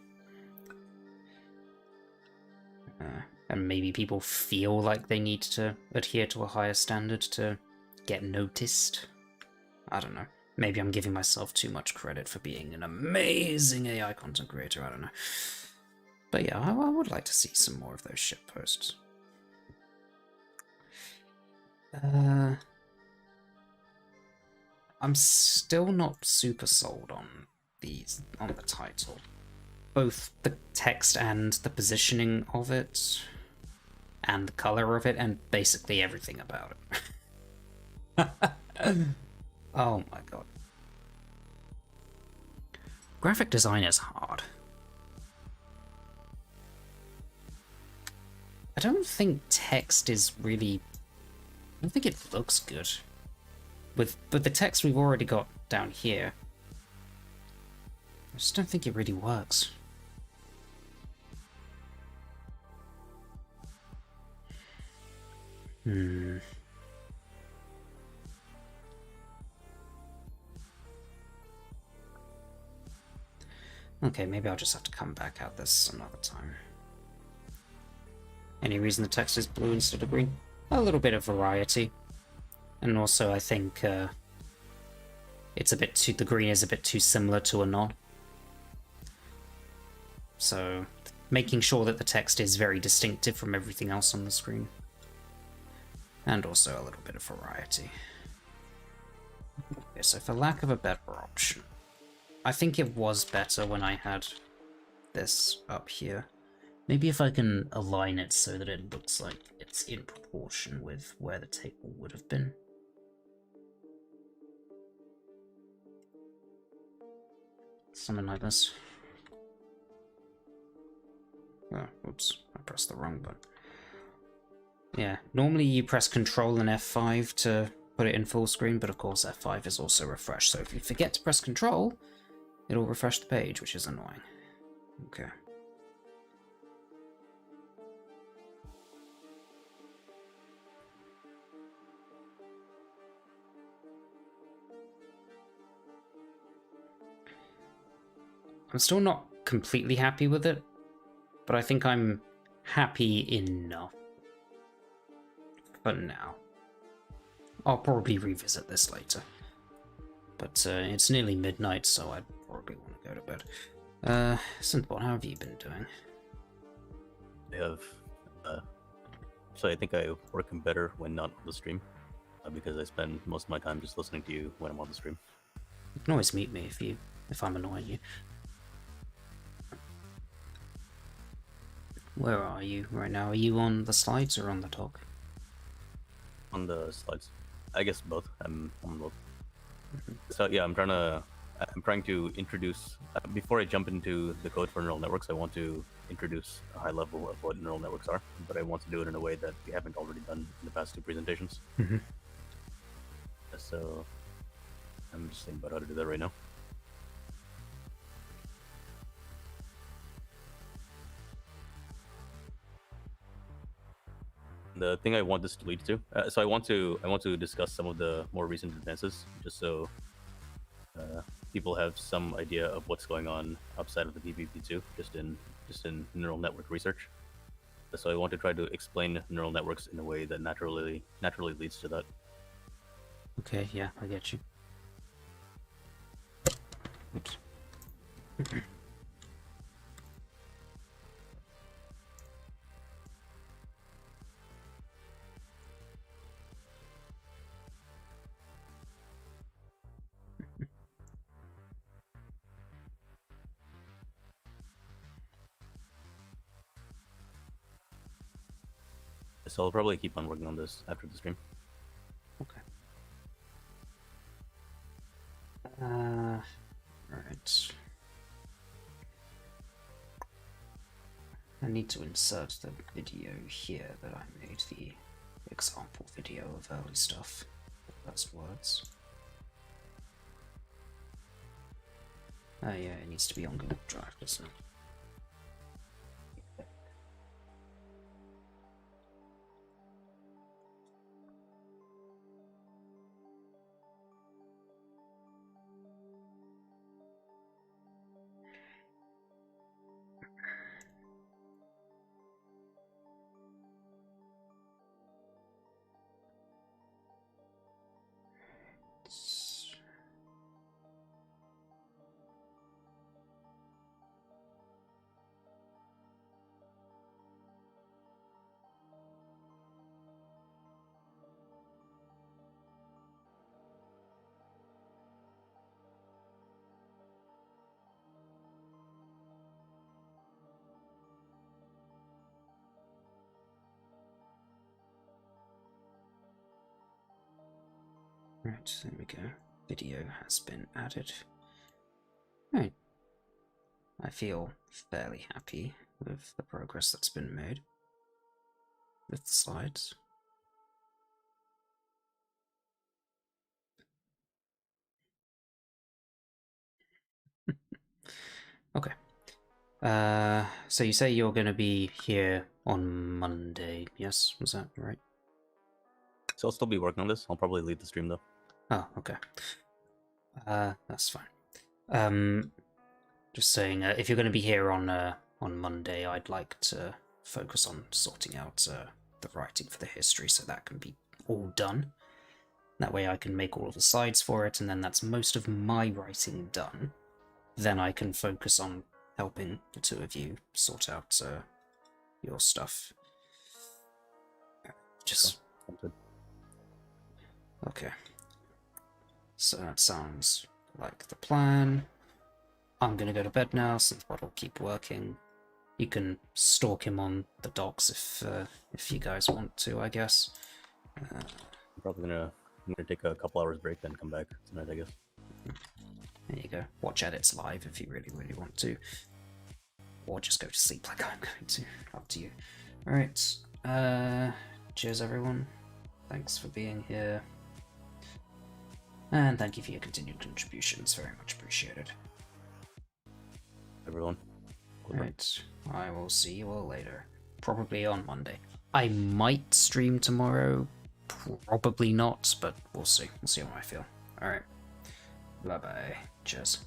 And maybe people feel like they need to adhere to a higher standard to get noticed. I don't know. Maybe I'm giving myself too much credit for being an amazing AI content creator, I don't know. But yeah, I would like to see some more of those shitposts. I'm still not super sold on the title. Both the text and the positioning of it, and the color of it, and basically everything about it. Oh my god. Graphic design is hard. I don't think text is really... I don't think it looks good. With the text we've already got down here, I just don't think it really works. Okay, maybe I'll just have to come back at this another time. Any reason the text is blue instead of green? A little bit of variety. And also I think it's a bit too... the green is a bit too similar to a nod. So making sure that the text is very distinctive from everything else on the screen. And also a little bit of variety. Okay, so for lack of a better option, I think it was better when I had this up here. Maybe if I can align it so that it looks like it's in proportion with where the table would have been. Something like this. Oh, oops, I pressed the wrong button. Yeah, normally you press Control and F5 to put it in full screen, but of course F5 is also refresh, so if you forget to press Control, it'll refresh the page, which is annoying. Okay. I'm still not completely happy with it, but I think I'm happy enough for now. I'll probably revisit this later. But it's nearly midnight, so I probably want to go to bed. Synthbot, how have you been doing? I have... so I think I work better when not on the stream, because I spend most of my time just listening to you when I'm on the stream. You can always mute me if I'm annoying you. Where are you right now? Are you on the slides or on the talk? On the slides. I guess both. I'm on both. So yeah, I'm trying to introduce, before I jump into the code for neural networks, I want to introduce a high level of what neural networks are, but I want to do it in a way that we haven't already done in the past two presentations. So I'm just thinking about how to do that right now. The thing I want this to lead to, so I want to discuss some of the more recent advances, just so people have some idea of what's going on outside of the PPP2, just in neural network research. So I want to try to explain neural networks in a way that naturally leads to that. Okay, yeah, I get you. Oops. So I'll probably keep on working on this after the stream. Okay. Right. I need to insert the video here that I made, the example video of early stuff. First words. Oh yeah, it needs to be on Google Drive, doesn't it? Right, there we go. Video has been added. Right. I feel fairly happy with the progress that's been made with the slides. Okay. So you say you're going to be here on Monday, yes? Was that right? So I'll still be working on this. I'll probably leave the stream though. Oh, okay. That's fine. Just saying, if you're going to be here on Monday, I'd like to focus on sorting out the writing for the history, so that can be all done. That way I can make all of the slides for it, and then that's most of my writing done. Then I can focus on helping the two of you sort out your stuff. Just... Okay. So that sounds like the plan. I'm gonna go to bed now, since Bot will keep working. You can stalk him on the docks if you guys want to, I guess. I'm probably I'm gonna take a couple hours break, then come back tonight, I guess. There you go. Watch edits live if you really, really want to. Or just go to sleep like I'm going to. Up to you. Alright. Cheers everyone. Thanks for being here. And thank you for your continued contributions. Very much appreciated. Everyone. Alright. I will see you all later. Probably on Monday. I might stream tomorrow. Probably not, but we'll see. We'll see how I feel. Alright. Bye bye. Cheers.